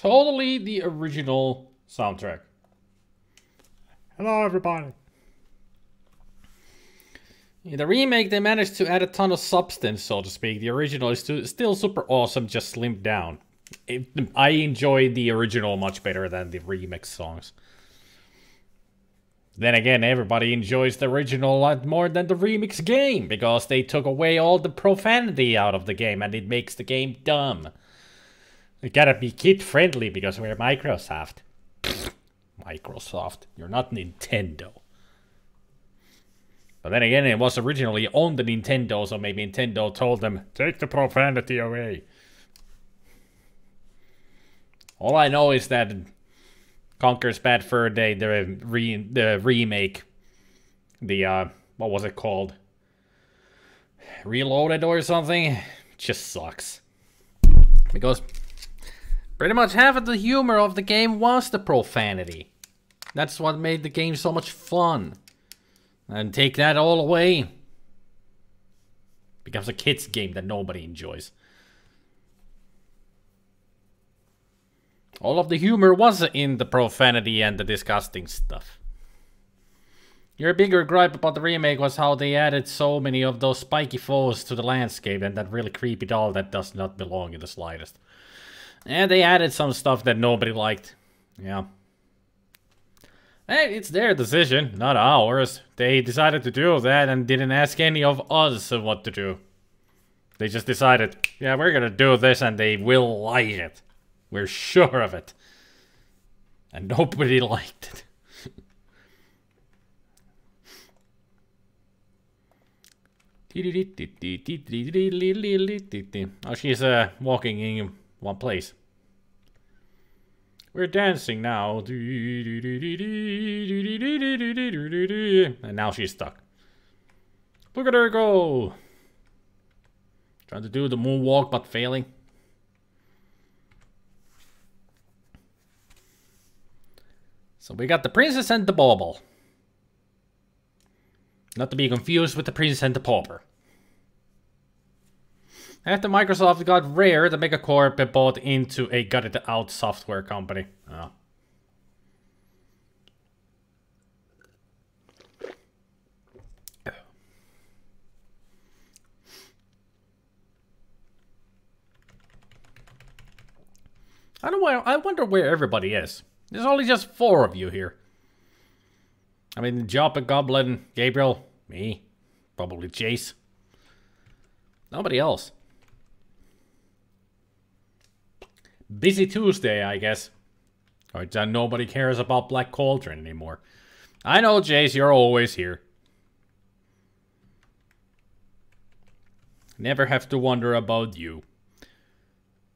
Totally the original soundtrack. Hello, everybody. In the remake, they managed to add a ton of substance, so to speak. The original is still super awesome, just slimmed down. I enjoy the original much better than the remix songs. Then again, everybody enjoys the original a lot more than the remix game, because they took away all the profanity out of the game, and it makes the game dumb. It gotta be kid-friendly, because we're Microsoft. Microsoft, you're not Nintendo. But then again, it was originally on the Nintendo, so maybe Nintendo told them, take the profanity away. All I know is that Conker's Bad Fur Day, the remake, what was it called? Reloaded or something? Just sucks. Because pretty much half of the humor of the game was the profanity. That's what made the game so much fun. And take that all away, becomes a kid's game that nobody enjoys. All of the humor was in the profanity and the disgusting stuff. Your bigger gripe about the remake was how they added so many of those spiky foes to the landscape and that really creepy doll that does not belong in the slightest. And they added some stuff that nobody liked. Yeah. Hey, it's their decision, not ours. They decided to do that and didn't ask any of us what to do. They just decided, yeah, we're gonna do this and they will like it. We're sure of it. And nobody liked it. Oh, she's walking in one place. We're dancing now. And now she's stuck. Look at her go. Trying to do the moonwalk but failing. So we got the princess and the bauble. Not to be confused with the princess and the pauper. After Microsoft got Rare, the Megacorp bought into a gutted-out software company. Oh. I wonder where everybody is. There's only just 4 of you here. I mean, Job, Goblin, Gabriel, me, probably Jace. Nobody else. Busy Tuesday, I guess. Or nobody cares about Black Cauldron anymore. I know, Jace, you're always here. Never have to wonder about you.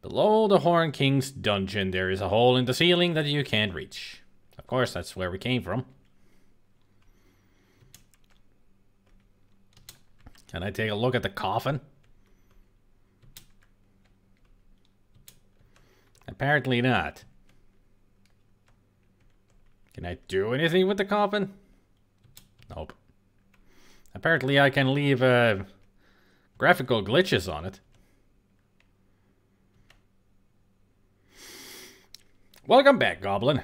Below the Horn King's dungeon, there is a hole in the ceiling that you can't reach. Of course, that's where we came from. Can I take a look at the coffin? Apparently not. Can I do anything with the coffin? Nope. Apparently I can leave graphical glitches on it. Welcome back, Goblin.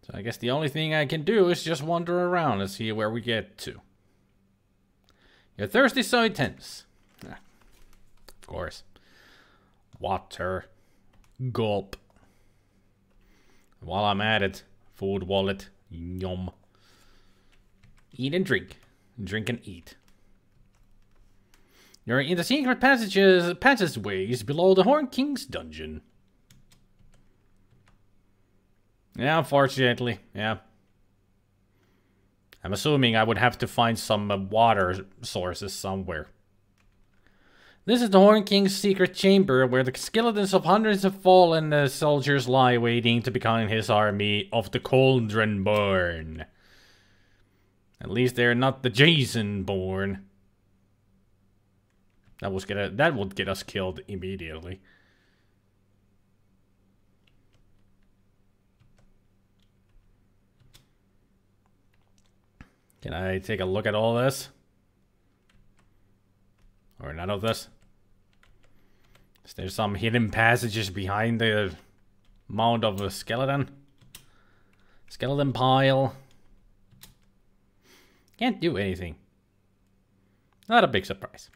So I guess the only thing I can do is just wander around and see where we get to. You're thirsty, so intense. Ah, of course. Water. Gulp. While I'm at it, food wallet. Yum. Eat and drink. Drink and eat. You're in the secret passageways below the Horn King's dungeon. Yeah, unfortunately, yeah. I'm assuming I would have to find some water sources somewhere. This is the Horn King's secret chamber, where the skeletons of hundreds of fallen soldiers lie waiting to become his army of the Cauldron-born. At least they're not the Jason-born. That would get us killed immediately. Can I take a look at all this? Or none of this? Is there some hidden passages behind the mound of a skeleton? Skeleton pile. Can't do anything. Not a big surprise.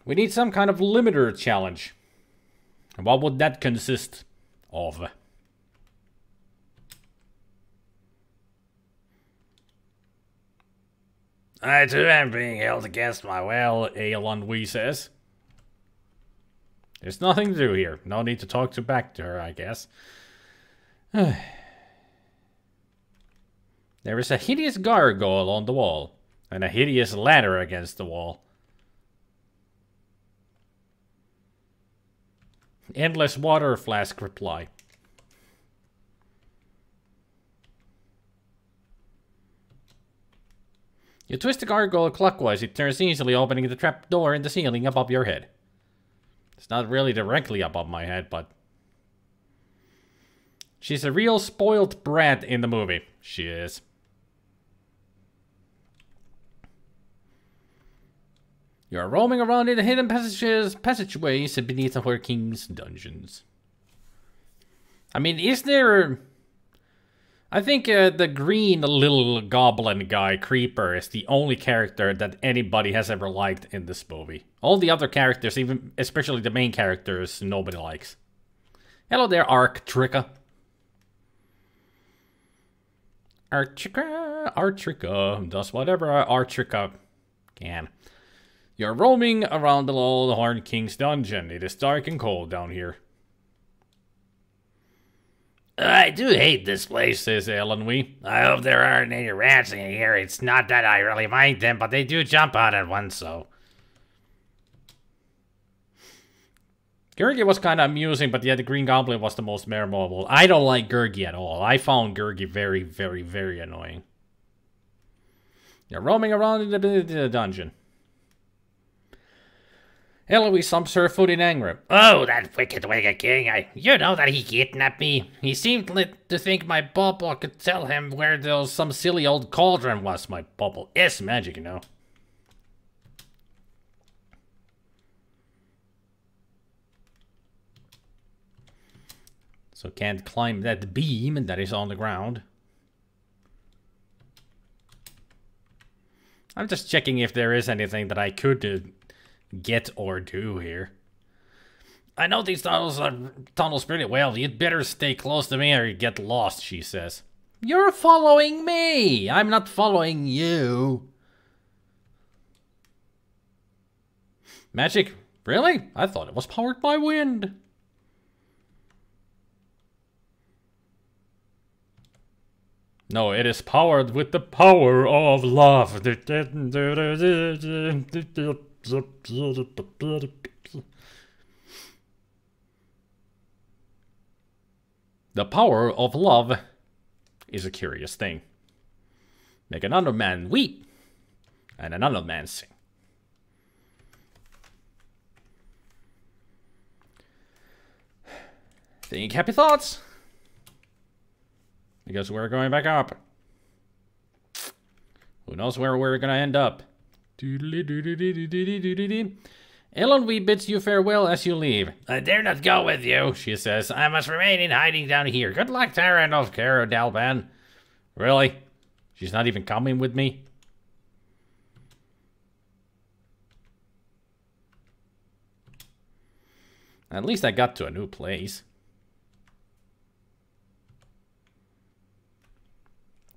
We need some kind of limiter challenge. What would that consist of? I too am being held against my will, Amiga says. There's nothing to do here. No need to talk back to her, I guess. There is a hideous gargoyle on the wall, and a hideous ladder against the wall. Endless water flask reply. You twist the gargoyle clockwise, it turns easily, opening the trap door in the ceiling above your head. It's not really directly above my head, but... She's a real spoiled brat in the movie. She is. You are roaming around in the hidden passageways beneath the king's dungeons. I mean, is there... I think the green little goblin guy, Creeper, is the only character that anybody has ever liked in this movie. All the other characters, even especially the main characters, nobody likes. Hello there, Arctrica. Arctrica does whatever Arctrica can. You're roaming around the old Horned King's dungeon. It is dark and cold down here. I do hate this place, says Amiga. I hope there aren't any rats in here. It's not that I really mind them, but they do jump out at once, so... Gurgi was kind of amusing, but yeah, the Green Goblin was the most memorable. I don't like Gurgi at all. I found Gurgi very, very, very annoying. You're roaming around in the dungeon. Amiga stumps her foot in anger. Oh, that wicked king. You know that he kidnapped me. He seemed to think my bubble could tell him where some silly old cauldron was. My bubble is magic, you know. So can't climb that beam that is on the ground. I'm just checking if there is anything that I could get or do here. I know these tunnels pretty well. You'd better stay close to me or you get lost, she says. You're following me! I'm not following you. Magic? Really? I thought it was powered by wind. No, it is powered with the power of love. The power of love is a curious thing. Make another man weep and another man sing. Think happy thoughts. Because we're going back up. Who knows where we're gonna end up? Amiga bids you farewell as you leave. I dare not go with you, she says. I must remain in hiding down here. Good luck, Tyrant of Carodalban. Really? She's not even coming with me? At least I got to a new place.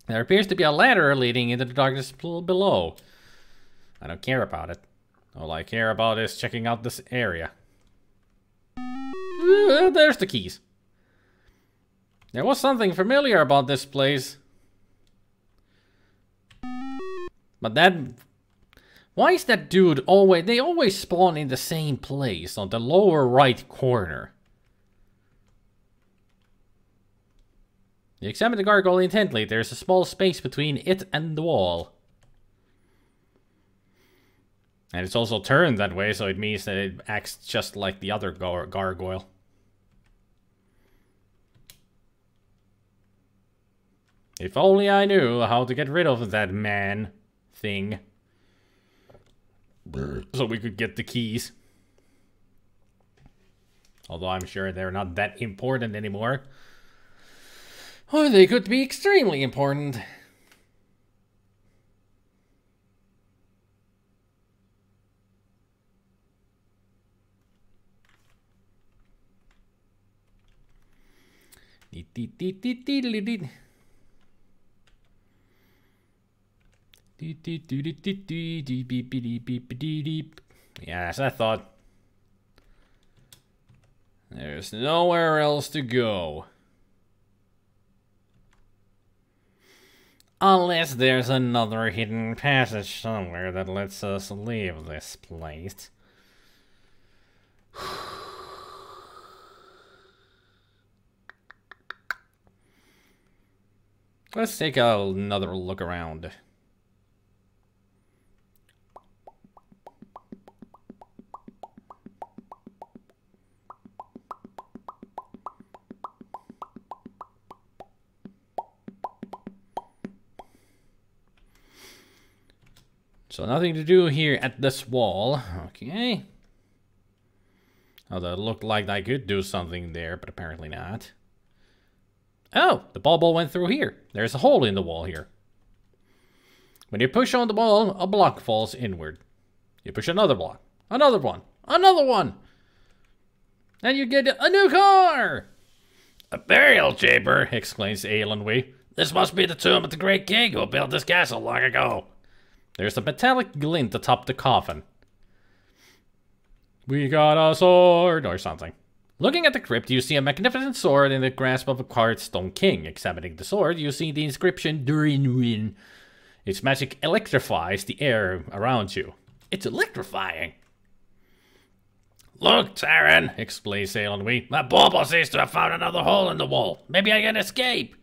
There appears to be a ladder leading into the darkness below. I don't care about it. All I care about is checking out this area. There's the keys. There was something familiar about this place. But that... Why is that dude always... They always spawn in the same place, on the lower right corner. You examine the gargoyle intently. There's a small space between it and the wall. And it's also turned that way, so it means that it acts just like the other gargoyle. If only I knew how to get rid of that man thing. So we could get the keys. Although I'm sure they're not that important anymore. Or they could be extremely important. Yeah, as I thought. There's nowhere else to go. Unless there's another hidden passage somewhere that lets us leave this place. Let's take another look around. So nothing to do here at this wall. Okay. Although it looked like I could do something there, but apparently not. Oh, the ball went through here. There's a hole in the wall here. When you push on the ball, a block falls inward. You push another block. Another one. Another one. And you get a new car! A burial chamber, exclaims Amiga. This must be the tomb of the great king who built this castle long ago. There's a metallic glint atop the coffin. We got a sword, or something. Looking at the crypt, you see a magnificent sword in the grasp of a carved stone king. Examining the sword, you see the inscription Durin. Its magic electrifies the air around you. It's electrifying. Look, Taran, exclaims Amiga. My bauble seems to have found another hole in the wall. Maybe I can escape.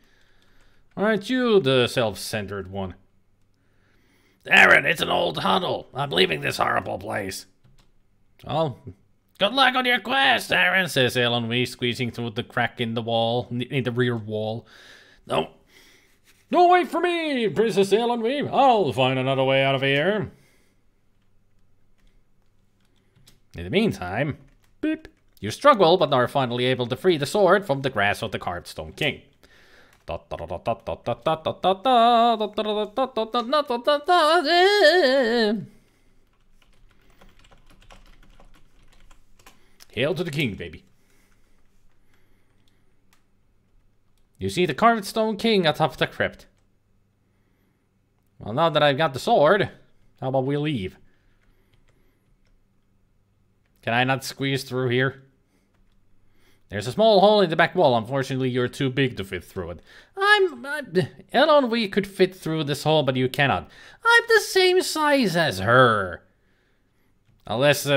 Aren't you the self-centered one? Aaron, it's an old tunnel. I'm leaving this horrible place. Oh, good luck on your quest, Aaron, says Amiga, squeezing through the crack in the wall, in the rear wall. No, wait for me, Princess Amiga. I'll find another way out of here. In the meantime, beep, you struggle, but are finally able to free the sword from the grasp of the carved stone king. Hail to the king, baby. You see the carved stone king atop the crypt. Well, now that I've got the sword, how about we leave? Can I not squeeze through here? There's a small hole in the back wall. Unfortunately, you're too big to fit through it. We could fit through this hole, but you cannot. I'm the same size as her. Unless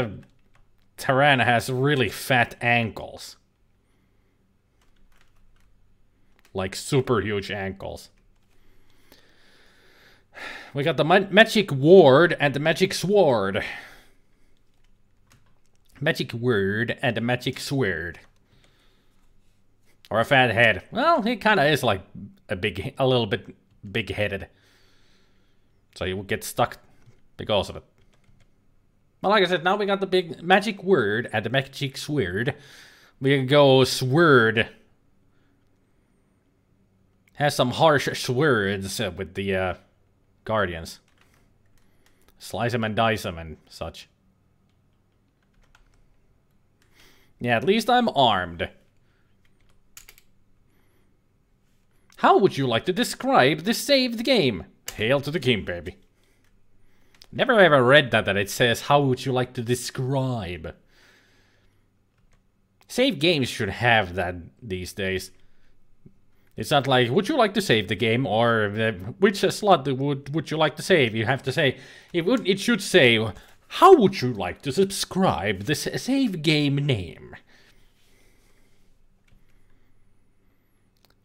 Taran has really fat ankles. Like super huge ankles. We got the magic ward and the magic sword. Magic word and the magic sword. Or a fat head. Well, he kind of is like a little bit big-headed. So you will get stuck because of it. Well, like I said, now we got the big magic word and the magic sword. We can go sword. Has some harsh swords with the guardians. Slice them and dice them and such. Yeah, at least I'm armed. How would you like to describe the saved game? Hail to the king, baby. Never ever read that it says, how would you like to describe? Save games should have that these days. It's not like, would you like to save the game? Or which slot would you like to save? You have to say, it should say, how would you like to subscribe this save game name?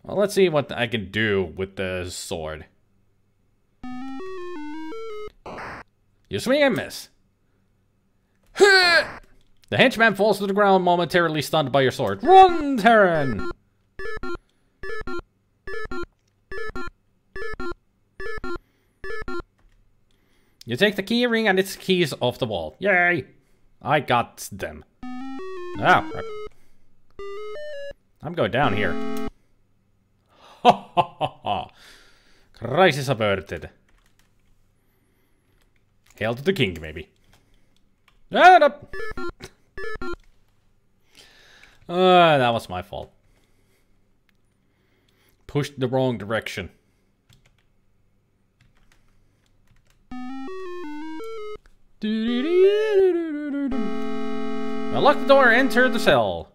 Well, let's see what I can do with the sword. You swing and miss. The henchman falls to the ground, momentarily stunned by your sword. Run, Terran! You take the key ring and its keys off the wall. Yay! I got them. Ah, I'm going down here. Ha ha ha ha! Crisis averted. Hail to the king, maybe. And up! That was my fault. Pushed the wrong direction. Unlock the door, enter the cell.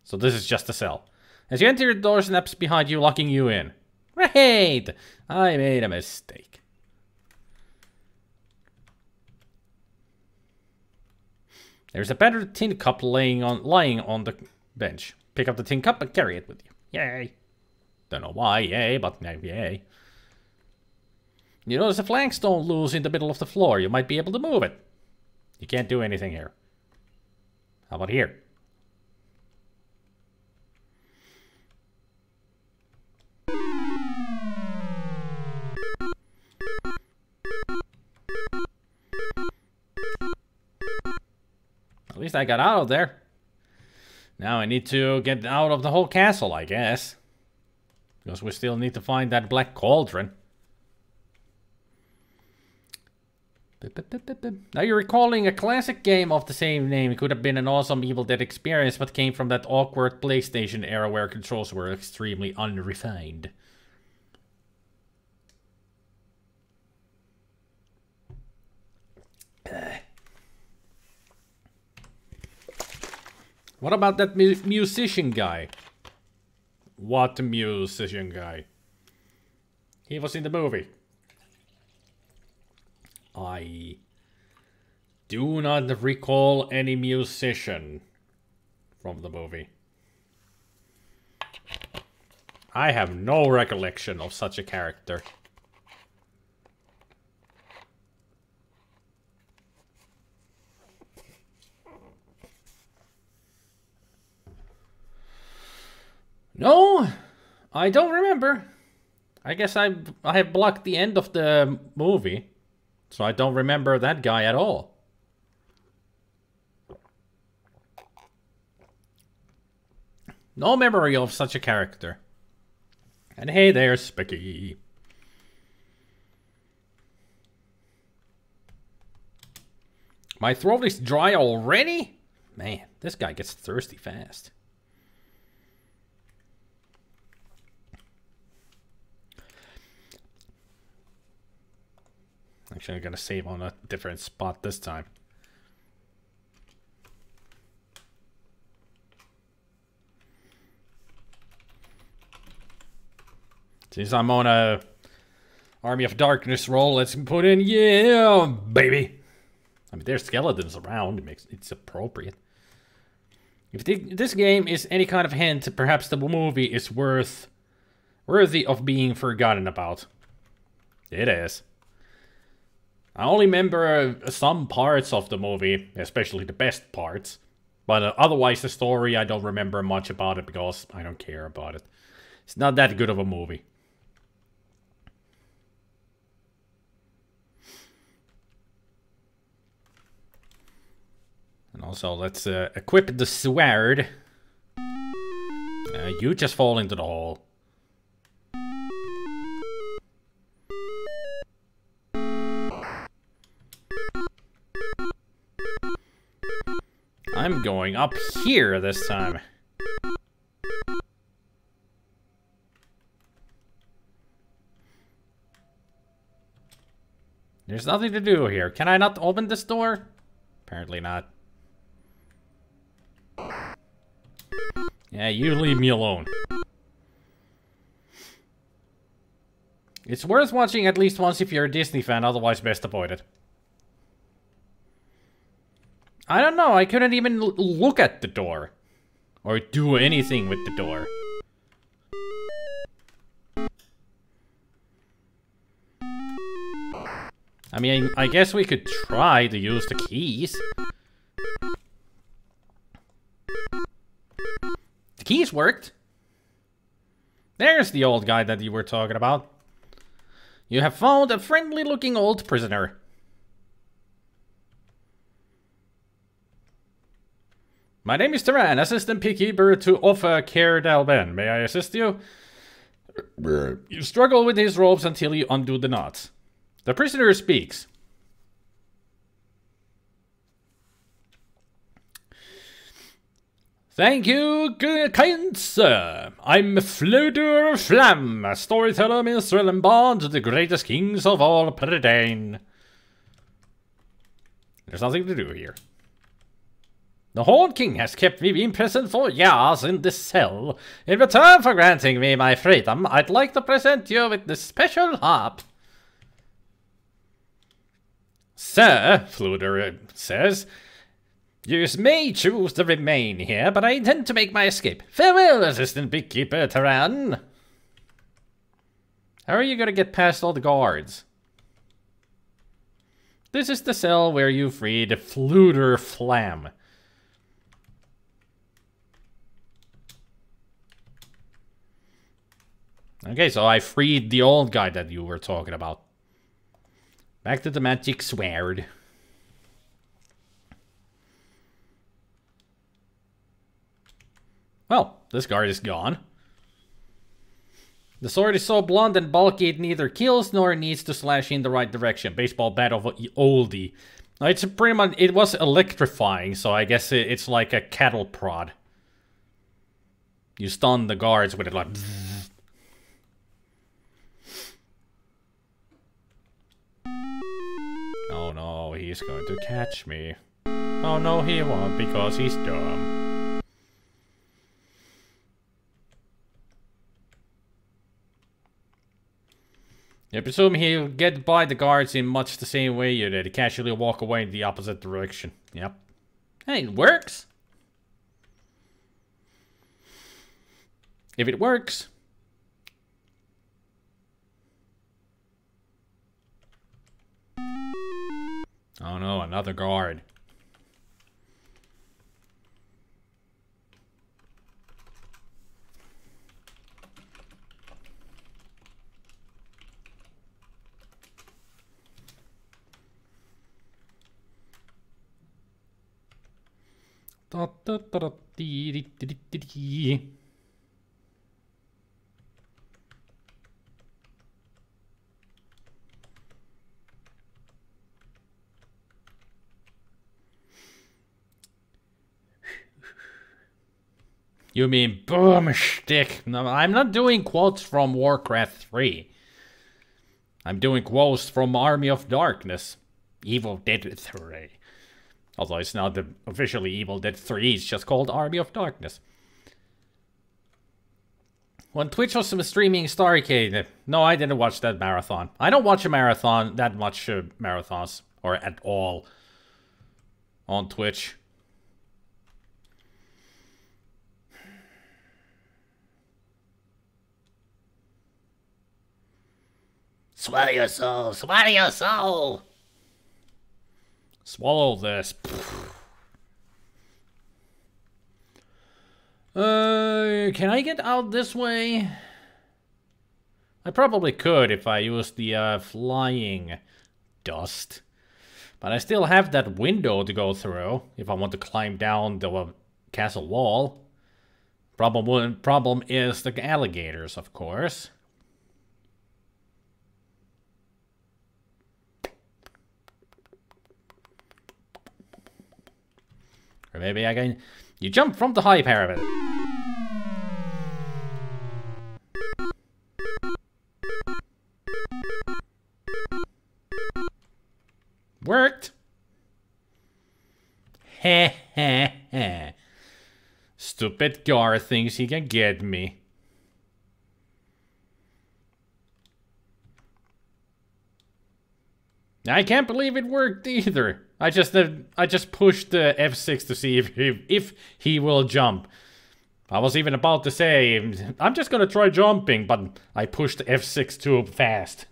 So this is just a cell. As you enter, the door snaps behind you, locking you in. Right! I made a mistake. There's a battered tin cup lying on the bench. Pick up the tin cup and carry it with you. Yay! Don't know why, yay, but yay. You notice a flagstone loose in the middle of the floor. You might be able to move it. You can't do anything here. How about here? At least I got out of there. Now I need to get out of the whole castle, I guess. Because we still need to find that Black Cauldron. Now you're recalling a classic game of the same name. It could have been an awesome Evil Dead experience, but came from that awkward PlayStation era where controls were extremely unrefined. What about that musician guy? What musician guy? He was in the movie. I do not recall any musician from the movie. I have no recollection of such a character. No, I don't remember. I guess I have blocked the end of the movie. So I don't remember that guy at all. No memory of such a character. And hey there, Spicky. My throat is dry already? Man, this guy gets thirsty fast. Actually, I'm gonna save on a different spot this time. Since I'm on a Army of Darkness roll, let's put in, yeah, baby. I mean, there's skeletons around. It's appropriate. If this game is any kind of hint, perhaps the movie is worthy of being forgotten about. It is. I only remember some parts of the movie, especially the best parts. But otherwise, the story, I don't remember much about it because I don't care about it. It's not that good of a movie. And also, let's equip the sword. You just fall into the hole. I'm going up here this time. There's nothing to do here. Can I not open this door? Apparently not. Yeah, you leave me alone. It's worth watching at least once if you're a Disney fan, otherwise best avoid it. I don't know, I couldn't even look at the door. Or do anything with the door. I mean, I guess we could try to use the keys. The keys worked. There's the old guy that you were talking about. You have found a friendly-looking old prisoner. My name is Taran, assistant peacekeeper to Offa Care Dalben. May I assist you? You struggle with his ropes until you undo the knots. The prisoner speaks. Thank you, kind sir. I'm Floder Flam, a storyteller, minstrel, and bard to the greatest kings of all Predain. There's nothing to do here. The Horned King has kept me imprisoned for years in this cell. In return for granting me my freedom, I'd like to present you with this special harp. Sir, Floder says, you may choose to remain here, but I intend to make my escape. Farewell, Assistant Beekeeper Taran. How are you going to get past all the guards? This is the cell where you freed Floder Flam. Okay, so I freed the old guy that you were talking about. Back to the magic sword. Well, this guard is gone. The sword is so blunt and bulky it neither kills nor needs to slash in the right direction. Baseball bat of oldie. It's pretty much, it was electrifying, so I guess it's like a cattle prod. You stun the guards with it like... Bzzz. Oh no, he's going to catch me. Oh no, he won't because he's dumb. I presume he'll get by the guards in much the same way you did. Casually walk away in the opposite direction. Yep. Hey, it works. If it works. Oh no, another guard. Da, da, da, da, dee, dee, dee, dee, dee. You mean boomstick? No, I'm not doing quotes from Warcraft 3. I'm doing quotes from Army of Darkness. Evil Dead 3. Although it's not officially Evil Dead 3, it's just called Army of Darkness. When Twitch was streaming Starcade... No, I didn't watch that marathon. I don't watch a marathon, that much marathons, or at all, on Twitch. Swallow your soul! Swallow your soul! Swallow this. Can I get out this way? I probably could if I used the flying dust. But I still have that window to go through if I want to climb down the castle wall. Problem is the alligators, of course. Or maybe I can... You jump from the high parapet. Worked. Heh heh heh. Stupid Gar thinks he can get me. I can't believe it worked either. I just pushed the F6 to see if he will jump. I was even about to say I'm just gonna try jumping, but I pushed F6 too fast.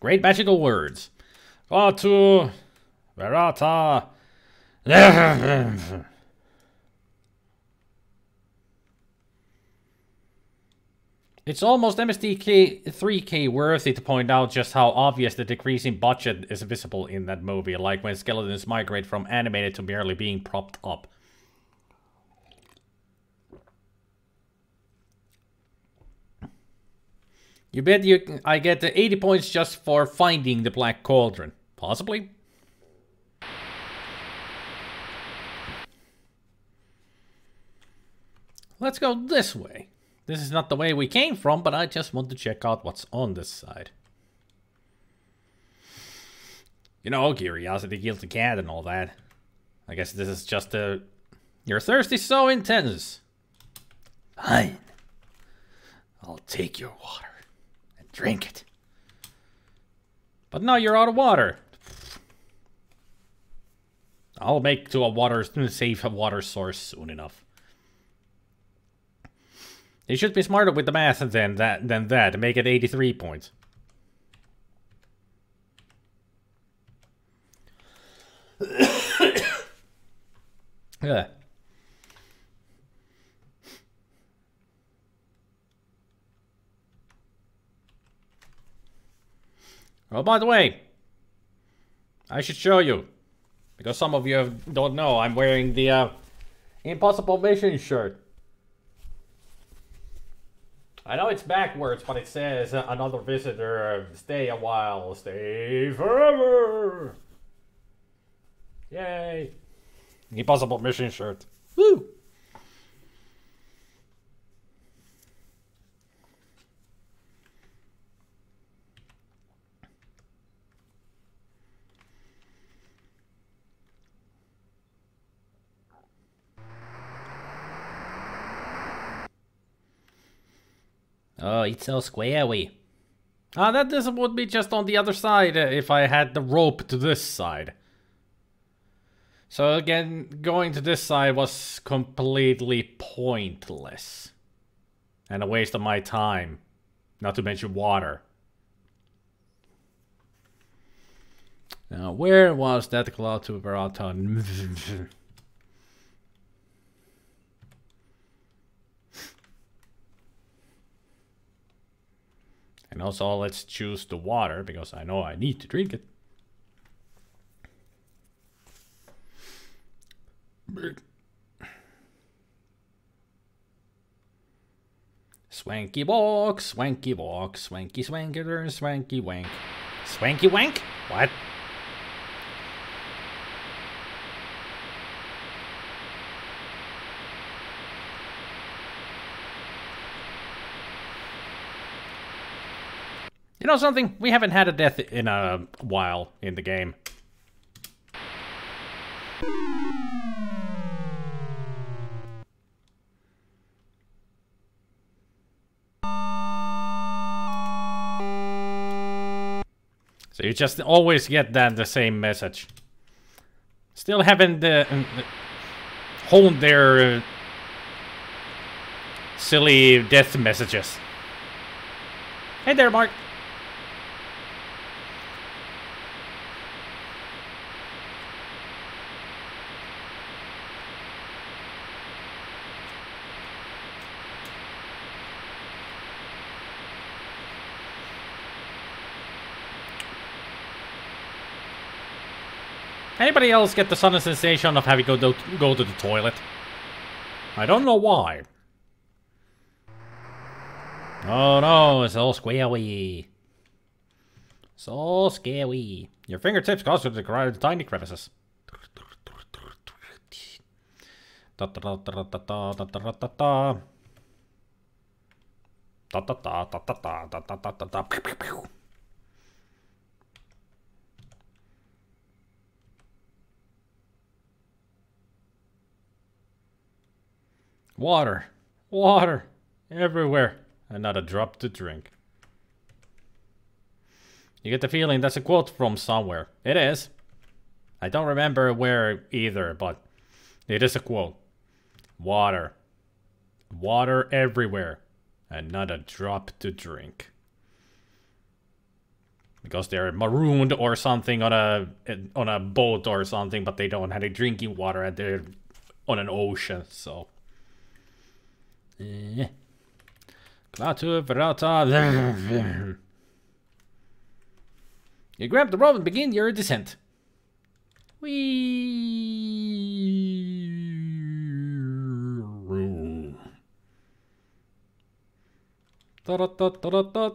Great magical words. Katu, Verata. It's almost MST 3K worthy to point out just how obvious the decrease in budget is visible in that movie, like when skeletons migrate from animated to merely being propped up. You bet I get the 80 points just for finding the Black Cauldron. Possibly. Let's go this way. This is not the way we came from, but I just want to check out what's on this side. You know, curiosity kills the cat and all that. I guess this is just a... Your thirst is so intense. Fine. I'll take your water and drink it. But now you're out of water. I'll make to a safe water source soon enough. They should be smarter with the math than that. Make it 83 points. Yeah. Oh, by the way, I should show you, because some of you don't know, I'm wearing the Impossible Mission shirt. I know it's backwards, but it says another visitor, stay a while, stay forever. Yay. Impossible Mission shirt. Woo! Oh, it's so squarey. Ah, that this would be just on the other side if I had the rope to this side. So again, going to this side was completely pointless. And a waste of my time. Not to mention water. Now, where was that cloud to Veraton? And also, let's choose the water, because I know I need to drink it. Swanky walk, swanky walk, swanky swanker, swanky wank. Swanky wank? What? You know something? We haven't had a death in a while in the game. So you just always get the same message. Still haven't honed their silly death messages. Hey there, Mark. Anybody else get the sudden sensation of having to go to the toilet? I don't know why. Oh no, it's all squarey. So scary. Your fingertips cause you to cry into tiny crevices. Water. Water. Everywhere. And not a drop to drink. You get the feeling that's a quote from somewhere. It is. I don't remember where either, but it is a quote. Water. Water everywhere. And not a drop to drink. Because they're marooned or something on a boat or something, but they don't have any drinking water and they're on an ocean, so. Klaatu Verata. You grab the rope and begin your descent. Whee! Da-da-da-da-da-da.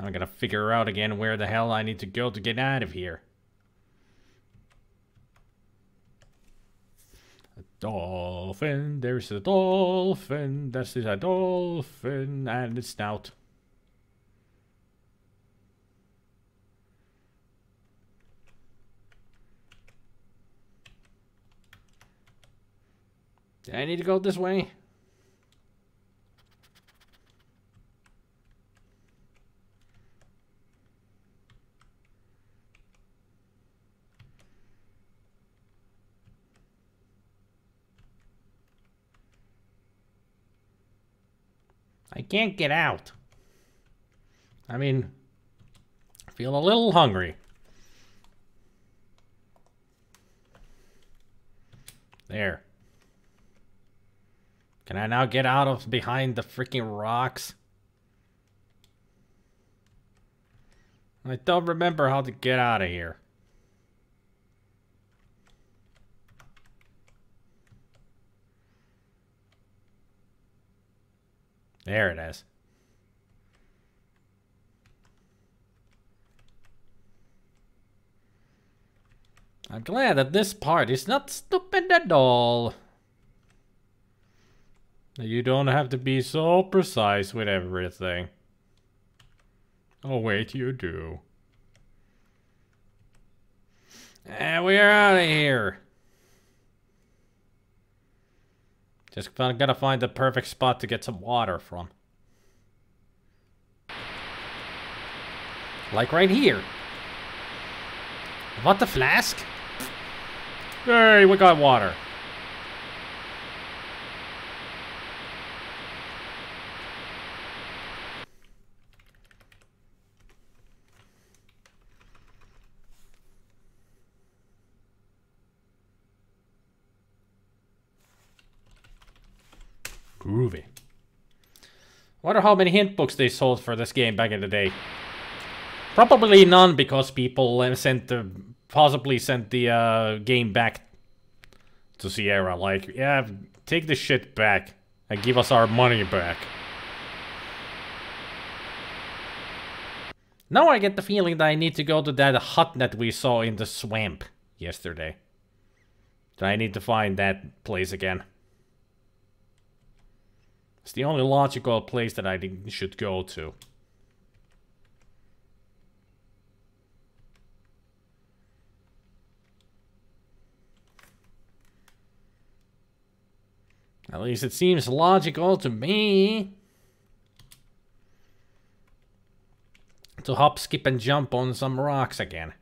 I gotta figure out again where the hell I need to go to get out of here. A dolphin, there's a dolphin, this is a dolphin, and its snout. Do I need to go this way? I can't get out. I mean, I feel a little hungry. There. Can I now get out of behind the freaking rocks? I don't remember how to get out of here. There it is. I'm glad that this part is not stupid at all. You don't have to be so precise with everything. Oh wait, you do. And we're out of here. Just gotta find the perfect spot to get some water from. Like right here. What the flask? Hey, we got water. Groovy. Wonder how many hint books they sold for this game back in the day. Probably none, because people possibly sent the game back to Sierra. Like, yeah, take the shit back and give us our money back. Now I get the feeling that I need to go to that hut that we saw in the swamp yesterday. So I need to find that place again. It's the only logical place that I think should go to. At least it seems logical to me. To hop, skip, and jump on some rocks again.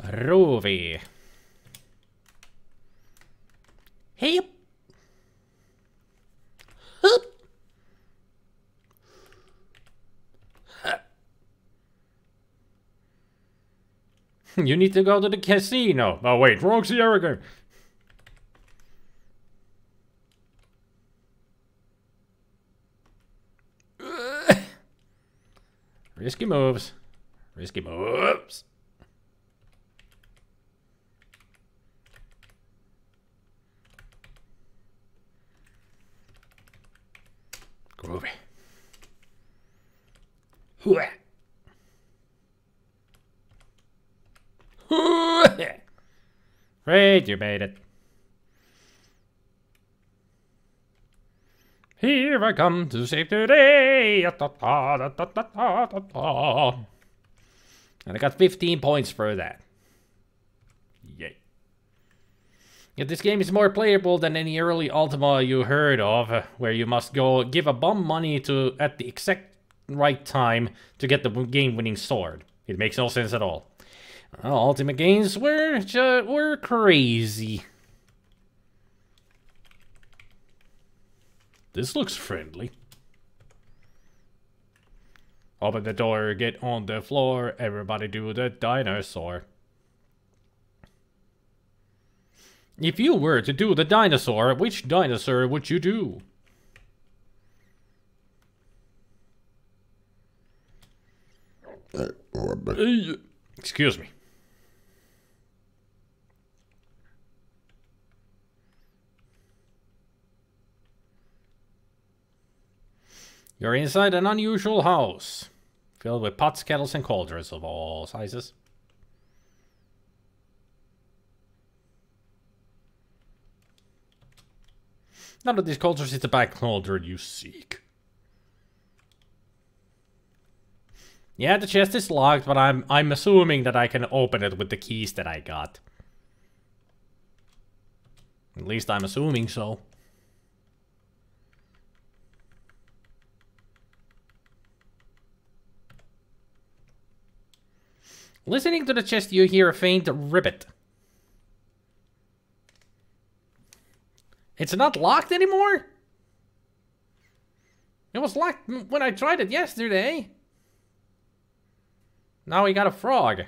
Groovy. Hey. Hup. You need to go to the casino. Oh wait, wrong Sierra game. Risky moves. Risky moves. Groovy. Hooah. Great, you made it. Here I come to save the day. And I got 15 points for that. Yay. Yet this game is more playable than any early Ultima you heard of, where you must go give a bum money to at the exact right time to get the game-winning sword. It makes no sense at all. Ultima games were crazy. This looks friendly. Open the door, get on the floor, everybody do the dinosaur. If you were to do the dinosaur, which dinosaur would you do? Excuse me. You're inside an unusual house, filled with pots, kettles, and cauldrons of all sizes. None of these cauldrons is the Black Cauldron you seek. Yeah, the chest is locked, but I'm assuming that I can open it with the keys that I got. At least I'm assuming so. Listening to the chest, you hear a faint ribbit. It's not locked anymore? It was locked when I tried it yesterday. Now we got a frog.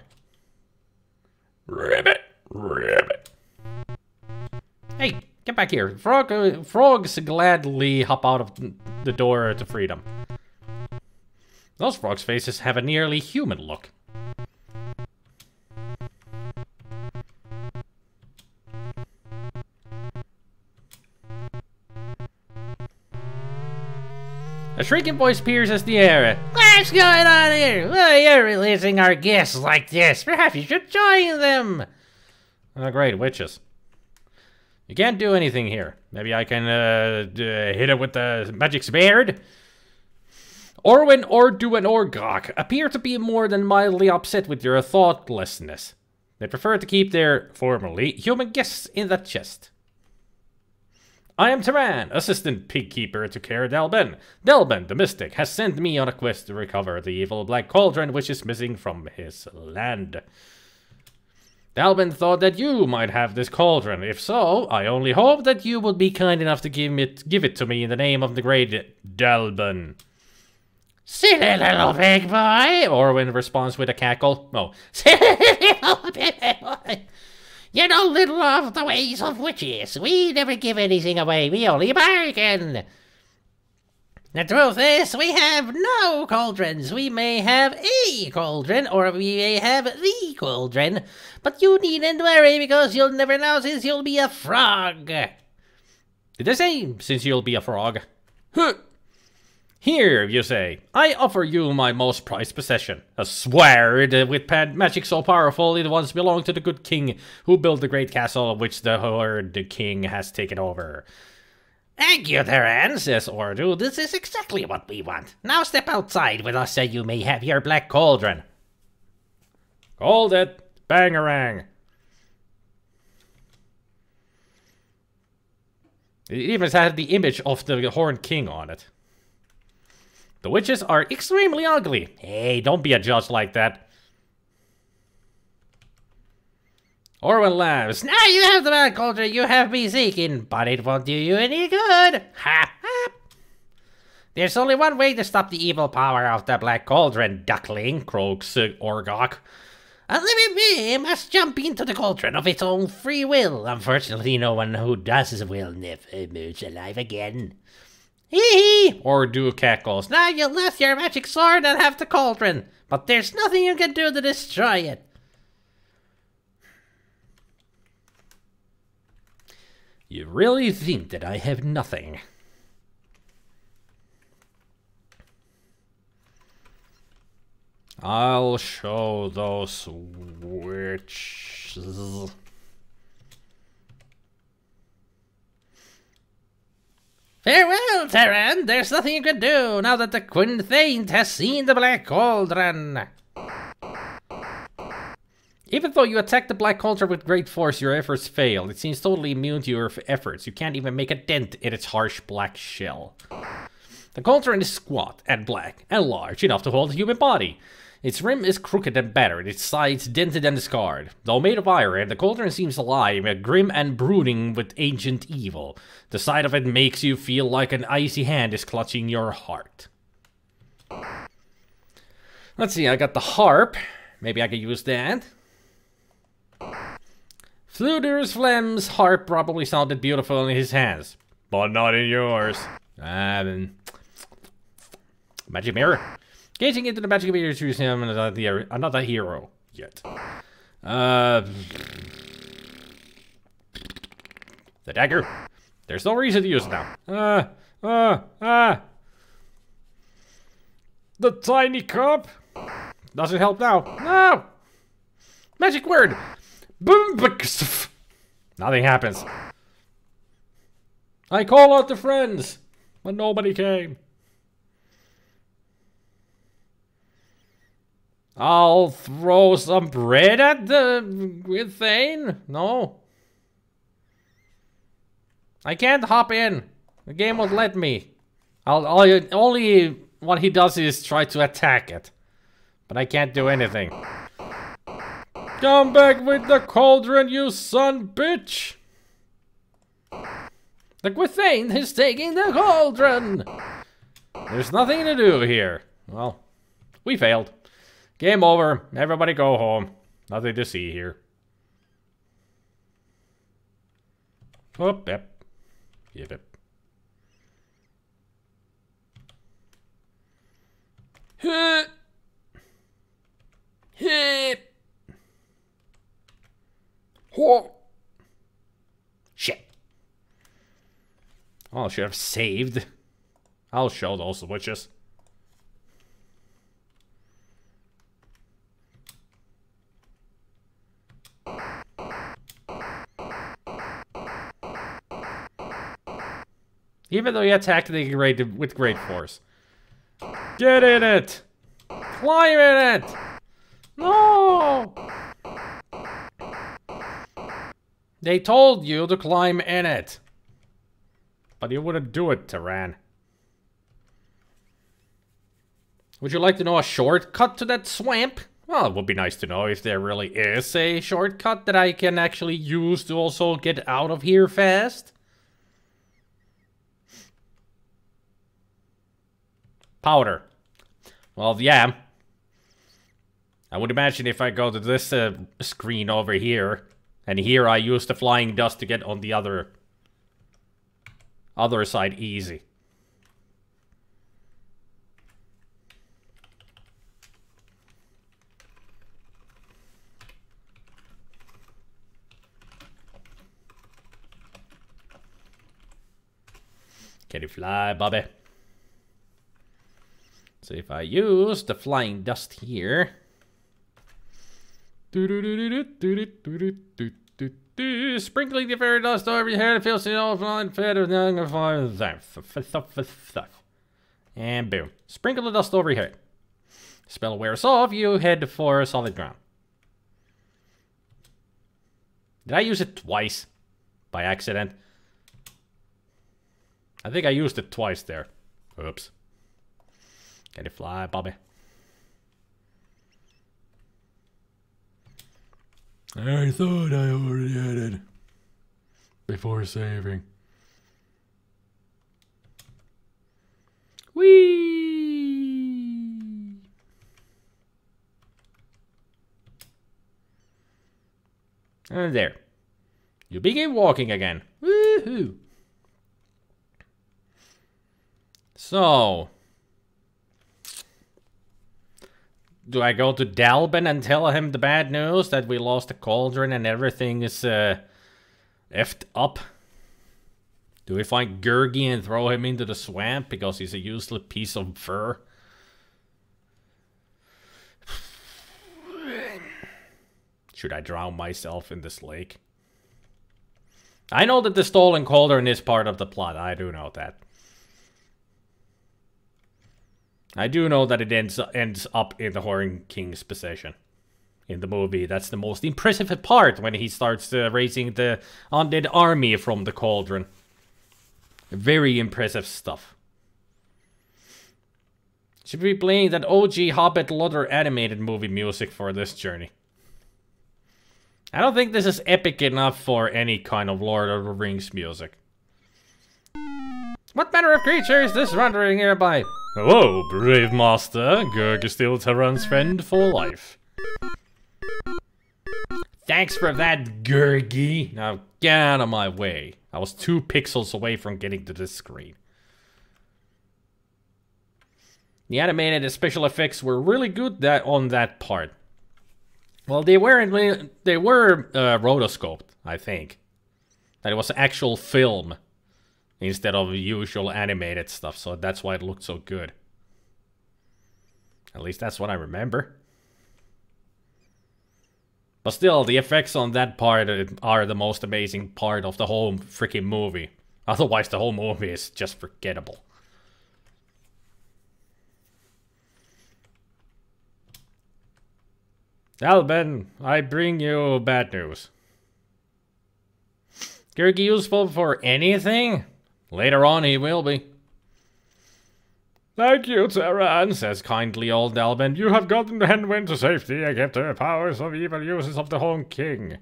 Ribbit, ribbit. Hey, get back here. Frogs gladly hop out of the door to freedom. Those frogs' faces have a nearly human look. A shrieking voice pierces the air. What's going on here? Why are you releasing our guests like this? Perhaps you should join them. Oh, great, witches. You can't do anything here. Maybe I can hit it with the magic sword? Orwin, Ordu, and Orgok appear to be more than mildly upset with your thoughtlessness. They prefer to keep their, formerly, human guests in the chest. I am Taran, assistant pigkeeper to Care Delben. Delben, the mystic, has sent me on a quest to recover the evil Black Cauldron which is missing from his land. Delben thought that you might have this cauldron. If so, I only hope that you would be kind enough to give it to me in the name of the great Delben. Silly little pig boy, Orwin responds with a cackle. No, silly little pig boy. You know little of the ways of witches. We never give anything away. We only bargain. The truth is, we have no cauldrons. We may have a cauldron, or we may have the cauldron. But you needn't worry, because you'll never know since you'll be a frog. Did they say, since you'll be a frog? Huh. Here, you say, I offer you my most prized possession, a sword with magic so powerful it once belonged to the good king who built the great castle which the Horde king has taken over. Thank you, Taran, says Ordu. This is exactly what we want. Now step outside with us so you may have your Black Cauldron. Hold it, bangarang. It even had the image of the Horned King on it. The witches are extremely ugly. Hey, don't be a judge like that. Orwin laughs. Now you have the Black Cauldron you have been seeking, but it won't do you any good. Ha ha. There's only one way to stop the evil power of the Black Cauldron, duckling, croaks Orgok. A living being must jump into the cauldron of its own free will. Unfortunately, no one who does will never emerge alive again. Hee hee! Ordu cackles. Now you lost your magic sword and have the cauldron, but there's nothing you can do to destroy it. You really think that I have nothing? I'll show those witches. Farewell, Taran. There's nothing you can do now that the Queen Thaint has seen the Black Cauldron. Even though you attack the Black Cauldron with great force, your efforts fail. It seems totally immune to your efforts. You can't even make a dent in its harsh black shell. The cauldron is squat and black and large enough to hold a human body. Its rim is crooked and battered, its sides dented and scarred. Though made of iron, the cauldron seems alive, grim and brooding with ancient evil. The sight of it makes you feel like an icy hand is clutching your heart. Let's see, I got the harp. Maybe I could use that. Fluder's Flem's harp probably sounded beautiful in his hands, but not in yours. Magic mirror. Gazing into the magic mirror choose him another hero yet. The dagger. There's no reason to use it now. The tiny cup. Doesn't help now. No! Magic word! Boom! Nothing happens. I call out to friends, but nobody came. I'll throw some bread at the Thane? No. I can't hop in. The game won't let me. Only what he does is try to attack it. But I can't do anything. Come back with the cauldron, you son bitch! The Gwythain is taking the cauldron! There's nothing to do here. Well, we failed. Game over. Everybody go home. Nothing to see here. Oh, yep. Yep. Hit! Hit! Oh. Shit. Oh, I should have saved. I'll show those witches. Even though you attacked with great force. Get in it! Climb in it! No! They told you to climb in it. But you wouldn't do it, Tyran. Would you like to know a shortcut to that swamp? Well, it would be nice to know if there really is a shortcut that I can actually use to also get out of here fast. Powder. Well, yeah. I would imagine if I go to this screen over here, and here I use the flying dust to get on the other side easy. Can you fly, Bobby? So if I use the flying dust here. Sprinkling the fairy dust over your head, it feels all flying fed and boom. Sprinkle the dust over your head. Spell wears off, you head for solid ground. Did I use it twice? By accident? I think I used it twice there. Oops. Can you fly, Bobby? I thought I already had it before saving. Whee! And there. You begin walking again. Woohoo! So, do I go to Dalbin and tell him the bad news that we lost the cauldron and everything is effed up? Do we find Gurgi and throw him into the swamp because he's a useless piece of fur? Should I drown myself in this lake? I know that the stolen cauldron is part of the plot. I do know that. I do know that it ends up in the Horn King's possession. in the movie. That's the most impressive part when he starts raising the undead army from the cauldron. Very impressive stuff. Should we be playing that OG Hobbit Lother animated movie music for this journey? I don't think this is epic enough for any kind of Lord of the Rings music. What manner of creature is this wandering nearby? Hello, brave master. Gurg is still Terran's friend for life. Thanks for that, Gurgy. Now get out of my way. I was 2 pixels away from getting to this screen. The animated special effects were really good on that part. Well, they were rotoscoped, I think. That it was actual film instead of usual animated stuff, so that's why it looked so good. At least that's what I remember. But still, the effects on that part are the most amazing part of the whole freaking movie. Otherwise, the whole movie is just forgettable. Alban, I bring you bad news. Gurgi useful for anything? Later on he will be. Thank you, Terran, says kindly old Alban. You have gotten Henwin to safety and kept the powers of evil uses of the Horn King.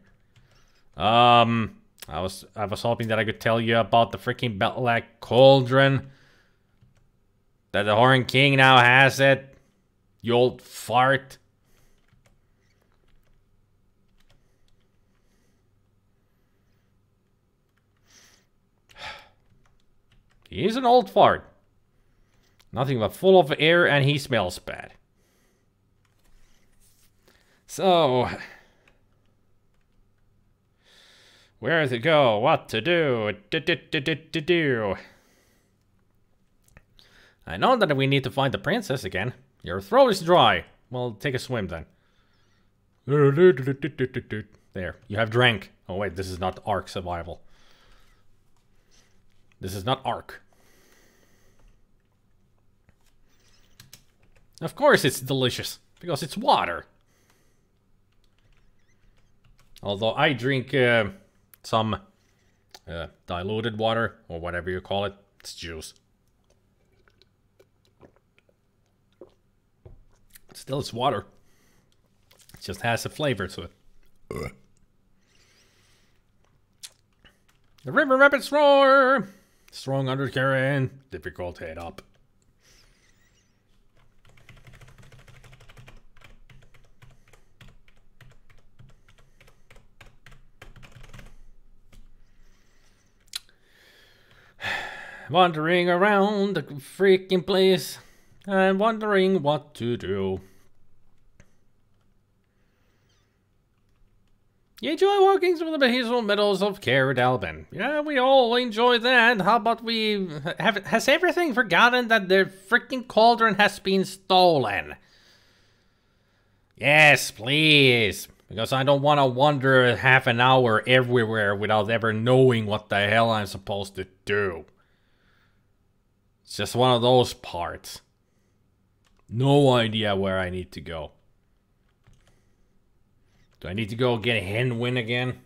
I was hoping that I could tell you about the freaking Black Cauldron. That the Horn King now has it. You old fart. He's an old fart. Nothing but full of air, and he smells bad. So, where to go? What to do? I know that we need to find the princess again. Your throat is dry. Well, take a swim then. There, you have drank. Oh wait, this is not Ark Survival. This is not Ark. Of course it's delicious, because it's water. Although I drink some diluted water, or whatever you call it. It's juice. Still, it's water. It just has a flavor to it. The river rapids roar! Strong undercurrent, difficult head up. Wandering around the freaking place and wondering what to do. You enjoy walking through the hazel meadows of Caird Alban. Yeah, we all enjoy that. How about we has everything forgotten that the freaking cauldron has been stolen? Yes, please. Because I don't want to wander half an hour everywhere without ever knowing what the hell I'm supposed to do. It's just one of those parts. No idea where I need to go. Do I need to go get a Henwin again?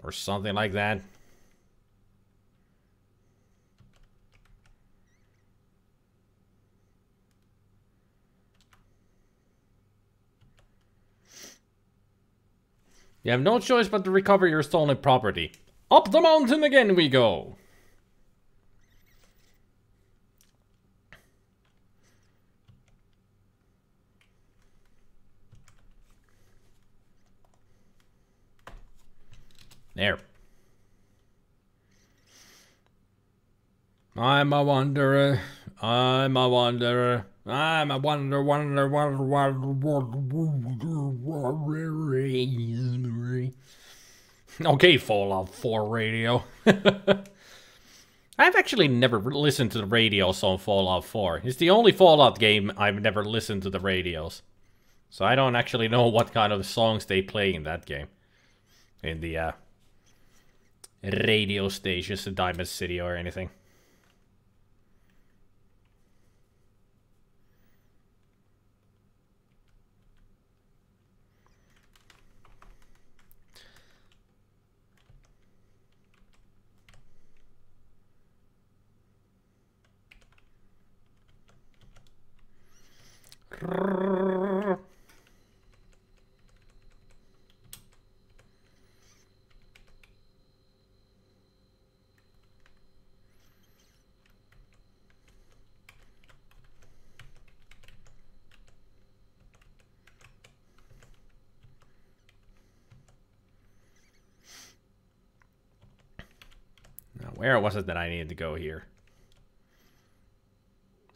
Or something like that? You have no choice but to recover your stolen property. Up the mountain again we go! There. I'm a wanderer. I'm a wanderer. I'm a wanderer. Okay, Fallout 4 radio. I've actually never listened to the radios on Fallout 4. It's the only Fallout game I've never listened to the radios. So I don't actually know what kind of songs they play in that game. In the radio stations in Diamond City or anything. Now, where was it that I needed to go here?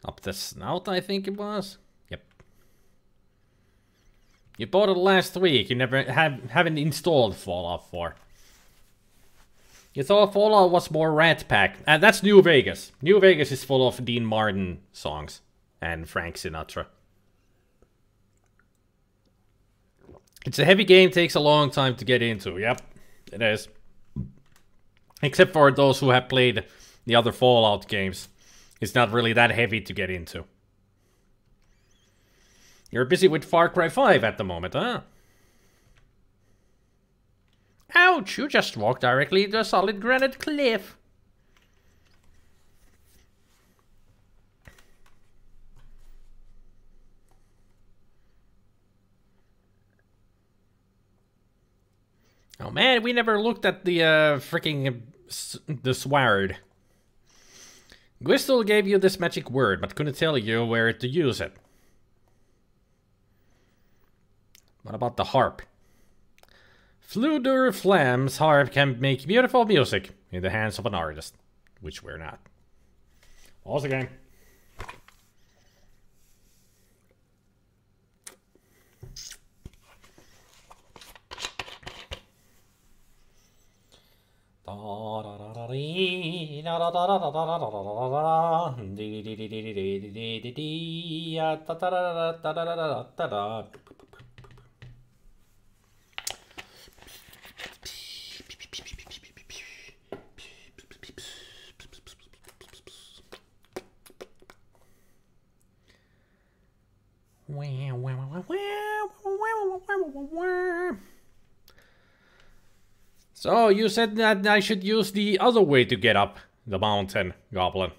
Up the snout, I think it was. Yep. You bought it last week. You never haven't installed Fallout 4. You thought Fallout was more Rat Pack. And that's New Vegas. New Vegas is full of Dean Martin songs. And Frank Sinatra. It's a heavy game. Takes a long time to get into. Yep, it is. Except for those who have played the other Fallout games. It's not really that heavy to get into. You're busy with Far Cry 5 at the moment, huh? Ouch, you just walked directly into a solid granite cliff. Oh man, we never looked at the freaking the sword. Gwistle gave you this magic word, but couldn't tell you where to use it. What about the harp? Fludur Flam's harp can make beautiful music in the hands of an artist, which we're not. Pause the game. So, you said that I should use the other way to get up the mountain, Goblin.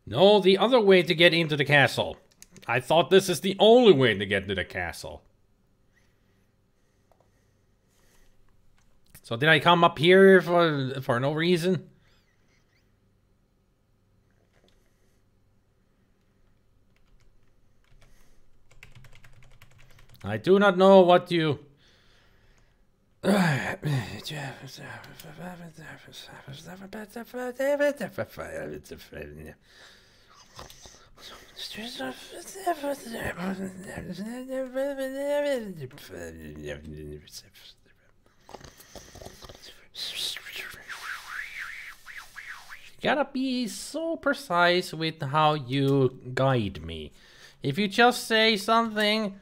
No, the other way to get into the castle. I thought this is the only way to get to the castle. So did I come up here for no reason? I do not know what you... Gotta be so precise with how you guide me. If you just say something,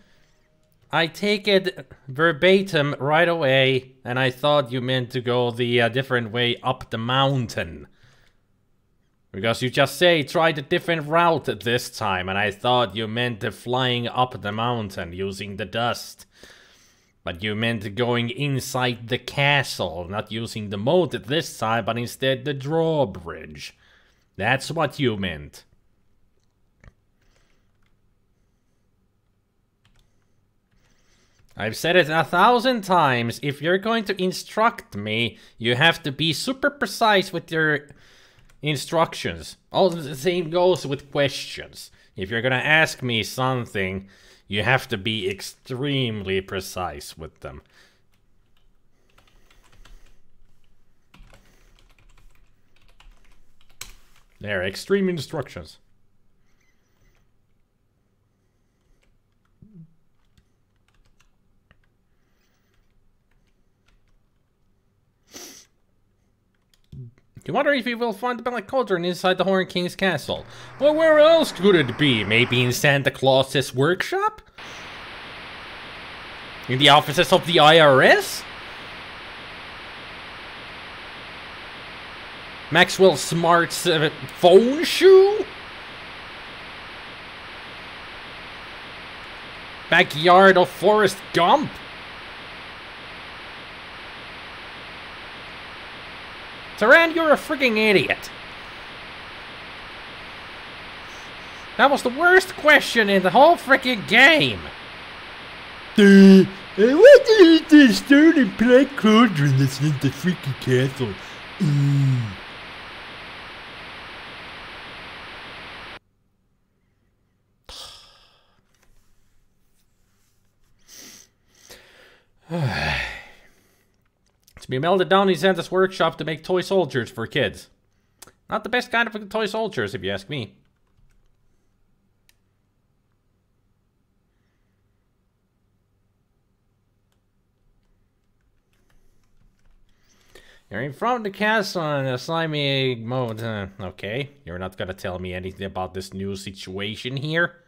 I take it verbatim right away, and I thought you meant to go the different way up the mountain. Because you just say, try the different route this time, and I thought you meant the flying up the mountain using the dust. But you meant going inside the castle, not using the moat this time, but instead the drawbridge. That's what you meant. I've said it 1,000 times, if you're going to instruct me, you have to be super precise with your instructions. All the same goes with questions. If you're gonna ask me something, you have to be extremely precise with them. There, extreme instructions. You wonder if you will find the Black Cauldron inside the Horn King's castle. Well, where else could it be? Maybe in Santa Claus's workshop? In the offices of the IRS? Maxwell Smart's phone shoe? backyard of Forrest Gump? Taran, you're a freaking idiot. That was the worst question in the whole freaking game. What is the stone and Black Cauldron that's in the freaking castle? To be melted down in Santa's workshop to make toy soldiers for kids. Not the best kind of toy soldiers, if you ask me. You're in front of the castle in a slimy mode. Okay, you're not gonna tell me anything about this new situation here.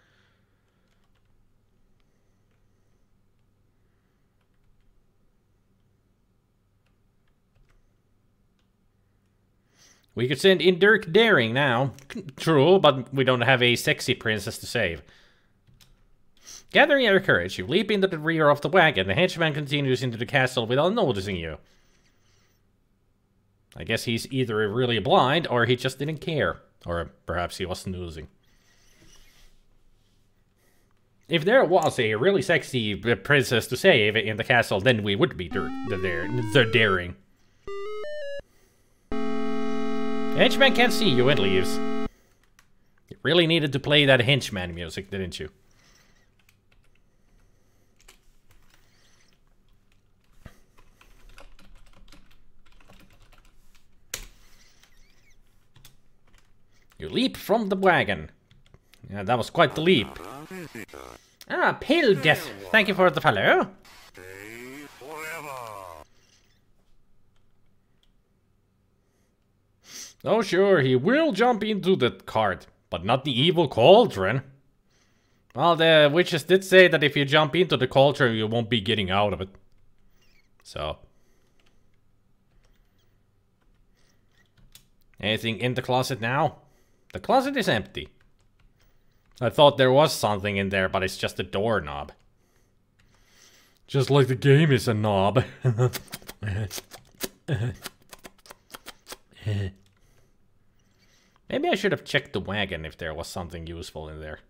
We could send in Dirk Daring now. True, but we don't have a sexy princess to save. Gathering your courage, you leap into the rear of the wagon. The henchman continues into the castle without noticing you. I guess he's either really blind or he just didn't care. Or perhaps he was snoozing. If there was a really sexy princess to save in the castle, then we would be the Daring. The henchman can't see you and leaves. You really needed to play that henchman music, didn't you? You leap from the wagon. Yeah, that was quite the leap. Ah, Pale Death. Thank you for the follow. Oh sure, he will jump into the cart, but not the evil cauldron. Well, the witches did say that if you jump into the cauldron, you won't be getting out of it. So. Anything in the closet now? The closet is empty. I thought there was something in there, but it's just a doorknob. Just like the game is a knob. Maybe I should have checked the wagon if there was something useful in there.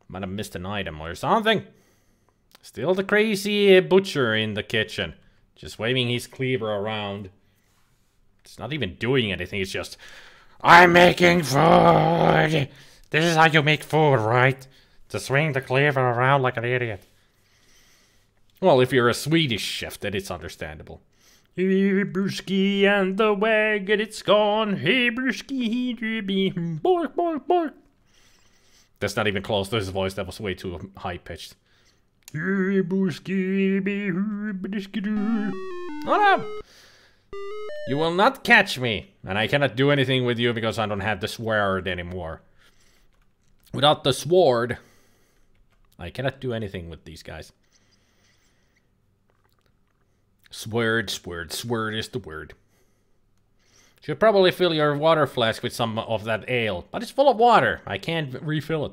Might have missed an item or something. Still the crazy butcher in the kitchen. Just waving his cleaver around. It's not even doing anything, it's just... I'm making food! This is how you make food, right? To swing the cleaver around like an idiot. Well, if you're a Swedish chef, then it's understandable. Hey, Brewski, and the wagon, it's gone. Hey, Brewski, bark, bark, bark. That's not even close to his voice, that was way too high-pitched. Hey, Brewski, oh no! You will not catch me, and I cannot do anything with you because I don't have the sword anymore. Without the sword, I cannot do anything with these guys. Sword is the word. Should probably fill your water flask with some of that ale, but it's full of water. I can't refill it.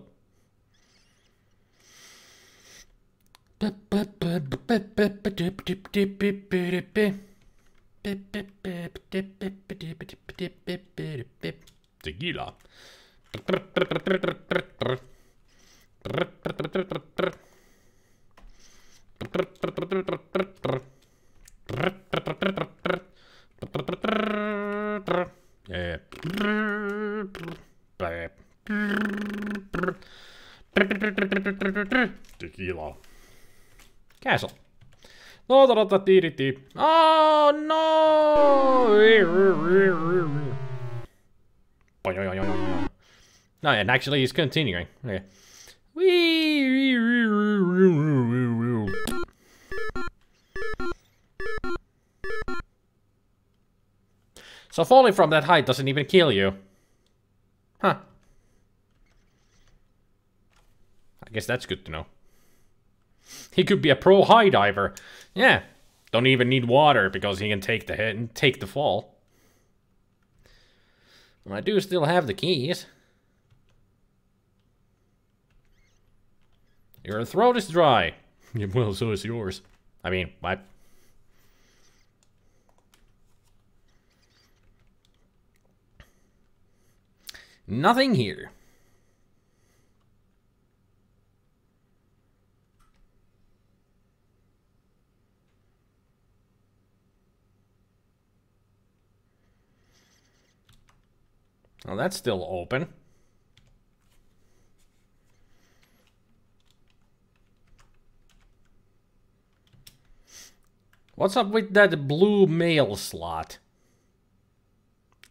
Tequila. Tequila. Castle. Oh no! No, and actually he's continuing. Okay. So falling from that height doesn't even kill you. Huh. I guess that's good to know. He could be a pro high diver. Yeah. Don't even need water because he can take the hit and take the fall. Well, I do still have the keys. Your throat is dry. Well, so is yours. I mean, what? Nothing here. Well, that's still open. What's up with that blue mail slot?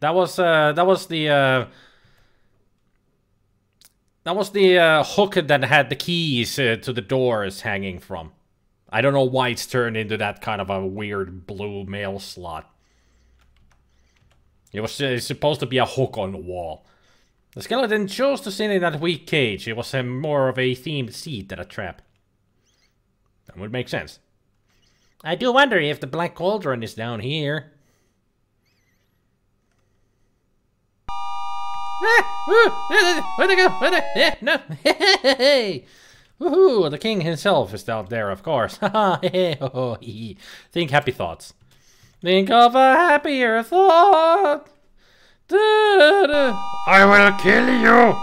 That was the hook that had the keys to the doors hanging from. I don't know why it's turned into that kind of a weird blue mail slot. It was supposed to be a hook on the wall. The skeleton chose to sit in that weak cage. It was more of a themed seat than a trap. That would make sense. I do wonder if the Black Cauldron is down here. Where'd they go? No. Hey! Woohoo! The king himself is down there, of course. Think happy thoughts. Think of a happier thought. I will kill you.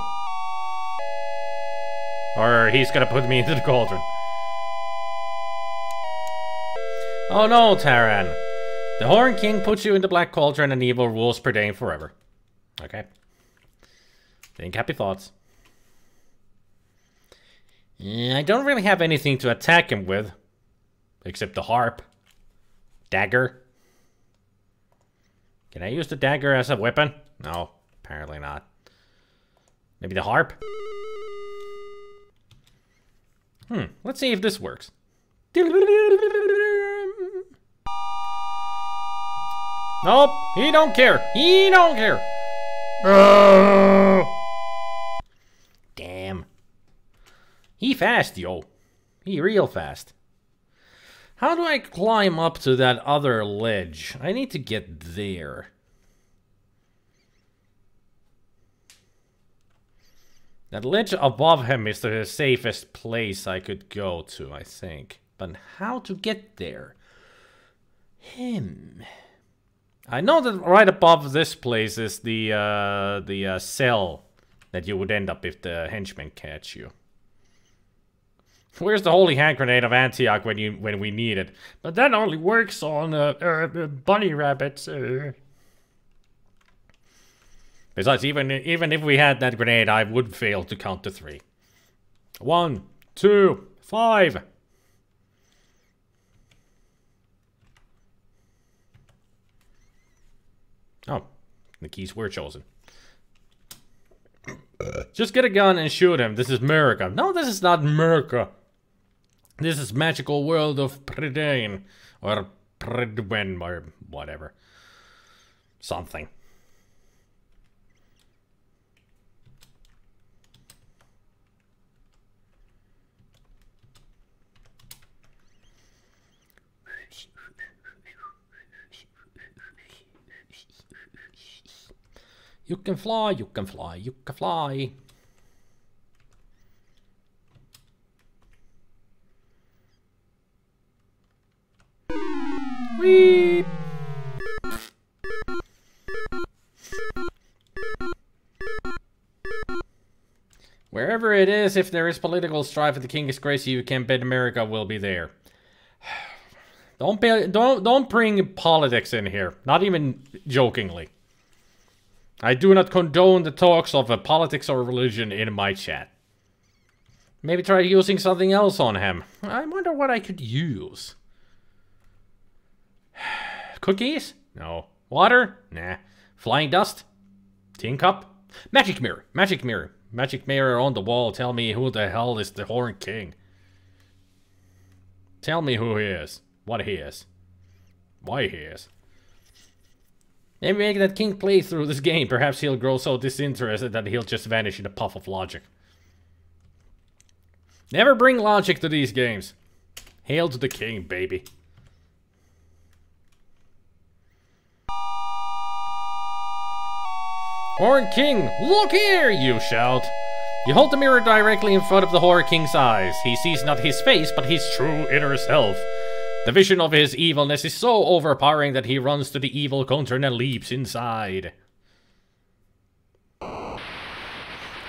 Or he's gonna put me into the cauldron. Oh no, Taran. The Horn King puts you in the Black Cauldron and evil rules prevail forever. Okay. Think happy thoughts. I don't really have anything to attack him with. Except the harp. Dagger. Can I use the dagger as a weapon? No, apparently not. Maybe the harp? Let's see if this works. Nope, he don't care. He don't care. Damn. He fast, yo. He real fast. How do I climb up to that other ledge? I need to get there. That ledge above him is the safest place I could go to, I think. But how to get there? I know that right above this place is the cell that you would end up if the henchmen catch you. Where's the holy hand grenade of Antioch when we need it? But that only works on bunny rabbits. Besides, even if we had that grenade, I would fail to count to 3. 1, 2, 5. Oh, the keys were chosen. Just get a gun and shoot him. This is America. No, this is not America. This is magical world of Predane. Or Predwen, or whatever. Something. You can fly, you can fly, you can fly. Whee! Wherever it is, if there is political strife at the King's Grace, you can bet America will be there. Don't bring politics in here, not even jokingly. I do not condone the talks of politics or religion in my chat. Maybe try using something else on him. I wonder what I could use. Cookies? No. Water? Nah. Flying dust? Tin cup? Magic mirror. Magic mirror. Magic mirror on the wall. Tell me who the hell is the Horn King. Tell me who he is. What he is. Why he is. Maybe make that king play through this game. Perhaps he'll grow so disinterested that he'll just vanish in a puff of logic. Never bring logic to these games. Hail to the king, baby. Horn King, look here, you shout. You hold the mirror directly in front of the Horror King's eyes. He sees not his face, but his true inner self. The vision of his evilness is so overpowering that he runs to the evil cauldron and leaps inside.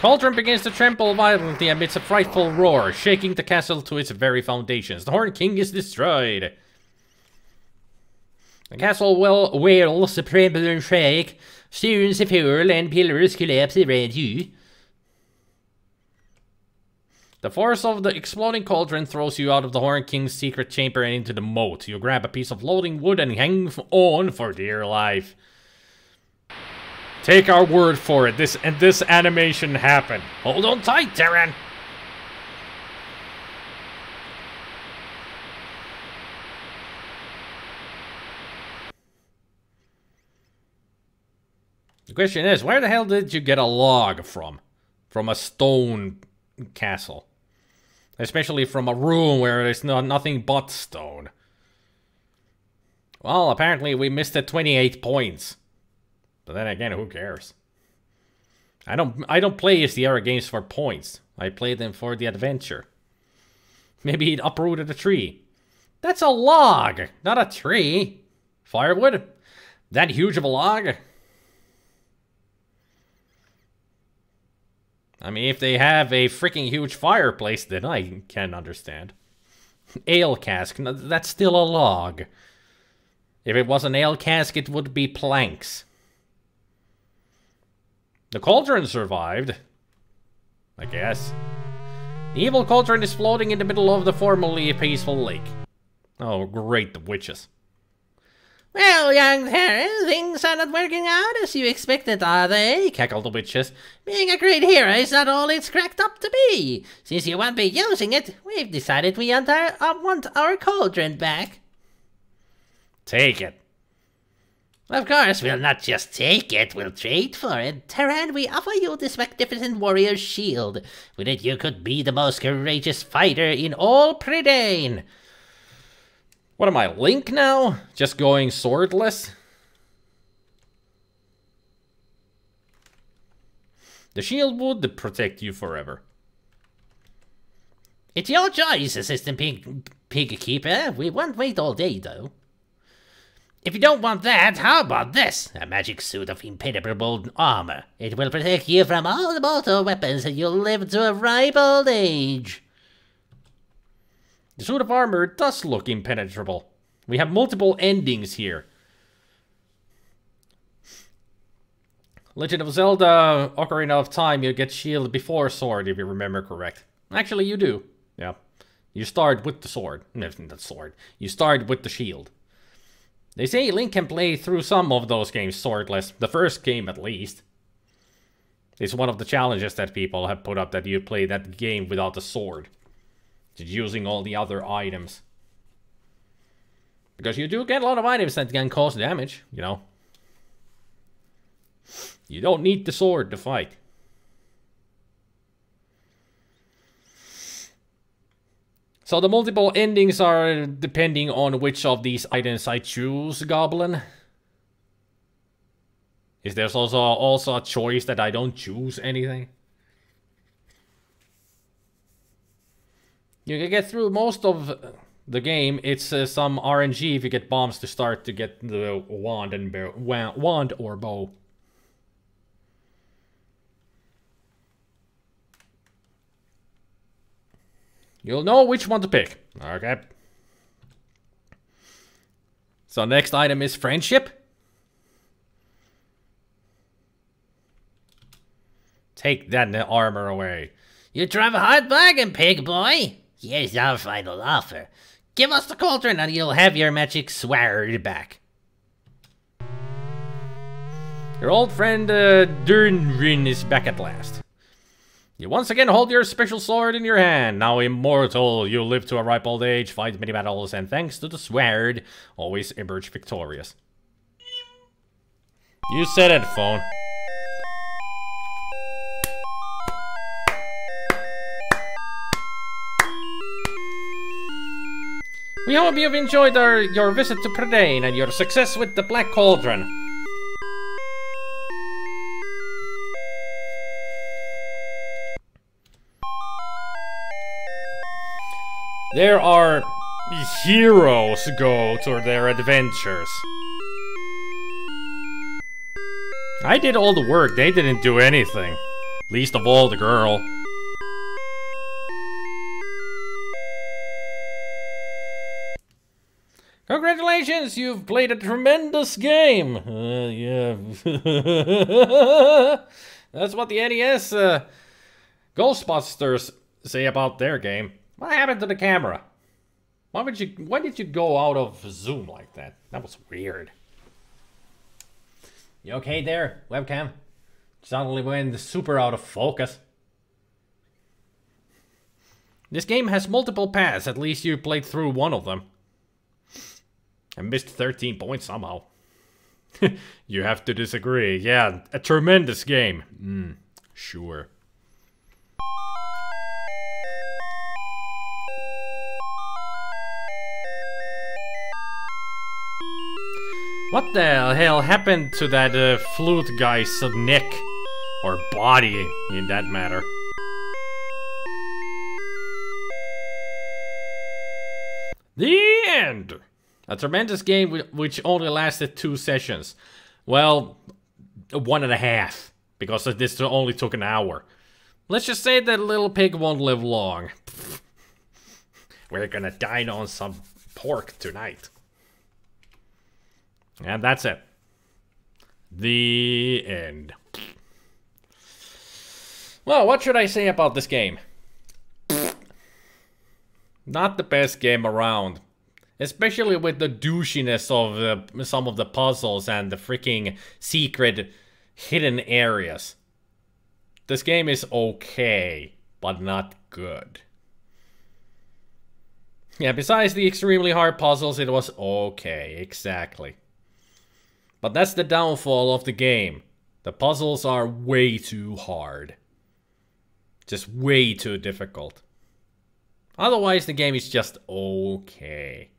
Cauldron begins to tremble violently amidst a frightful roar, shaking the castle to its very foundations. The Horn King is destroyed. The castle wails, tremble and shake. Stones fall and pillars collapse around you. The force of the exploding cauldron throws you out of the Horn King's secret chamber and into the moat. You grab a piece of floating wood and hang on for dear life. Take our word for it, this animation happened. Hold on tight, Terran! The question is, where the hell did you get a log from? From a stone castle. Especially from a room where there's nothing but stone. Well, apparently we missed at 28 points. But then again, who cares? I don't play Sierra games for points. I play them for the adventure. Maybe it uprooted a tree. That's a log, not a tree. Firewood? That huge of a log? I mean, if they have a freaking huge fireplace, then I can understand. Ale cask, that's still a log. If it was an ale cask, it would be planks. The cauldron survived. I guess. The evil cauldron is floating in the middle of the formerly peaceful lake. Oh, great, the witches. Well, young Terran, things are not working out as you expected, are they? Cackled the witches. Being a great hero is not all it's cracked up to be. Since you won't be using it, we've decided we want our cauldron back. Take it. Of course, we'll not just take it, we'll trade for it. Terran, we offer you this magnificent warrior's shield. With it, you could be the most courageous fighter in all Prydain. What am I, Link now? Just going swordless? The shield would protect you forever. It's your choice, Assistant Pig Keeper. We won't wait all day, though. If you don't want that, how about this? A magic suit of impenetrable armor. It will protect you from all the mortal weapons and you'll live to a ripe old age. The suit of armor does look impenetrable. We have multiple endings here. Legend of Zelda, Ocarina of Time, you get shield before sword, if you remember correct. Actually, you do. Yeah. You start with the sword. No, not sword. You start with the shield. They say Link can play through some of those games swordless. The first game, at least. It's one of the challenges that people have put up, that you play that game without a sword. Just using all the other items. Because you do get a lot of items that can cause damage, you know. You don't need the sword to fight. So the multiple endings are depending on which of these items I choose, Goblin. Is there also a choice that I don't choose anything? You can get through most of the game. It's some RNG if you get bombs to start to get the wand or bow. You'll know which one to pick. Okay. So next item is friendship. Take that armor away. You drive a hard bargain, pig boy. Here's our final offer. Give us the cauldron and you'll have your magic sword back. Your old friend Durnrin is back at last. You once again hold your special sword in your hand. Now immortal, you live to a ripe old age, fight many battles, and thanks to the sword, always emerge victorious. You said it, phone. We hope you've enjoyed your visit to Prydain and your success with the Black Cauldron. There are heroes go to their adventures. I did all the work, they didn't do anything. Least of all the girl. Congratulations, you've played a tremendous game. Yeah. That's what the NES Ghostbusters say about their game. What happened to the camera? Why did you go out of zoom like that? That was weird. You okay there, webcam? Suddenly went super out of focus. This game has multiple paths, at least you played through one of them. I missed 13 points somehow. You have to disagree. Yeah, a tremendous game. Sure. What the hell happened to that flute guy's neck? Or body, in that matter. The end! A tremendous game which only lasted 2 sessions. Well, 1.5. Because this only took an hour. Let's just say that little pig won't live long. We're gonna dine on some pork tonight. And that's it. The end. Well, what should I say about this game? Not the best game around. Especially with the douchiness of some of the puzzles and the freaking secret hidden areas. This game is okay, but not good. Yeah, besides the extremely hard puzzles, it was okay, exactly. But that's the downfall of the game. The puzzles are way too hard. Just way too difficult. Otherwise, the game is just okay.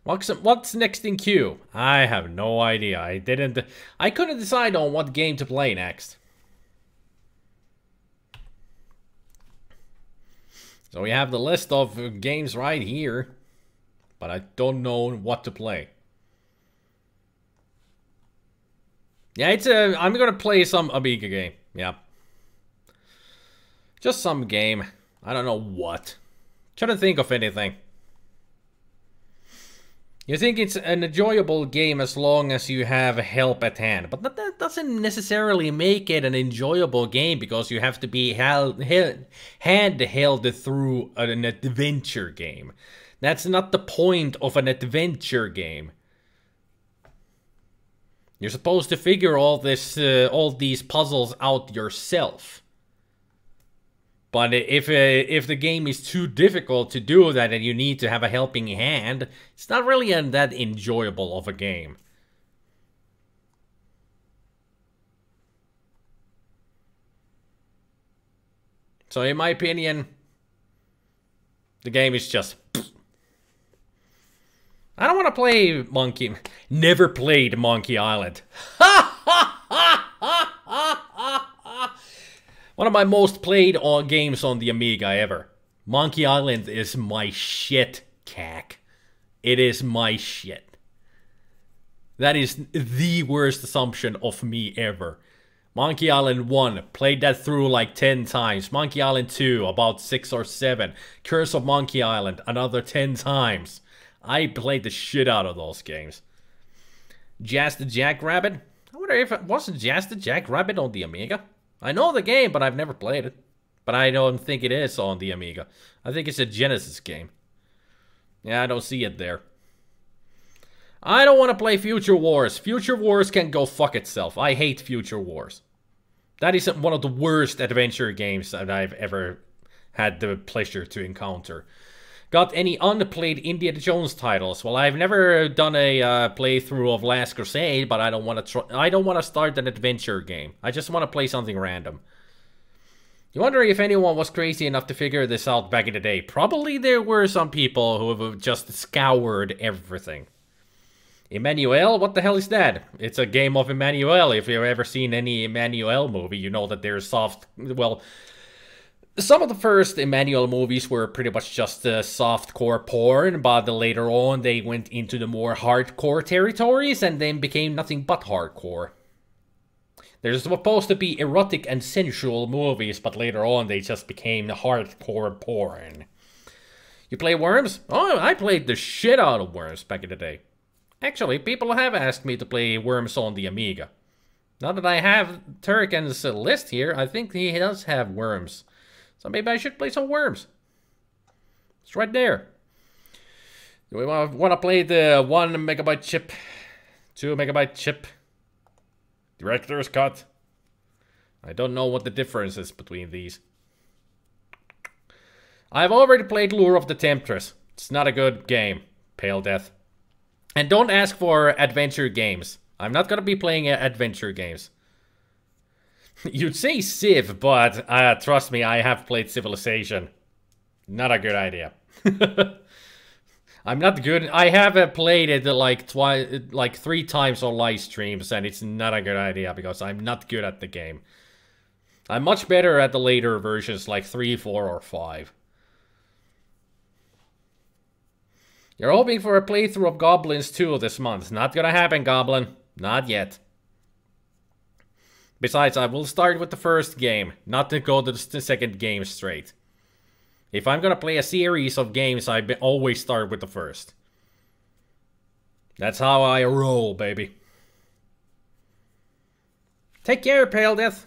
What's next in queue? I have no idea. I couldn't decide on what game to play next. So we have the list of games right here, but I don't know what to play. Yeah, I'm gonna play some Amiga game. Yeah. Just some game. I don't know what. Trying to think of anything. You think it's an enjoyable game as long as you have help at hand, but that doesn't necessarily make it an enjoyable game because you have to be handheld through an adventure game. That's not the point of an adventure game. You're supposed to figure all these puzzles out yourself. But if the game is too difficult to do that and you need to have a helping hand, it's not really that enjoyable of a game. So in my opinion, the game is just... I don't want to play Monkey... Never played Monkey Island. One of my most played games on the Amiga ever. Monkey Island is my shit, cack. It is my shit. That is the worst assumption of me ever. Monkey Island 1, played that through like 10 times. Monkey Island 2, about 6 or 7. Curse of Monkey Island, another 10 times. I played the shit out of those games. Jazz the Jackrabbit? I wonder if it wasn't Jazz the Jackrabbit on the Amiga. I know the game, but I've never played it. But I don't think it is on the Amiga. I think it's a Genesis game. Yeah, I don't see it there. I don't want to play Future Wars. Future Wars can go fuck itself. I hate Future Wars. That is one of the worst adventure games that I've ever had the pleasure to encounter. Got any unplayed Indiana Jones titles? Well, I've never done a playthrough of Last Crusade, but I don't want to start an adventure game. I just want to play something random. You wonder if anyone was crazy enough to figure this out back in the day. Probably there were some people who have just scoured everything. Emmanuel? What the hell is that? It's a game of Emmanuel. If you've ever seen any Emmanuel movie, you know that there's soft... Well... Some of the first Emmanuel movies were pretty much just softcore porn, but later on they went into the more hardcore territories and then became nothing but hardcore. There's supposed to be erotic and sensual movies, but later on they just became hardcore porn. You play Worms? Oh, I played the shit out of Worms back in the day. Actually, people have asked me to play Worms on the Amiga. Now that I have Turrican's list here, I think he does have Worms. So maybe I should play some Worms. It's right there. Do we want to play the 1 megabyte chip, 2 megabyte chip, director's cut? I don't know what the difference is between these. I've already played Lure of the Temptress. It's not a good game. Pale Death. And don't ask for adventure games. I'm not gonna be playing adventure games. You'd say Civ, but trust me, I have played Civilization. Not a good idea. I'm not good. I have played it like 3 times on live streams, and it's not a good idea because I'm not good at the game. I'm much better at the later versions, like 3, 4, or 5. You're hoping for a playthrough of Goblins 2 this month. Not gonna happen, Goblin. Not yet. Besides, I will start with the first game, not to go to the second game straight. If I'm gonna play a series of games, I always start with the first. That's how I roll, baby. Take care, Pale Death.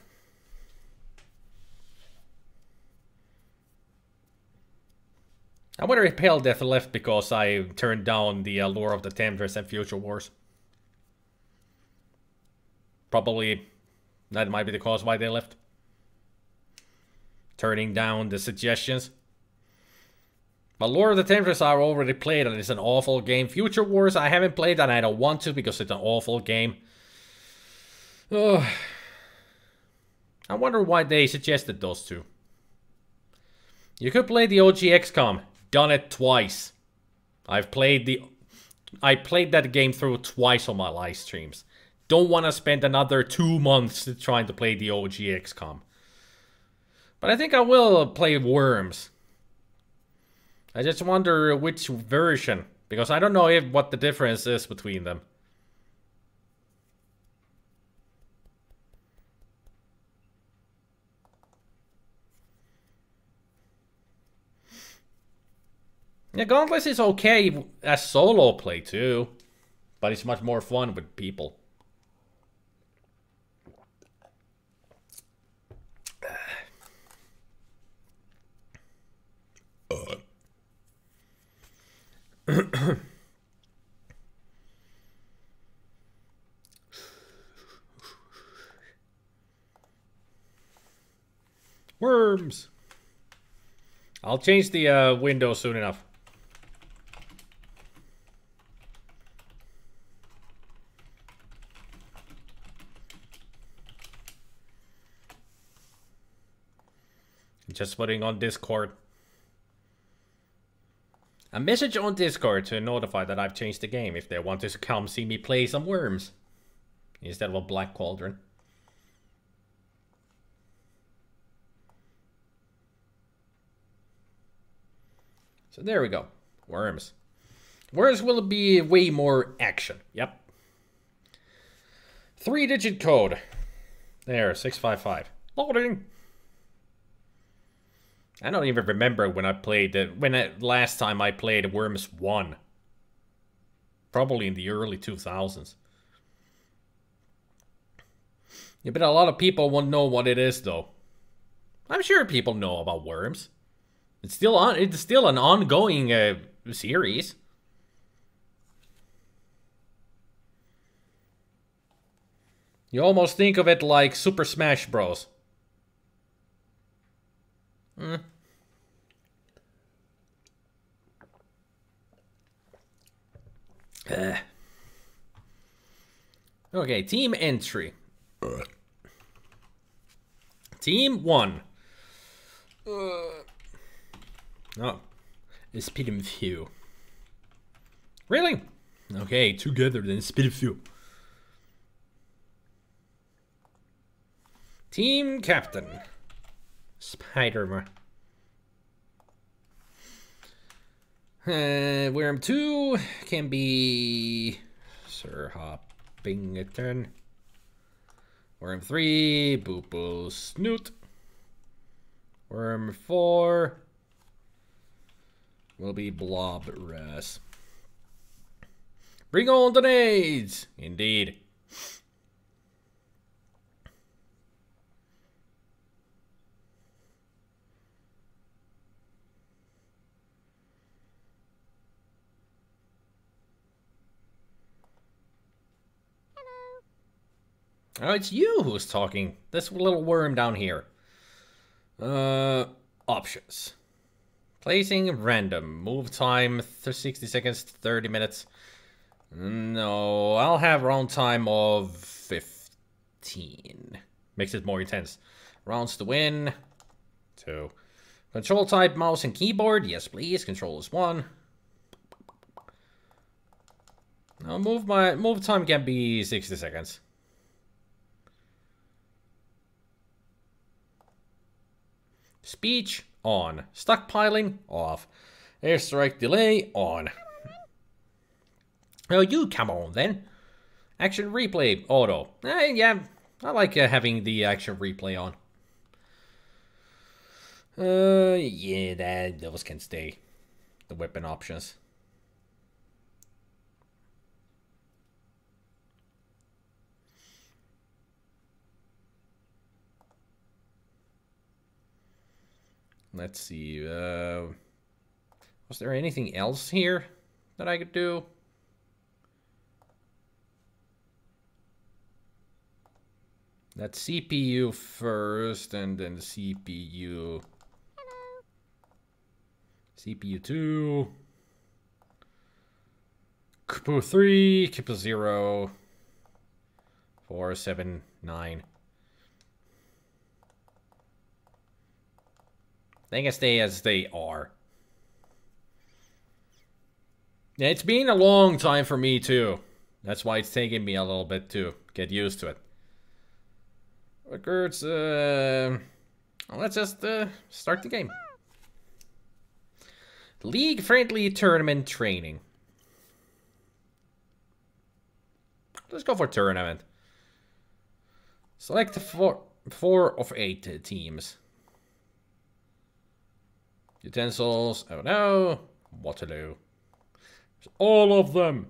I wonder if Pale Death left because I turned down the Lure of the Temptress and Future Wars. Probably that might be the cause why they left. Turning down the suggestions. But Lure of the Temptress I already played and it's an awful game. Future Wars I haven't played and I don't want to because it's an awful game. Oh. I wonder why they suggested those two. You could play the OG XCOM. Done it twice. I played that game through twice on my live streams. Don't want to spend another 2 months trying to play the OG XCOM. But I think I will play Worms. I just wonder which version, because I don't know what the difference is between them. Yeah, Gauntless is okay as solo play too, but it's much more fun with people. Worms. I'll change the window soon enough. Just putting on Discord. A message on Discord to notify that I've changed the game if they want to come see me play some Worms. Instead of a Black Cauldron. So there we go. Worms. Worms will be way more action. Yep. 3-digit code. There, 655. Loading. I don't even remember when I played it. Last time I played Worms 1. Probably in the early 2000s. Yeah, but a lot of people won't know what it is, though. I'm sure people know about Worms. It's still an ongoing series. You almost think of it like Super Smash Bros. Okay, team entry. Team 1. Oh, SpiderMwa. Really? Okay, together then SpiderMwa. Team captain. SpiderMwa. Worm 2 can be Sir Hoppington. Worm 3, Boople Snoot. Worm 4 will be Blob Ras. Bring on the nades! Indeed. Oh, it's you who's talking. This little worm down here. Options. Placing random. Move time 60 seconds, 30 minutes. No, I'll have round time of 15. Makes it more intense. Rounds to win. 2. Control type mouse and keyboard. Yes, please. Control is 1. Now move time can be 60 seconds. Speech, on. Stockpiling, off. Airstrike delay, on. Oh, you come on then. Action replay, auto. Yeah, I like having the action replay on. Yeah, those can stay. The weapon options. Let's see, was there anything else here that I could do? That's CPU first, and then CPU. Hello. CPU 2. Kupo 3, Kupo 0. 4, 7, 9. They can stay as they are. Yeah, it's been a long time for me too. That's why it's taking me a little bit to get used to it. Records, let's just start the game. League friendly tournament training. Let's go for tournament. Select four of 8 teams. Utensils, oh no, Waterloo. All of them.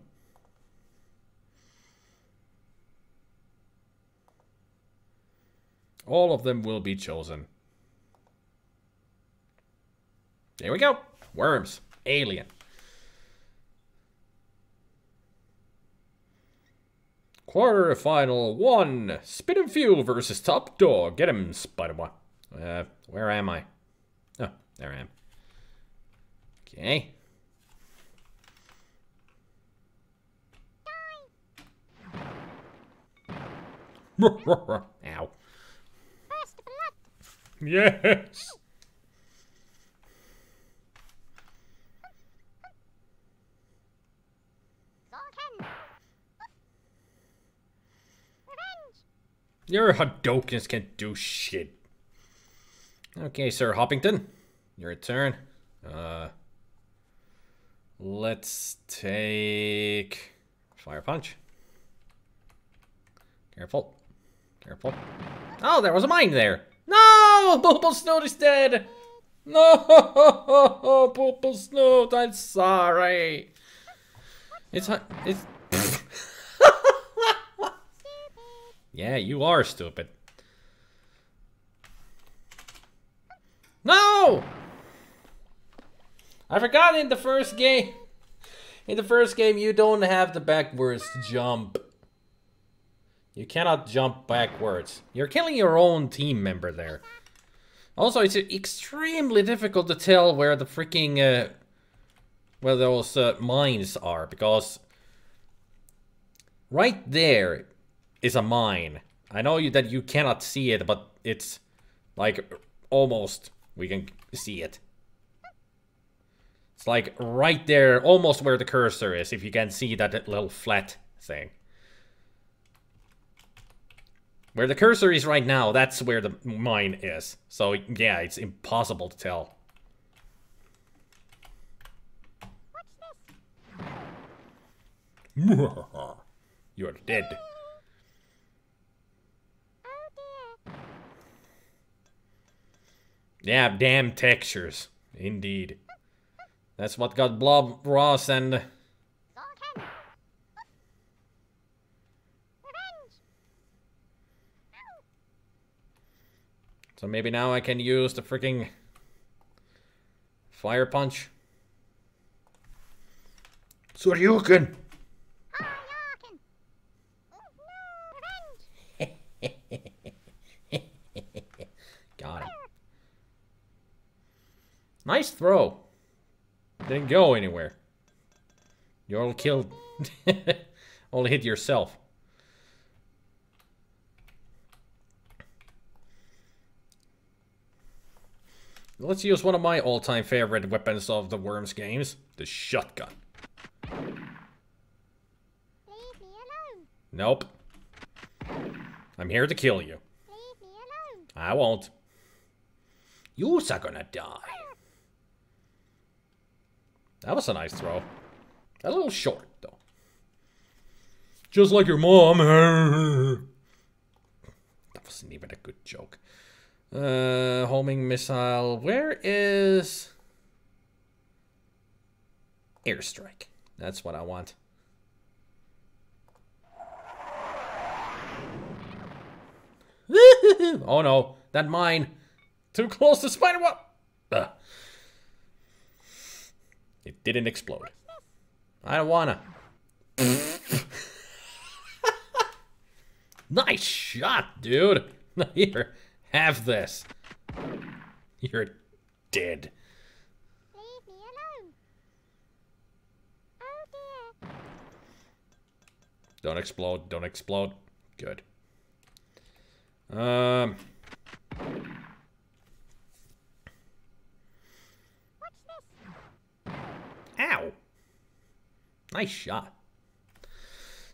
All of them will be chosen. There we go. Worms. Alien. Quarterfinal 1. Spin and Fuel versus Top Dog. Get him, SpiderMwa. Where am I? Oh, there I am. Okay. Ow. Yes. Your Hadokens can't do shit. Okay, Sir Hoppington. Your turn. Let's take Fire Punch. Careful. Careful. Oh, there was a mine there. No! Boople Snoot is dead! No! Boople Snoot, I'm sorry. It's... Yeah, you are stupid. No! I forgot in the first game. In the first game, you don't have the backwards jump. You cannot jump backwards. You're killing your own team member there. Also, it's extremely difficult to tell where the freaking where those mines are, because right there is a mine. I know that you cannot see it, but it's like almost we can see it. It's like right there, almost where the cursor is, if you can see that little flat thing. Where the cursor is right now, that's where the mine is. So, yeah, it's impossible to tell. You're dead. Yeah, damn textures. Indeed. That's what got Blob Ross and... So maybe now I can use the freaking fire punch. Soryuken! Got him. Nice throw. Didn't go anywhere. You all killed. Only hit yourself. Let's use one of my all-time favorite weapons of the Worms games, the shotgun. Leave me alone. Nope. I'm here to kill you. Leave me alone. I won't. You're gonna die. That was a nice throw. A little short, though. Just like your mom. That wasn't even a good joke. Homing missile. Where is... Airstrike. That's what I want. Oh no, that mine. Too close to SpiderMwa. It didn't explode. I don't wanna. Nice shot, dude. Here, have this. You're dead. Leave me alone. Oh dear. Don't explode, don't explode. Good. What's this? Ow. Nice shot.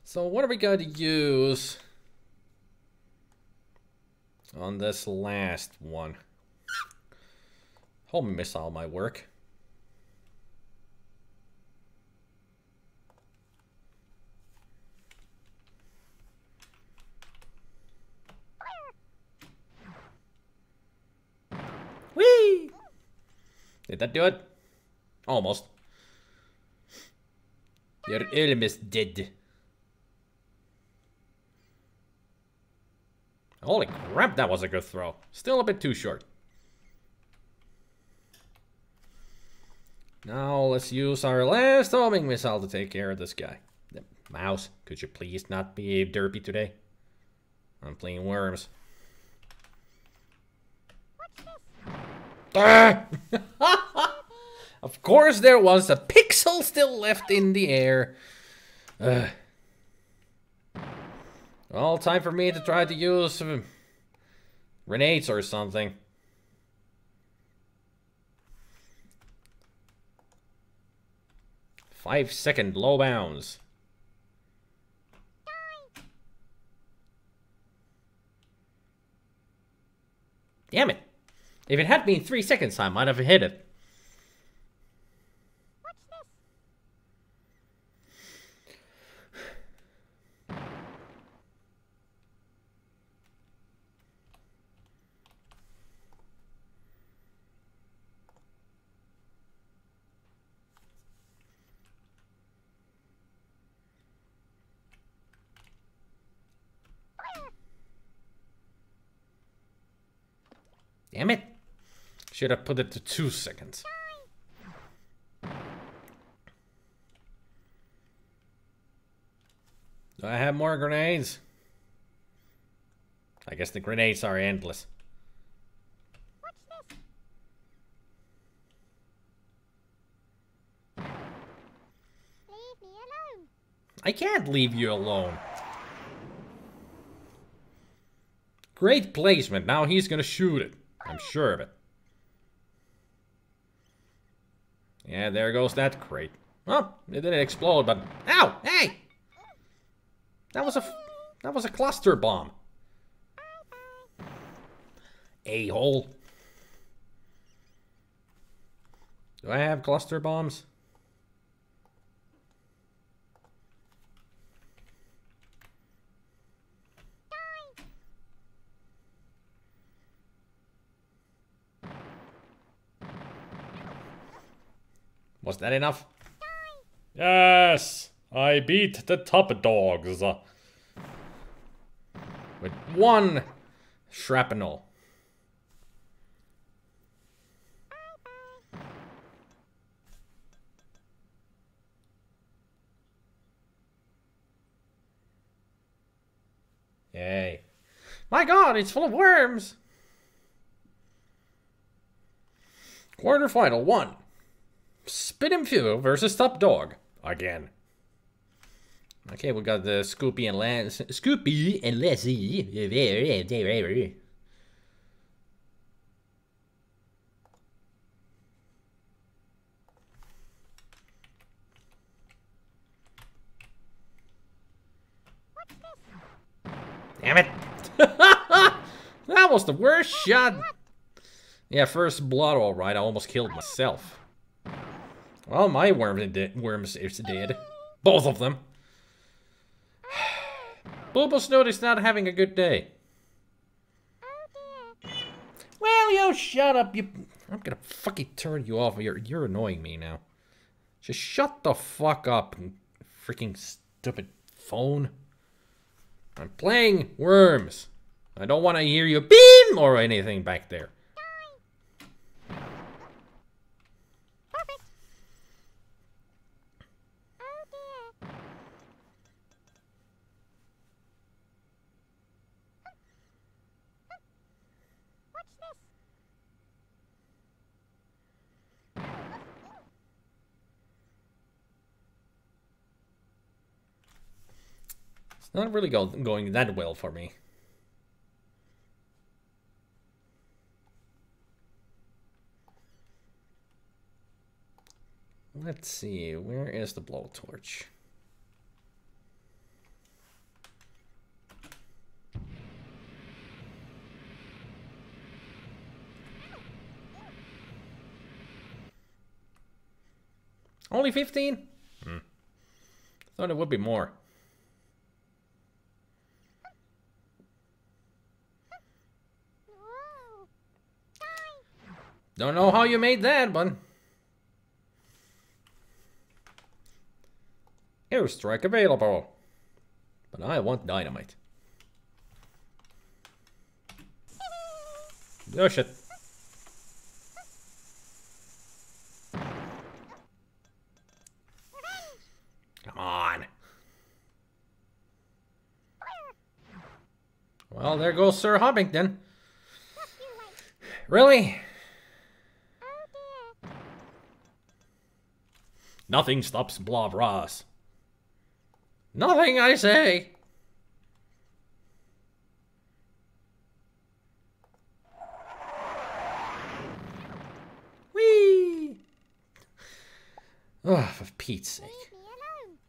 So what are we going to use on this last one? Home missile might work. Whee! Did that do it? Almost. You're almost dead. Holy crap, that was a good throw. Still a bit too short. Now let's use our last homing missile to take care of this guy. Mouse, could you please not be derpy today? I'm playing Worms. Ah! Of course there was a pixel still left in the air. Well, time for me to try to use some grenades or something. Five-second low bounds. Damn it. If it had been 3 seconds, I might have hit it. What's this? Damn it. Should have put it to 2 seconds. Do I have more grenades? I guess the grenades are endless. What's this? Leave me alone. I can't leave you alone. Great placement. Now he's gonna shoot it. I'm sure of it. Yeah, there goes that crate. Oh, it didn't explode, but... Ow! Hey! That was a cluster bomb. A-hole. Do I have cluster bombs? Was that enough? Yes! I beat the top dogs. With 1 shrapnel. Yay. My god, it's full of worms! Quarterfinal 1. Spit and Few versus Top Dog. Again. Okay, we got the Scoopy and Lassie. Damn it! That was the worst shot! Yeah, first blood, alright. I almost killed myself. Well, my worms is dead. Both of them. Bulbous Snody's not having a good day. Well, you shut up, you... I'm gonna fucking turn you off. You're annoying me now. Just shut the fuck up, freaking stupid phone. I'm playing Worms. I don't want to hear you beam or anything back there. Not really going that well for me. Let's see, where is the blowtorch? Only 15? Thought it would be more. Don't know how you made that, but... Airstrike available. But I want dynamite. Oh shit. Come on. Well, there goes Sir Hobbington. Really? Nothing stops Blob Ross. Nothing, I say. Whee! Oh, for Pete's sake.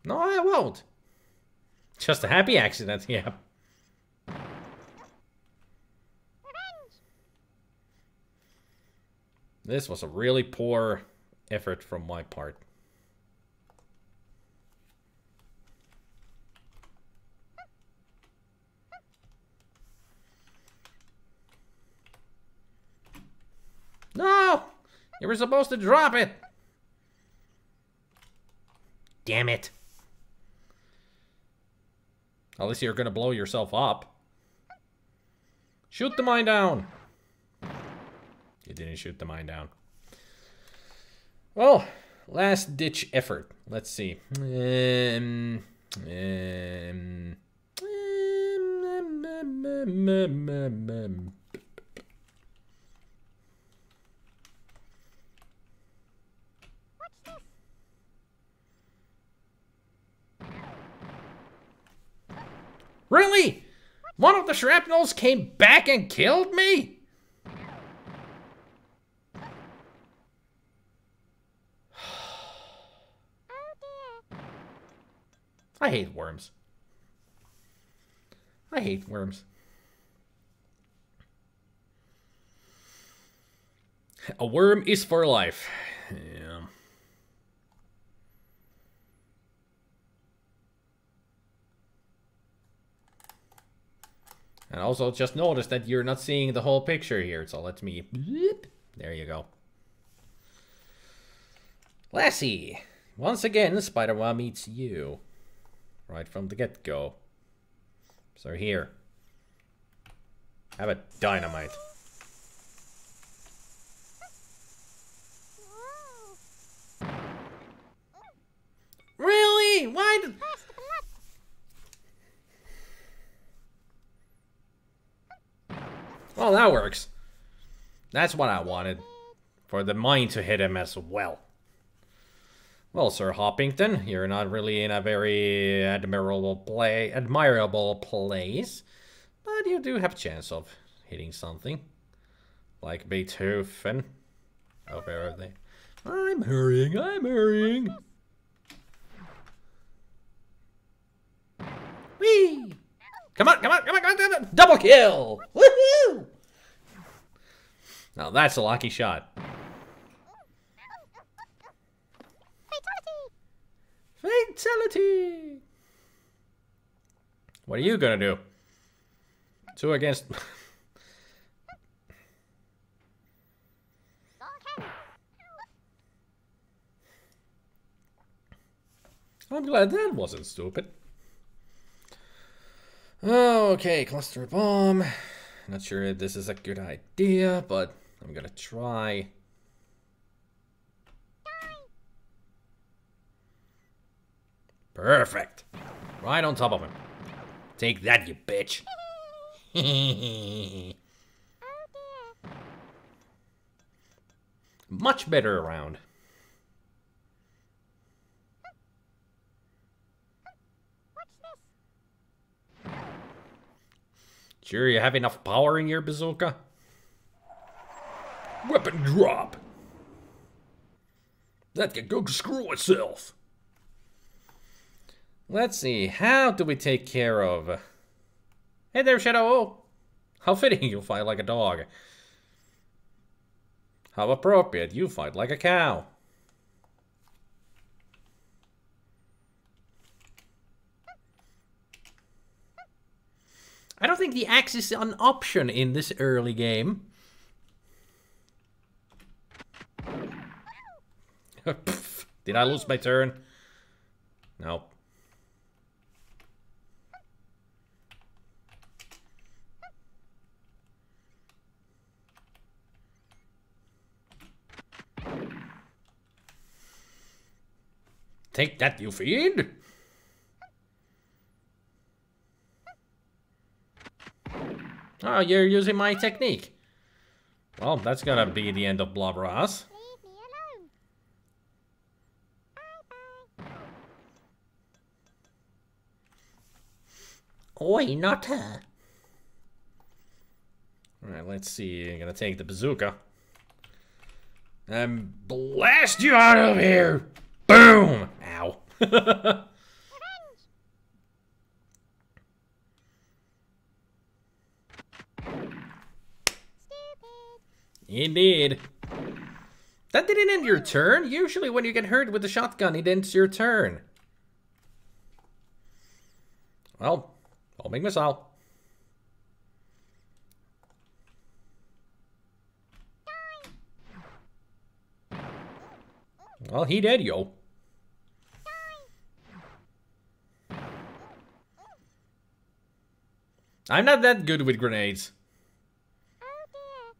No, I won't. Just a happy accident, yeah. This was a really poor effort from my part. No! You were supposed to drop it! Damn it. At least you're gonna blow yourself up. Shoot the mine down! You didn't shoot the mine down. Well, last ditch effort. Let's see. Really? One of the shrapnels came back and killed me? I hate worms. I hate worms. A worm is for life. Yeah. And also just notice that you're not seeing the whole picture here, so let me... There you go. Lassie! Once again, SpiderMwa meets you. Right from the get-go. So here. Have a dynamite. Really? Why did... Well, that works. That's what I wanted. For the mine to hit him as well. Well, Sir Hoppington, you're not really in a very admirable place. But you do have a chance of hitting something. Like Beethoven. Oh, where are they? I'm hurrying, I'm hurrying. Whee! Come on, come on, come on, come on! Double kill! Woohoo! Now that's a lucky shot. Fatality! What are you gonna do? 2 against... I'm glad that wasn't stupid. Okay, cluster bomb. Not sure if this is a good idea, but I'm gonna try. Perfect. Right on top of him. Take that, you bitch. Much better around. Sure you have enough power in your bazooka? Weapon drop. That can go screw itself. Let's see, how do we take care of... Hey there, Shadow! How fitting you fight like a dog. How appropriate, you fight like a cow. I don't think the axe is an option in this early game. Did I lose my turn? No. Take that, you fiend! Oh, you're using my technique. Well, that's gonna be the end of Blob Ross. Leave me alone. Bye-bye. Oi, not her. Alright, let's see. I'm gonna take the bazooka. And blast you out of here! Boom! Ow. Revenge. Stupid. Indeed. That didn't end your turn. Usually when you get hurt with the shotgun, it ends your turn. Well, homing missile. Well, he dead, yo. I'm not that good with grenades. Oh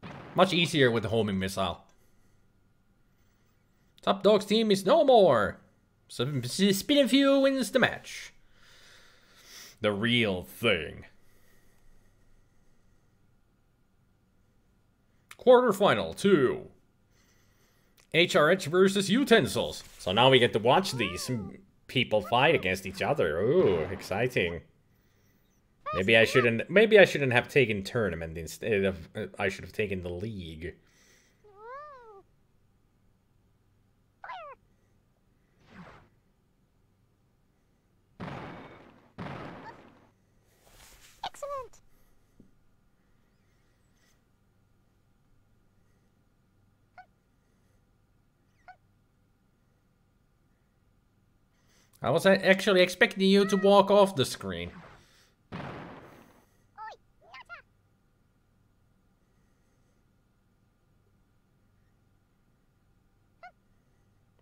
dear. Much easier with the homing missile. Top Dog's team is no more. So Spin and Few wins the match. The real thing. Quarterfinal 2. HRH versus Utensils. So now we get to watch these people fight against each other. Ooh, exciting. Maybe I shouldn't have taken tournament instead of I should have taken the league. Whoa. Excellent. I was actually expecting you to walk off the screen.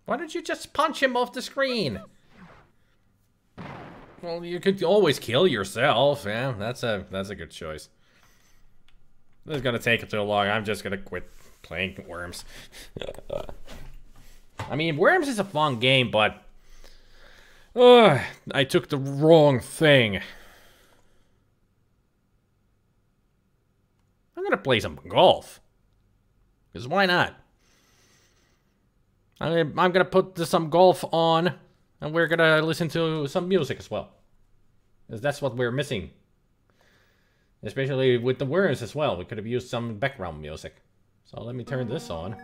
Why don't you just punch him off the screen? Well, you could always kill yourself. Yeah, that's a good choice. This is gonna take too long. I'm just gonna quit playing Worms. I mean, Worms is a fun game, but I took the wrong thing. I'm gonna play some golf. Because why not? I'm gonna put some golf on, and we're gonna listen to some music as well. Because that's what we're missing. Especially with the Worms as well. We could have used some background music. So let me turn this on.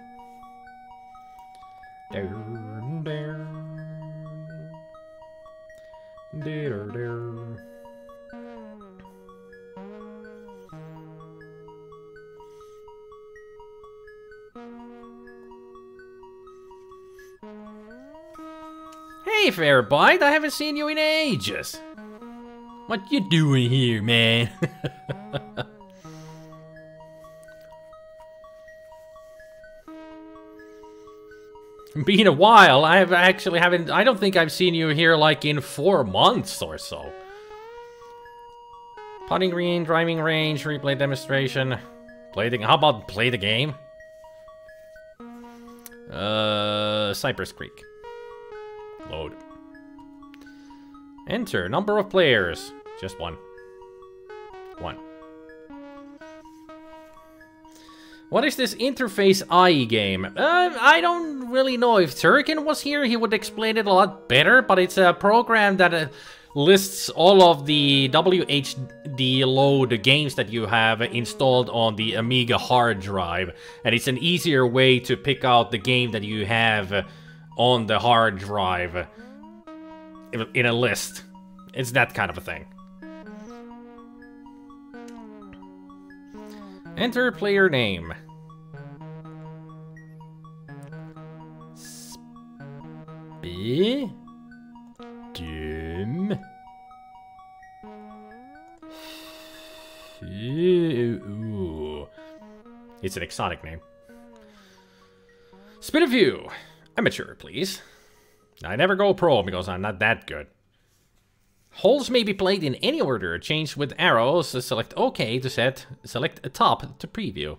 Hey, Fairbite, I haven't seen you in ages. What you doing here, man? Been a while. I don't think I've seen you here like in 4 months or so. Putting green, driving range, replay demonstration. How about play the game? Cypress Creek. Load. Enter. Number of players. Just one. One. What is this Interface IE game? I don't really know. If Turkin was here, he would explain it a lot better, but it's a program that lists all of the WHD load games that you have installed on the Amiga hard drive, and it's an easier way to pick out the game that you have on the hard drive in a list. It's that kind of a thing. Enter player name. Dum. Ooh. It's an exotic name. Spin a view. Amateur, please. I never go pro because I'm not that good. Holes may be played in any order. Change with arrows. Select OK to set. Select a top to preview.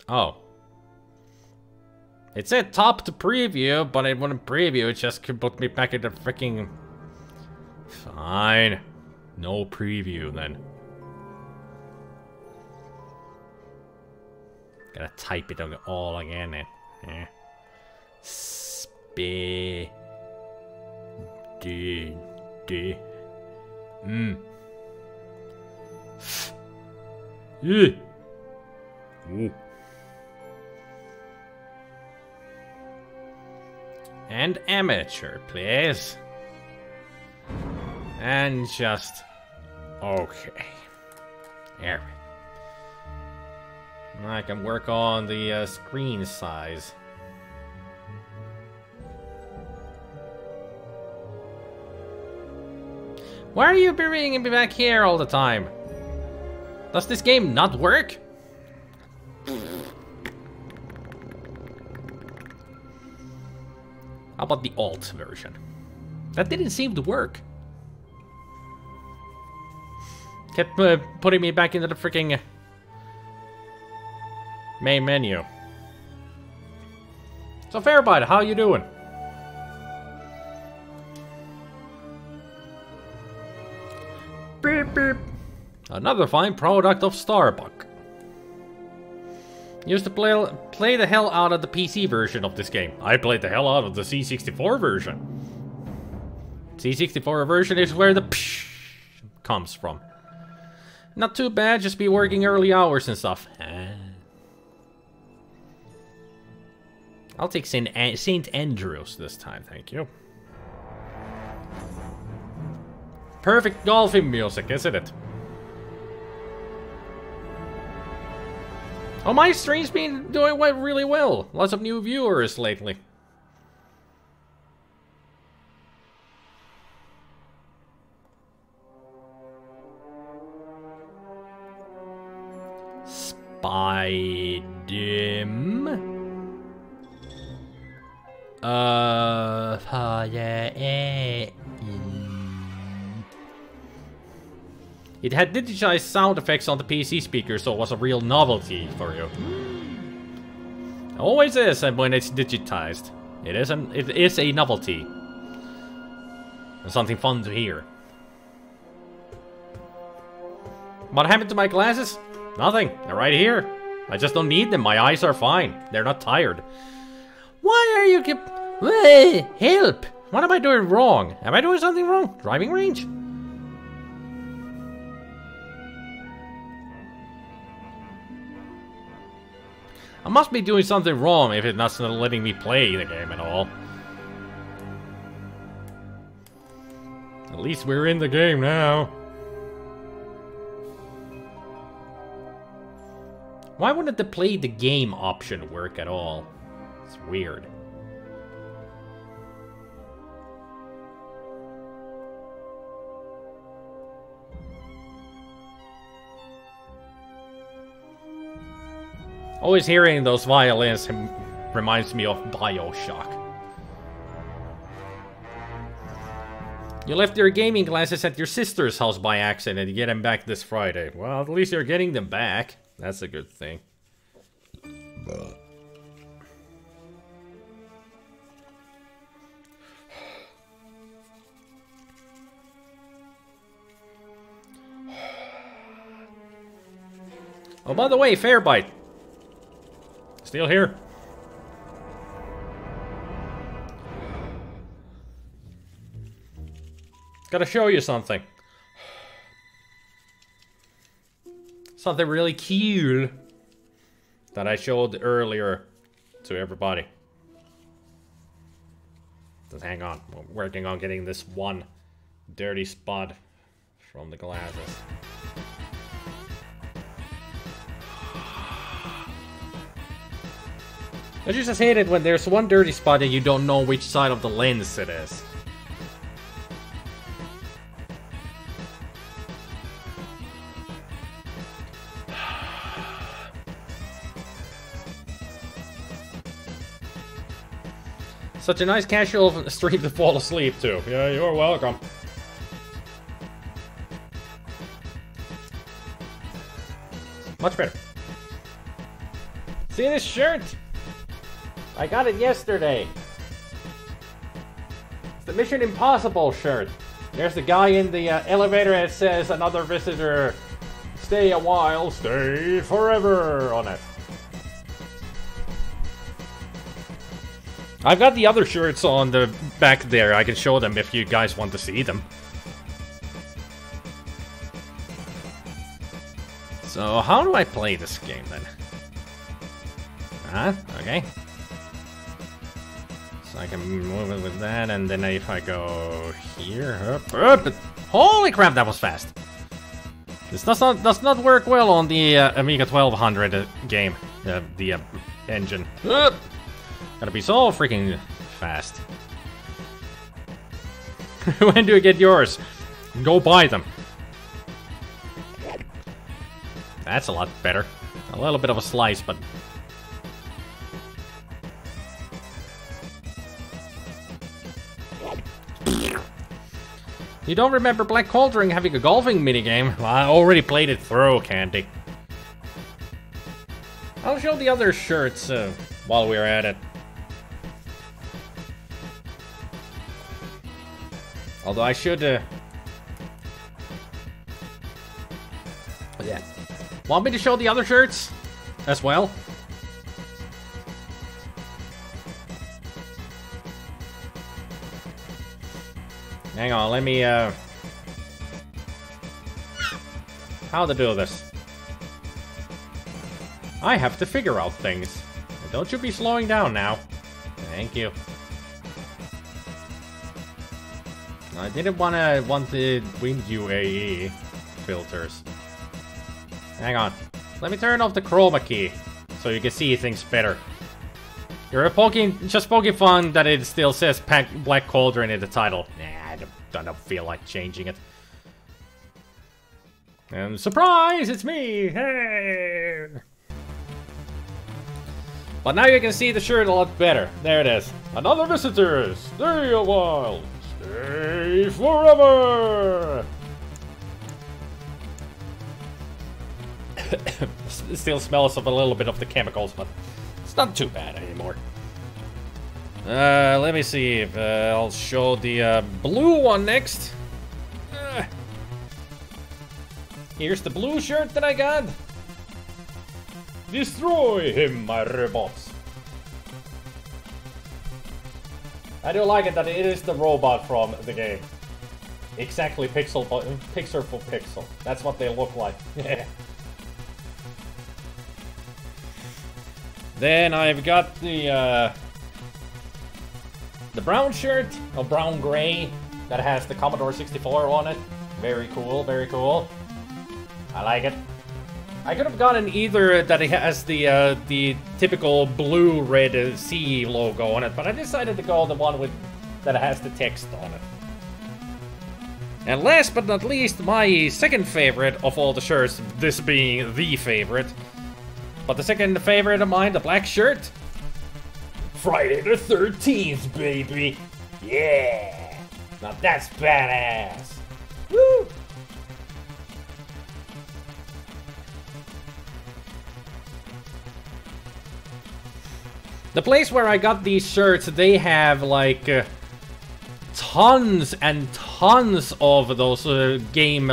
Oh. It said top to preview, but it wouldn't preview. It just could put me back in the freaking... Fine. No preview then. Gotta type it all again. Spe. D. Yeah. Ooh. And amateur, please. And just... Okay. There. I can work on the screen size. Why are you bringing me back here all the time? Does this game not work? How about the alt version? That didn't seem to work. Kept putting me back into the freaking main menu. So Fairbite, how you doing? Beep beep. Another fine product of Starbuck. Used to play the hell out of the PC version of this game. I played the hell out of the C64 version. C64 version is where the psh comes from. Not too bad, just be working early hours and stuff. I'll take St. Andrews this time, thank you. Perfect golfing music, isn't it? Oh, my stream's been doing really well. Lots of new viewers lately. SpiderMwa. It had digitized sound effects on the PC speaker, so it was a real novelty for you. Always is when it's digitized. It is a novelty. And something fun to hear. What happened to my glasses? Nothing. They're right here. I just don't need them. My eyes are fine. They're not tired. Why are you help! What am I doing wrong? Am I doing something wrong? Driving range? I must be doing something wrong if it's not letting me play the game at all. At least we're in the game now. Why wouldn't the play the game option work at all? It's weird. Always hearing those violins reminds me of BioShock. You left your gaming glasses at your sister's house by accident. You get them back this Friday. Well, at least you're getting them back. That's a good thing. Oh, by the way, Fairbite. Still here. Gotta show you something. Something really cool that I showed earlier to everybody. Just hang on. I'm working on getting this one dirty spot from the glasses. I just hate it when there's one dirty spot and you don't know which side of the lens it is. Such a nice casual stream to fall asleep to. Yeah, you're welcome. Much better. See this shirt? I got it yesterday. It's the Mission Impossible shirt. There's the guy in the elevator that says another visitor, stay a while, stay forever on it. I've got the other shirts on the back there. I can show them if you guys want to see them. So how do I play this game then? Okay. So I can move it with that, and then if I go here, up. Holy crap, that was fast. This does not work well on the Amiga 1200 game, the engine. Gotta be so freaking fast. When do you get yours? Go buy them. That's a lot better. A little bit of a slice, but... You don't remember Black Cauldron having a golfing minigame? Well, I already played it through, Candy. I'll show the other shirts while we're at it. Although I should... Yeah. Want me to show the other shirts as well? Hang on, let me, how to do this? I have to figure out things. Don't you be slowing down now. Thank you. I didn't want the Wind UAE filters. Hang on. Let me turn off the chroma key. so you can see things better. You're just poking fun that it still says Black Cauldron in the title. Nah, I don't feel like changing it. And surprise, it's me! Hey! But now you can see the shirt a lot better. There it is. Another visitor! Stay a while! Stay forever! It still smells of a little bit of the chemicals, but it's not too bad anymore. Let me see if I'll show the blue one next. Here's the blue shirt that I got. Destroy him, my robots. I do like it that it is the robot from the game. Exactly pixel for pixel. That's what they look like. Then I've got the brown shirt, or brown gray, that has the Commodore 64 on it. Very cool, very cool. I like it. I could have gotten either that it has the typical blue-red C logo on it, but I decided to go the one with that has the text on it. And last but not least, my second favorite of all the shirts, this being the favorite. But the second favorite of mine, the black shirt. Friday the 13th, baby! Yeah! Now that's badass! Woo! The place where I got these shirts, they have like tons and tons of those game,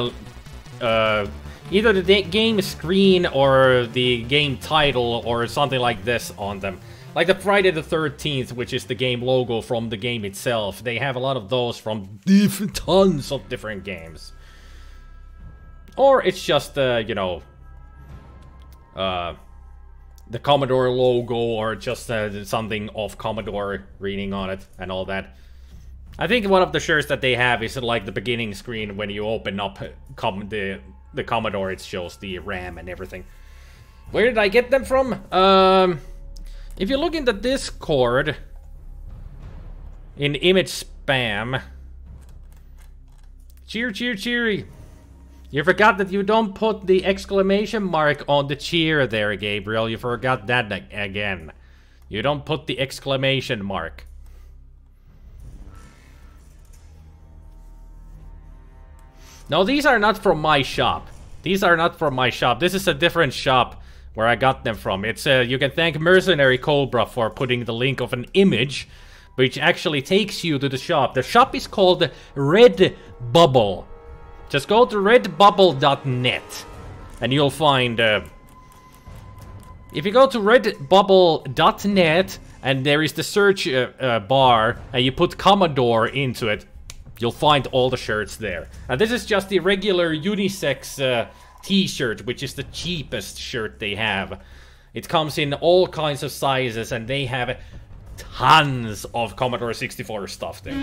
either the game screen or the game title or something like this on them. Like the Friday the 13th, which is the game logo from the game itself. They have a lot of those from tons of different games. Or it's just, you know, the Commodore logo, or just something of Commodore reading on it and all that. I think one of the shirts that they have is like the beginning screen when you open up the Commodore, it shows the RAM and everything. Where did I get them from? If you look in the Discord, in image spam, cheery. You forgot that you don't put the exclamation mark on the cheer there, Gabriel. You forgot that again. You don't put the exclamation mark. No, these are not from my shop. These are not from my shop. This is a different shop where I got them from. It's you can thank Mercenary Cobra for putting the link of an image, which actually takes you to the shop. The shop is called Redbubble. Just go to redbubble.net and you'll find... if you go to redbubble.net and there is the search bar and you put Commodore into it, you'll find all the shirts there. And this is just the regular unisex t-shirt, which is the cheapest shirt they have. It comes in all kinds of sizes and they have tons of Commodore 64 stuff there.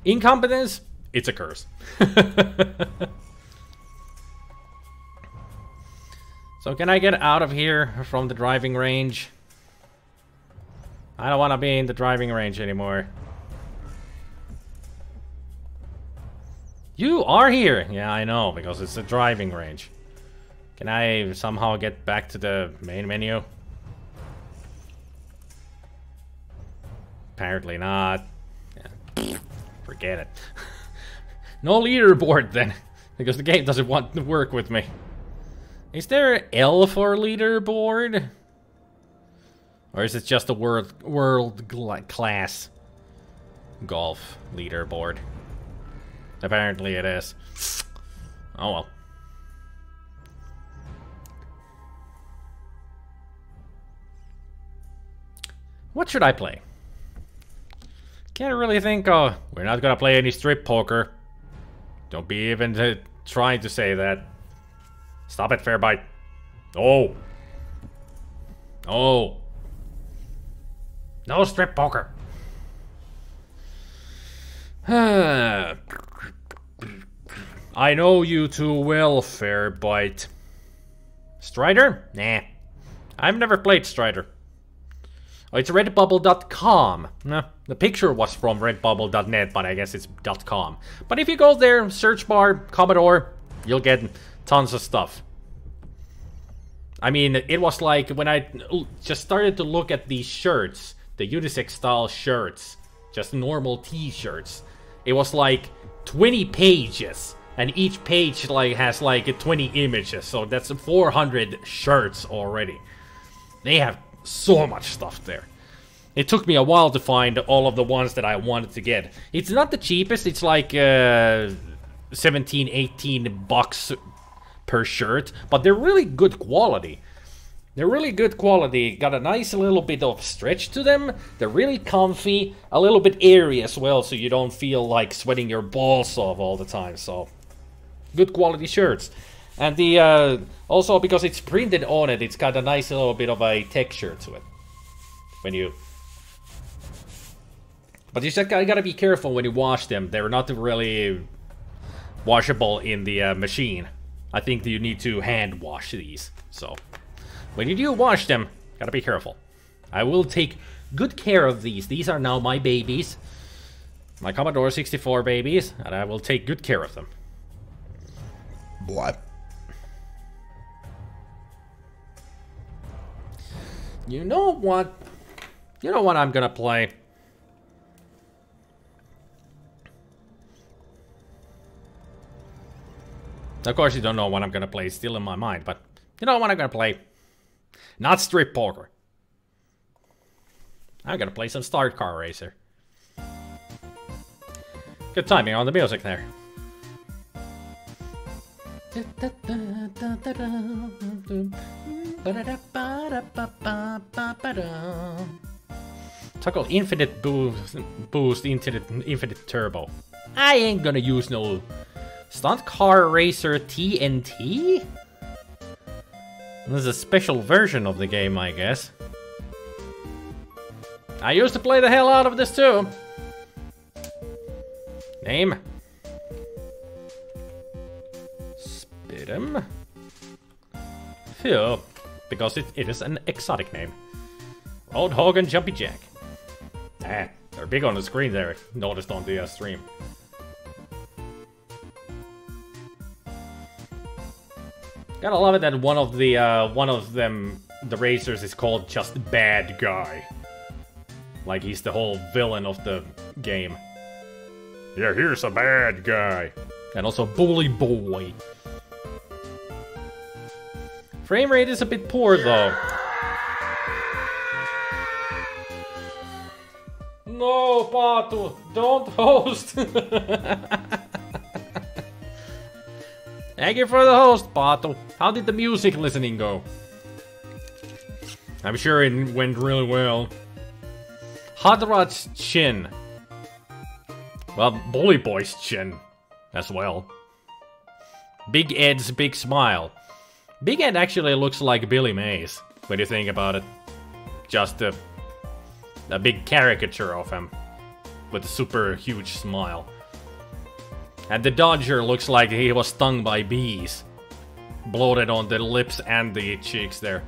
Incompetence? It's a curse. So can I get out of here from the driving range? I don't want to be in the driving range anymore. You are here! Yeah, I know, because it's a driving range. Can I somehow get back to the main menu? Apparently not. Yeah. Forget it. No leaderboard then, because the game doesn't want to work with me. Is there L for leaderboard? Or is it just a world class golf leaderboard? Apparently it is. Oh well. What should I play? Can't really think. Oh, we're not gonna play any strip poker. Don't be even trying to say that. Stop it, Fairbite. Oh. Oh. No strip poker. I I know you too well, Fairbite. Strider? Nah. I've never played Strider. Oh, it's redbubble.com. Nah, the picture was from redbubble.net, but I guess it's .com. But if you go there, search bar, Commodore, you'll get tons of stuff. I mean, it was like when I just started to look at these shirts, the unisex style shirts, just normal t-shirts. It was like 20 pages, and each page like has like 20 images, so that's 400 shirts already. They have so much stuff there. It took me a while to find all of the ones that I wanted to get. It's not the cheapest, it's like 17, 18 bucks per shirt, but they're really good quality. They're really good quality, got a nice little bit of stretch to them, they're really comfy, a little bit airy as well, so you don't feel like sweating your balls off all the time, so good quality shirts. And the also because it's printed on it, it's got a nice little bit of a texture to it. When you... But you just gotta be careful when you wash them, they're not really washable in the machine. I think that you need to hand wash these, so... When you do wash them, gotta be careful. I will take good care of these. These are now my babies. My Commodore 64 babies, and I will take good care of them. What? You know what? You know what I'm gonna play? Of course you don't know what I'm gonna play, it's still in my mind, but you know what I'm gonna play? Not strip poker. I'm gonna play some Star Car Racer. Good timing on the music there. Toggle infinite boost into infinite turbo. I ain't gonna use no Stunt Car Racer TNT? This is a special version of the game, I guess. I used to play the hell out of this too. Name? Spidem? Phew, because it is an exotic name. Roadhog and Jumpy Jack. Ah, they're big on the screen there, noticed on the stream. Gotta love it that one of them, the racers, is called just Bad Guy. Like he's the whole villain of the game. Yeah, here's a bad guy. And also Bully Boy. Frame rate is a bit poor though. No, Patu, don't host. Thank you for the host, Pato. How did the music listening go? I'm sure it went really well. Hot Rod's chin. Well, Bully Boy's chin as well. Big Ed's big smile. Big Ed actually looks like Billy Mays when you think about it. Just a big caricature of him with a super huge smile. And the Dodger looks like he was stung by bees. Bloated on the lips and the cheeks there.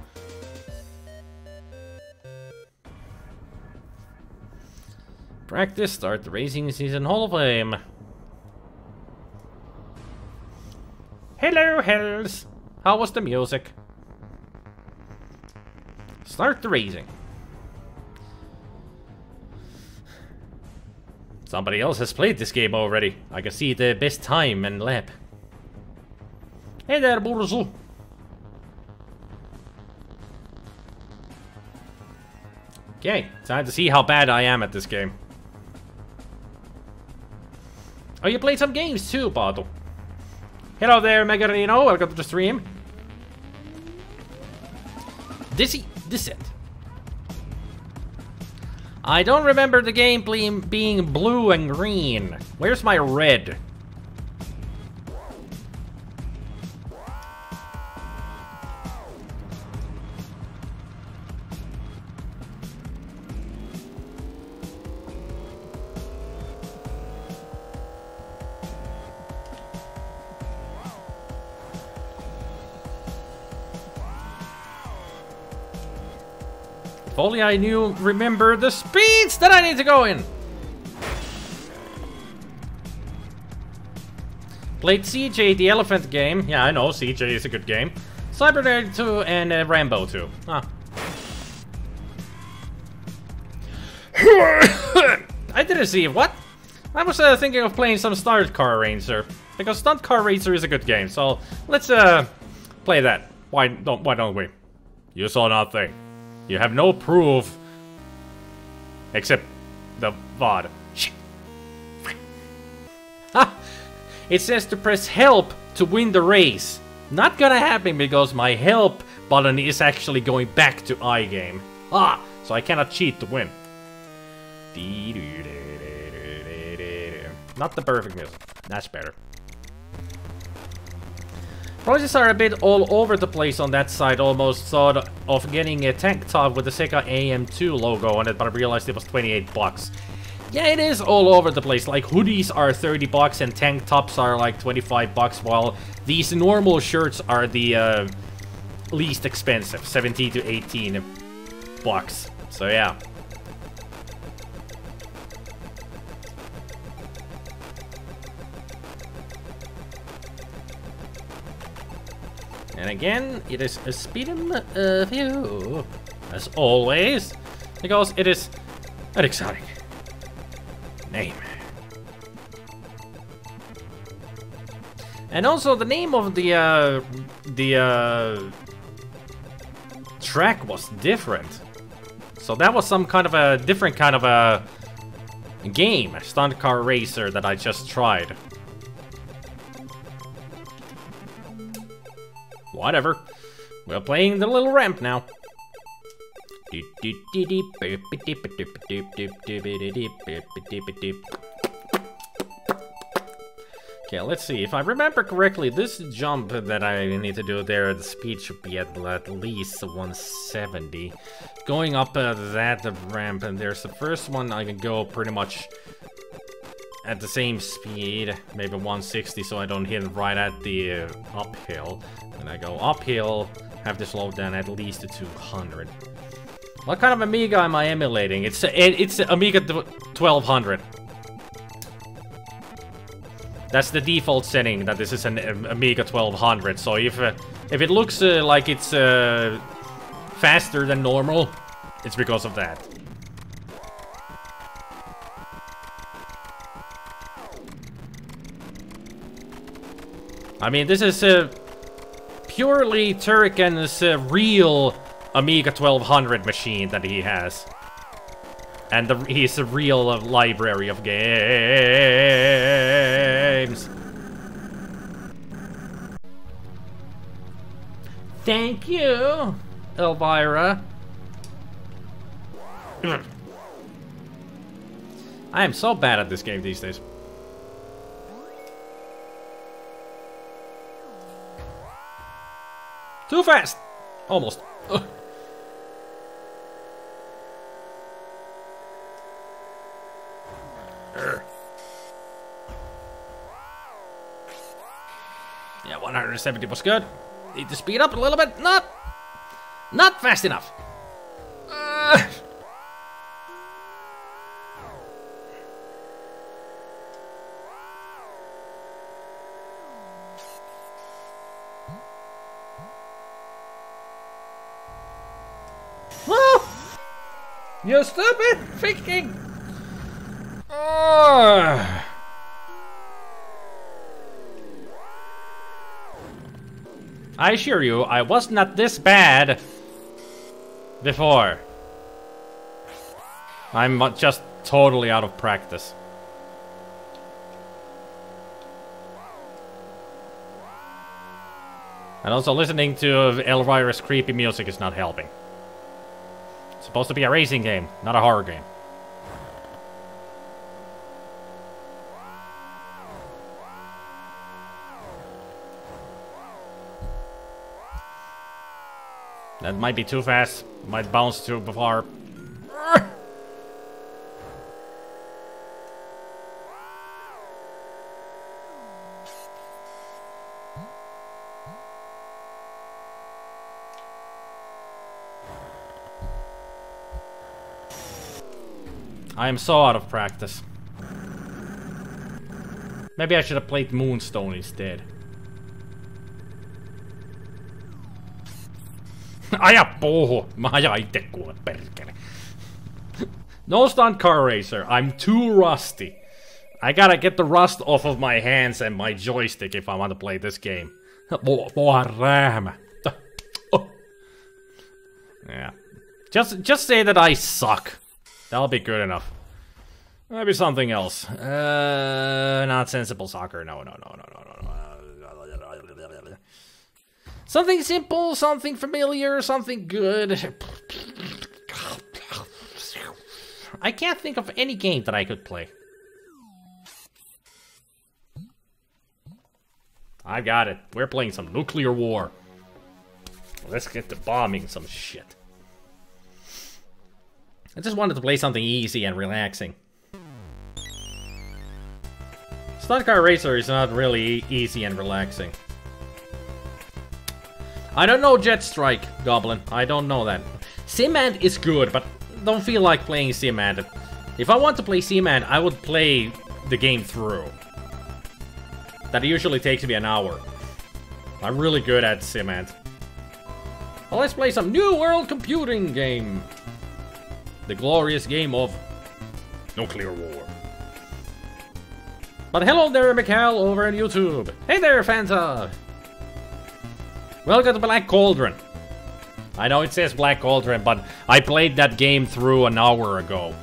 Practice, start the racing season Hall of Fame. Hello, Hells. How was the music? Start the racing. Somebody else has played this game already. I can see the best time and lap. Hey there, Burzu. Okay, time to see how bad I am at this game. Oh, you played some games too, Pato. Hello there, Megarino. Welcome to the stream. This it. I don't remember the game being blue and green. Where's my red? If only I remember the speeds that I need to go in. Played CJ, the elephant game. Yeah, I know, CJ is a good game. CyberDare 2 and Rambo 2. Ah. I didn't see what? I was thinking of playing some Stunt Car Racer. Because Stunt Car Racer is a good game, so let's play that. Why don't we? You saw nothing. You have no proof. Except the VOD. Shit. Ha! It says to press help to win the race. Not gonna happen because my help button is actually going back to iGame. Ah! So I cannot cheat to win. Not the perfect music. That's better. Prices are a bit all over the place on that side. Almost thought of getting a tank top with the Sega AM2 logo on it, but I realized it was 28 bucks. Yeah, it is all over the place. Like, hoodies are 30 bucks and tank tops are like 25 bucks, while these normal shirts are the least expensive, 17 to 18 bucks. So yeah. And again, it is a SpiderMwa view, as always, because it is an exotic name. And also the name of the track was different. So that was some kind of a different kind of a game, Stunt Car Racer, that I just tried. Whatever. We're playing the little ramp now. Okay, let's see. If I remember correctly, this jump that I need to do there, the speed should be at least 170. Going up that ramp, and there's the first one I can go pretty much at the same speed, maybe 160, so I don't hit right at the uphill. And I go uphill, have to slow down at least to 200. What kind of Amiga am I emulating? It's Amiga 1200. That's the default setting, that this is an Amiga 1200. So if it looks like it's faster than normal, it's because of that. I mean, this is purely Turrican's real Amiga 1200 machine that he has. And his real library of games. Thank you, Elvira. I am so bad at this game these days. Too fast! Almost. Ugh. Yeah, 170 was good. Need to speed up a little bit. Not fast enough. You stupid freaking! I assure you, I was not this bad before. I'm just totally out of practice. And also listening to Elvira's creepy music is not helping. It's supposed to be a racing game, not a horror game. That might be too fast. Might bounce too far. I am so out of practice. Maybe I should have played Moonstone instead. Aja puhu! Mä ajan itse kuule perkele. No stunt car racer. I'm too rusty. I gotta get the rust off of my hands and my joystick if I want to play this game. Yeah. Just say that I suck. That'll be good enough. Maybe something else. Not sensible soccer. No. Something simple, something familiar, something good. I can't think of any game that I could play. I got it. We're playing some nuclear war. Let's get to bombing some shit. I just wanted to play something easy and relaxing. Stunt Car Racer is not really easy and relaxing. I don't know Jet Strike, Goblin. I don't know that. Simand is good, but don't feel like playing Simand. If I want to play Simand, I would play the game through. That usually takes me an hour. I'm really good at Simand. Well, let's play some New World Computing game. The glorious game of nuclear war. But hello there, Mikhail, over on YouTube. Hey there, Fanta. Welcome to Black Cauldron. I know it says Black Cauldron, but I played that game through an hour ago.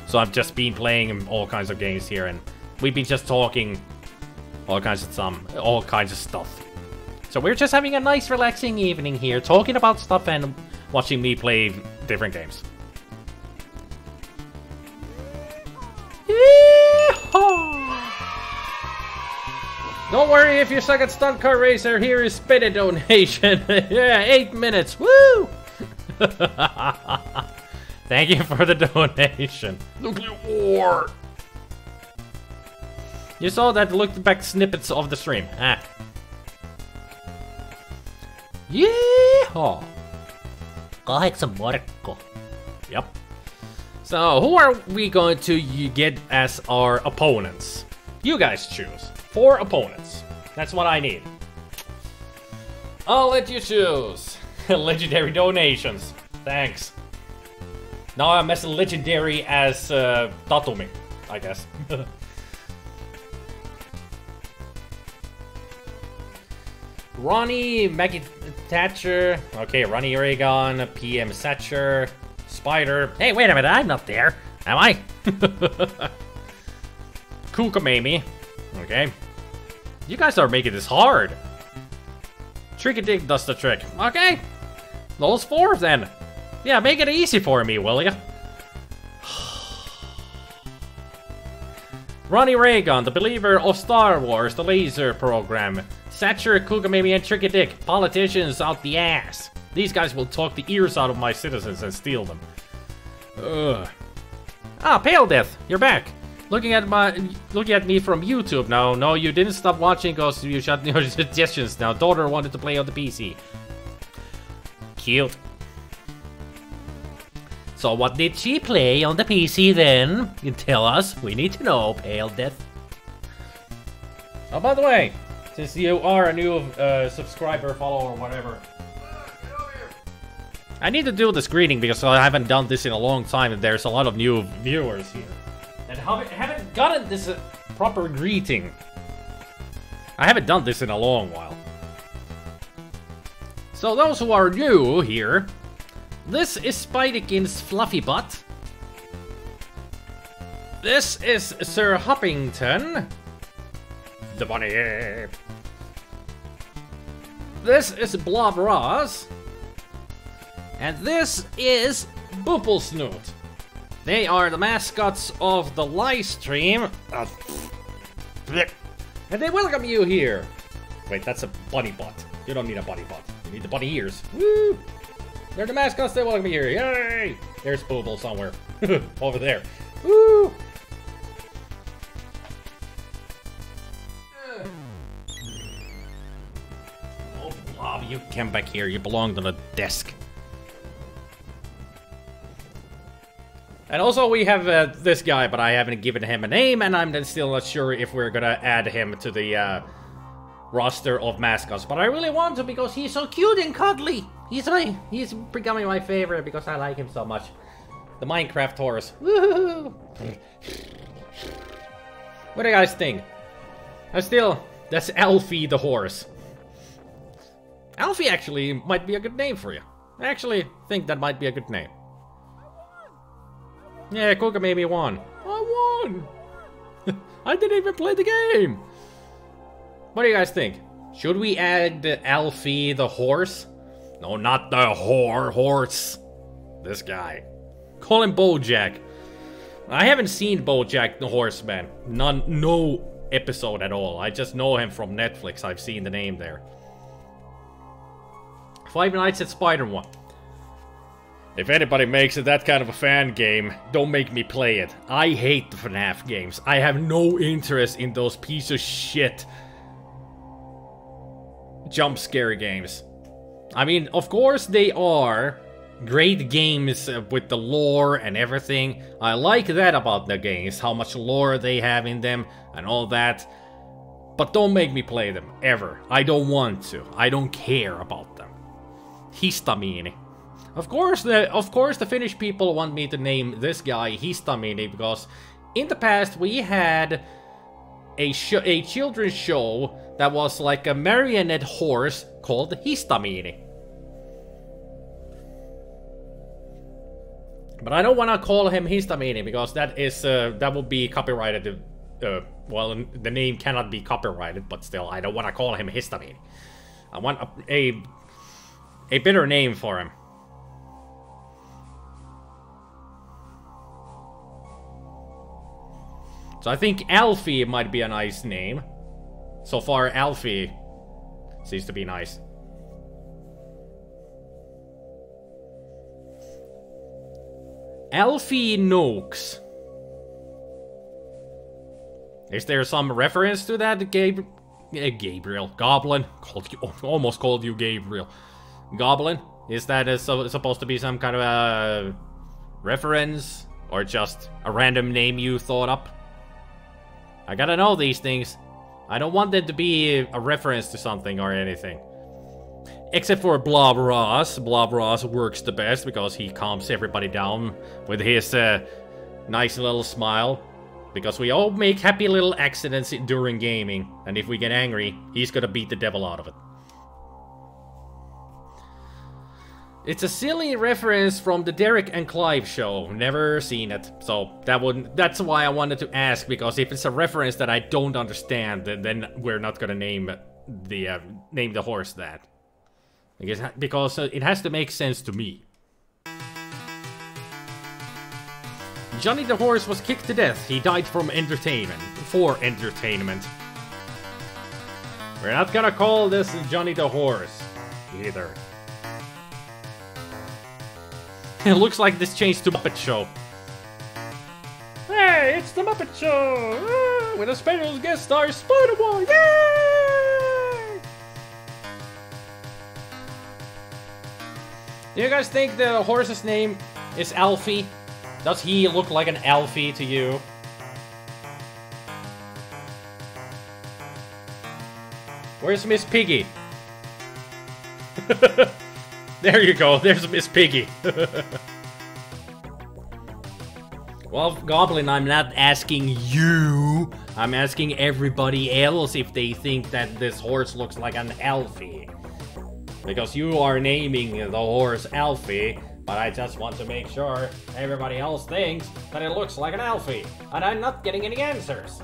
So I've just been playing all kinds of games here, and we've been just talking all kinds of stuff. So we're just having a nice relaxing evening here, talking about stuff and watching me play different games. Yee-haw! Don't worry if you suck at Stunt Car Racer, here is Spitty donation. Yeah, 8 minutes, woo! Thank you for the donation. Nuclear war! You saw that looked back snippets of the stream. Ah. Yeehaw! 8 markko. Yep. So, who are we going to get as our opponents? You guys choose. 4 opponents. That's what I need. I'll let you choose. Legendary donations. Thanks. Now I'm as legendary as Tatumi, I guess. Ronnie, Maggie Thatcher. Okay, Ronnie Reagan, PM Satcher, Spider. Hey, wait a minute, I'm not there. Am I? Kukamami. Okay. You guys are making this hard. Tricky Dig does the trick. Okay. Those 4 then. Yeah, make it easy for me, will ya? Ronnie Reagan, the believer of Star Wars, the laser program. Satcher, Kukamami, and Tricky Dick, politicians out the ass. These guys will talk the ears out of my citizens and steal them. Ugh. Ah, Pale Death, you're back. Looking at me from YouTube now. No, you didn't stop watching because you shut your suggestions now. Daughter wanted to play on the PC. Cute. So what did she play on the PC then? You tell us. We need to know, Pale Death. Oh, by the way, since you are a new subscriber, follower, or whatever, I need to do this greeting because I haven't done this in a long time and there's a lot of new viewers here. And haven't gotten this proper greeting. I haven't done this in a long while. So those who are new here, this is Spiderkin's Fluffy Butt. This is Sir Hoppington. The bunny. This is Blob Ross. And this is Boople Snoot. They are the mascots of the live stream. And they welcome you here. Wait, that's a bunny butt. You don't need a bunny butt. You need the bunny ears. Woo! They're the mascots, they welcome you here. Yay! There's Booble somewhere. Over there. Woo! Oh, Blob, you come back here. You belong to the desk. And also we have this guy, but I haven't given him a name, and I'm still not sure if we're gonna add him to the roster of mascots. But I really want to because he's so cute and cuddly. He's becoming my favorite because I like him so much. The Minecraft horse. Woohoo! What do you guys think? That's Alfie the horse. Alfie actually might be a good name for you. I actually think that might be a good name. Yeah, Kuka made me won. I won! I didn't even play the game! What do you guys think? Should we add Alfie the horse? No, not the horse. This guy. Call him Bojack. I haven't seen Bojack the Horseman. No episode at all. I just know him from Netflix. I've seen the name there. Five Nights at SpiderMwa. If anybody makes it that kind of a fan game, don't make me play it. I hate the FNAF games. I have no interest in those piece of shit jump scare games. I mean, of course they are great games with the lore and everything. I like that about the games, how much lore they have in them and all that. But don't make me play them, ever. I don't want to. I don't care about them. Histamine. Of course the Finnish people want me to name this guy Histamine because in the past we had a children's show that was like a marionette horse called Histamine. But I don't want to call him Histamine because that would be copyrighted. Well, the name cannot be copyrighted, but still, I don't want to call him Histamine. I want a better name for him. So I think Alfie might be a nice name. So far, Alfie seems to be nice. Alfie Noakes. Is there some reference to that, Gabriel? Goblin? Almost called you Gabriel. Goblin? Is that supposed to be some kind of a reference? Or just a random name you thought up? I gotta know these things. I don't want them to be a reference to something or anything. Except for Blob Ross. Blob Ross works the best because he calms everybody down with his nice little smile. Because we all make happy little accidents during gaming. And if we get angry, he's gonna beat the devil out of it. It's a silly reference from the Derek and Clive show. Never seen it. So that's why I wanted to ask, because if it's a reference that I don't understand, then we're not gonna name the horse that. Because it has to make sense to me. Johnny the horse was kicked to death. He died from entertainment. For entertainment. We're not gonna call this Johnny the horse either. It looks like this changed to Muppet Show. Hey, it's the Muppet Show! With a special guest star, SpiderMwa! Yay! Do you guys think the horse's name is Alfie? Does he look like an Alfie to you? Where's Miss Piggy? There you go, there's Miss Piggy. Well, Goblin, I'm not asking you. I'm asking everybody else if they think that this horse looks like an Alfie. Because you are naming the horse Alfie, but I just want to make sure everybody else thinks that it looks like an Alfie. And I'm not getting any answers.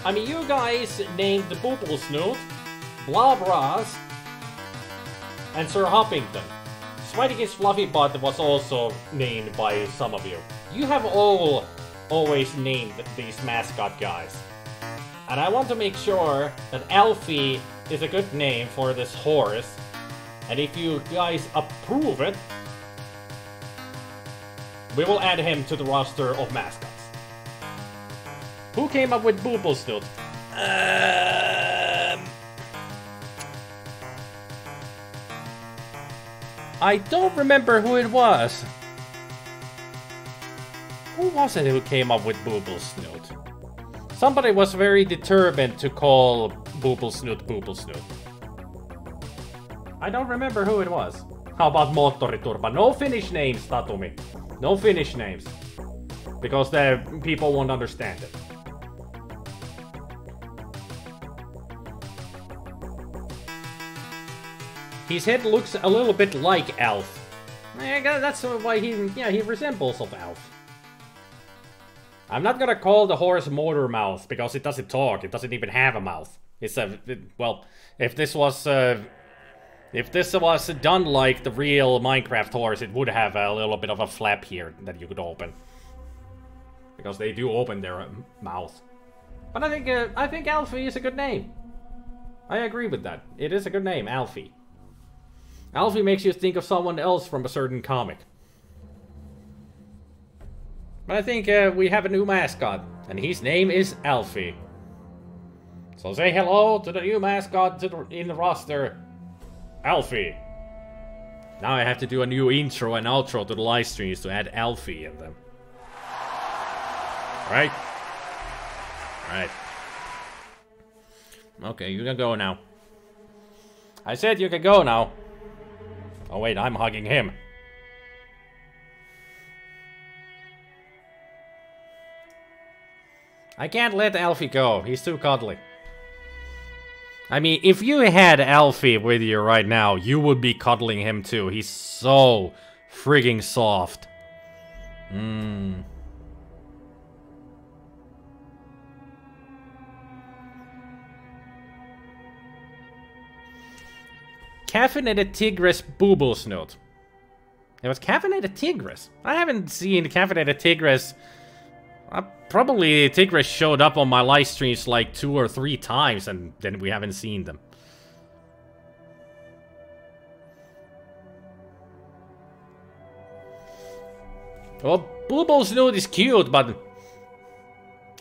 I mean, you guys named the Boople Snoot, Blob Ross, and Sir Hoppington. Sweaty's Fluffy Butt was also named by some of you. You have all always named these mascot guys. And I want to make sure that Alfie is a good name for this horse. And if you guys approve it, we will add him to the roster of mascots. Who came up with Boople Snoot? I don't remember who it was. Who was it who came up with Booblesnoot? Somebody was very determined to call Booblesnoot Booblesnoot. I don't remember who it was. How about Moottoriturva? No Finnish names, Tatumi. No Finnish names. Because the people won't understand it. His head looks a little bit like Alf. That's why he resembles of Alf. I'm not gonna call the horse Motor Mouth because it doesn't talk. It doesn't even have a mouth. It's well, if this was done like the real Minecraft horse, it would have a little bit of a flap here that you could open. Because they do open their mouth. But I think Alfie is a good name. I agree with that. It is a good name, Alfie. Alfie makes you think of someone else from a certain comic. But I think we have a new mascot, and his name is Alfie. So say hello to the new mascot in the roster, Alfie. Now I have to do a new intro and outro to the live streams to add Alfie in them. Right? Right. Okay, you can go now. I said you can go now. Oh wait, I'm hugging him. I can't let Alfie go. He's too cuddly. I mean, if you had Alfie with you right now, you would be cuddling him too. He's so frigging soft. Caffeinated Tigress Booblesnoot. It was Caffeinated Tigress. I haven't seen Caffeinated Tigress. Probably Tigress showed up on my live streams like 2 or 3 times and then we haven't seen them. Well, Booblesnoot is cute, but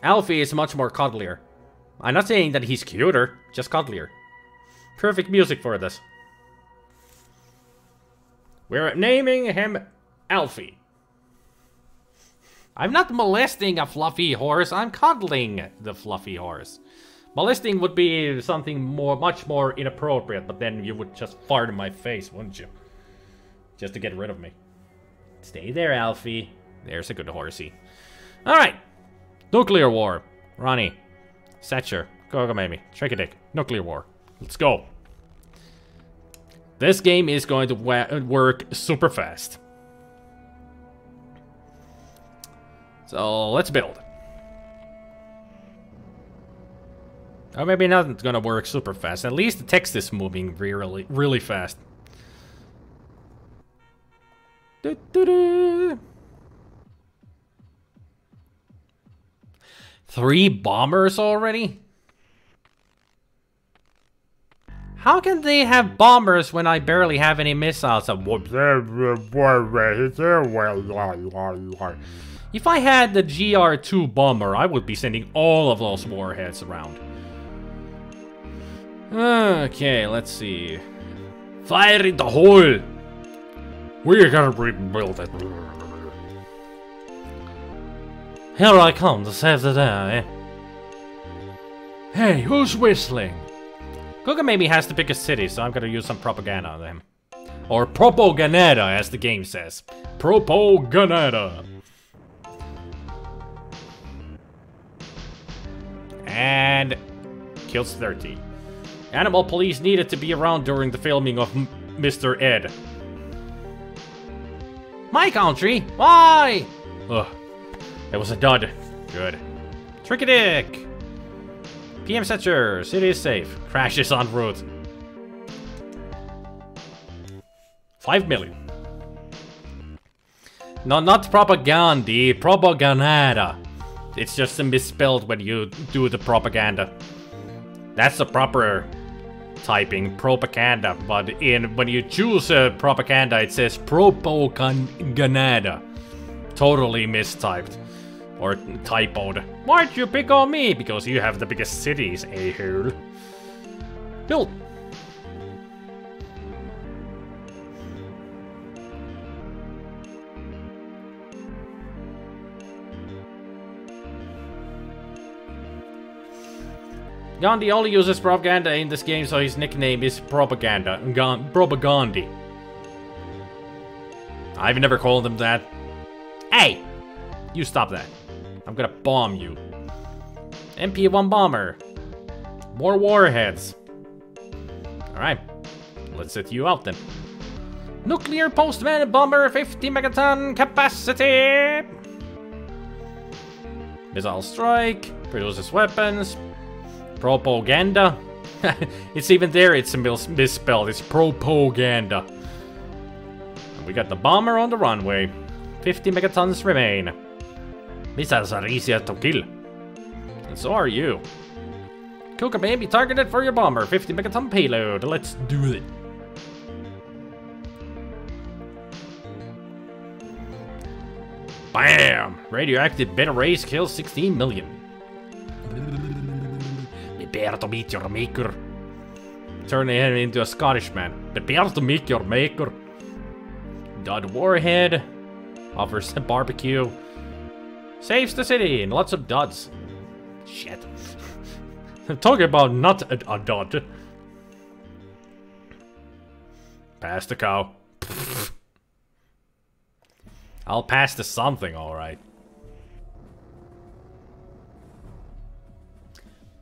Alfie is much more cuddlier. I'm not saying that he's cuter, just cuddlier. Perfect music for this. We're naming him Alfie. I'm not molesting a fluffy horse, I'm cuddling the fluffy horse. Molesting would be something much more inappropriate, but then you would just fart in my face, wouldn't you? Just to get rid of me. Stay there, Alfie. There's a good horsey. Alright. Nuclear War. Ronnie. Satcher. Kogamami. Tricky-Dick. Nuclear War. Let's go. This game is going to work super fast. So let's build. Or maybe not it's gonna work super fast. At least the text is moving really fast. 3 bombers already? How can they have bombers when I barely have any missiles? If I had the GR2 bomber, I would be sending all of those warheads around. Okay, let's see. Fire in the hole! We gotta rebuild it. Here I come to save the day. Hey, who's whistling? Guga maybe has to pick a city, so I'm gonna use some propaganda on him. Or propaganda, as the game says. Propaganda. And kills 30. Animal police needed to be around during the filming of Mr. Ed. My country? Why? Ugh. It was a dud. Good. Tricky-Dick. PM Setcher. City is safe. Crashes en route. 5 million. No, not propaganda. Propaganda. It's just misspelled when you do the propaganda. That's the proper typing, propaganda. But when you choose propaganda, it says propaganda. Totally mistyped. Or typoed. Why'd you pick on me? Because you have the biggest cities, a-hole. Build. Gandhi only uses propaganda in this game, so his nickname is Propaganda. Propagandi. I've never called him that. Hey! You stop that. I'm gonna bomb you. MP1 bomber. More warheads. Alright. Let's set you out then. Nuclear postman bomber, 50 megaton capacity. Missile strike. Produces weapons. Propaganda. It's even there, it's misspelled. It's propaganda. And we got the bomber on the runway. 50 megatons remain. Missiles are easier to kill. And so are you. Kuka may be targeted for your bomber. 50 megaton payload. Let's do it. Bam! Radioactive beta rays kills 16 million. Prepare to meet your maker. Turn him into a Scottish man. Prepare to meet your maker. Dud warhead. Offers a barbecue. Saves the city and lots of duds. Shit. I'm talking about not a dud. Pass the cow. I'll pass the something, alright.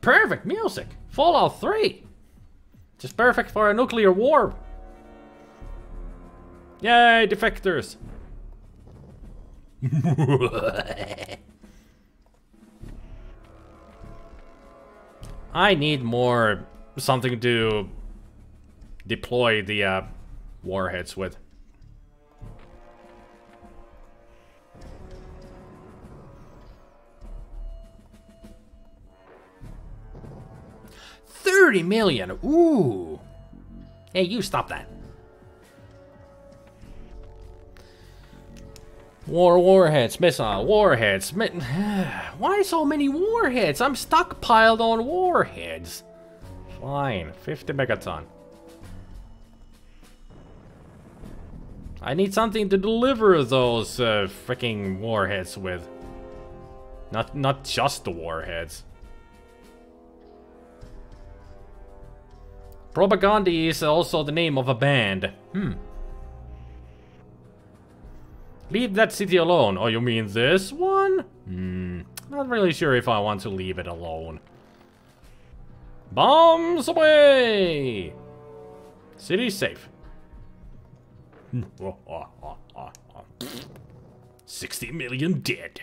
Perfect music! Fallout 3! Just perfect for a nuclear war. Yay, defectors! I need more something to deploy the warheads with. $30 million. Ooh. Hey, you stop that. Warheads, missile, warheads. Why so many warheads? I'm stockpiled on warheads. Fine, 50 megaton. I need something to deliver those freaking warheads with. Not just the warheads. Propagandi is also the name of a band. Leave that city alone. Oh, you mean this one? Not really sure if I want to leave it alone. Bombs away! City safe. 60 million dead.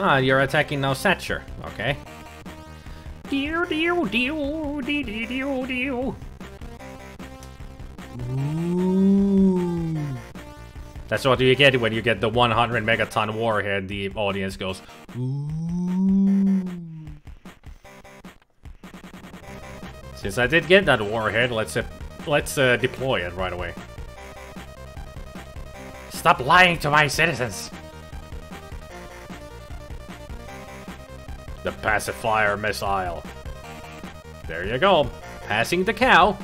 Ah, you're attacking now Satcher. Okay. Ooh. That's what you get when you get the 100 megaton warhead. The audience goes, ooh. Since I did get that warhead, let's deploy it right away. Stop lying to my citizens. The pacifier missile. There you go. Passing the cow.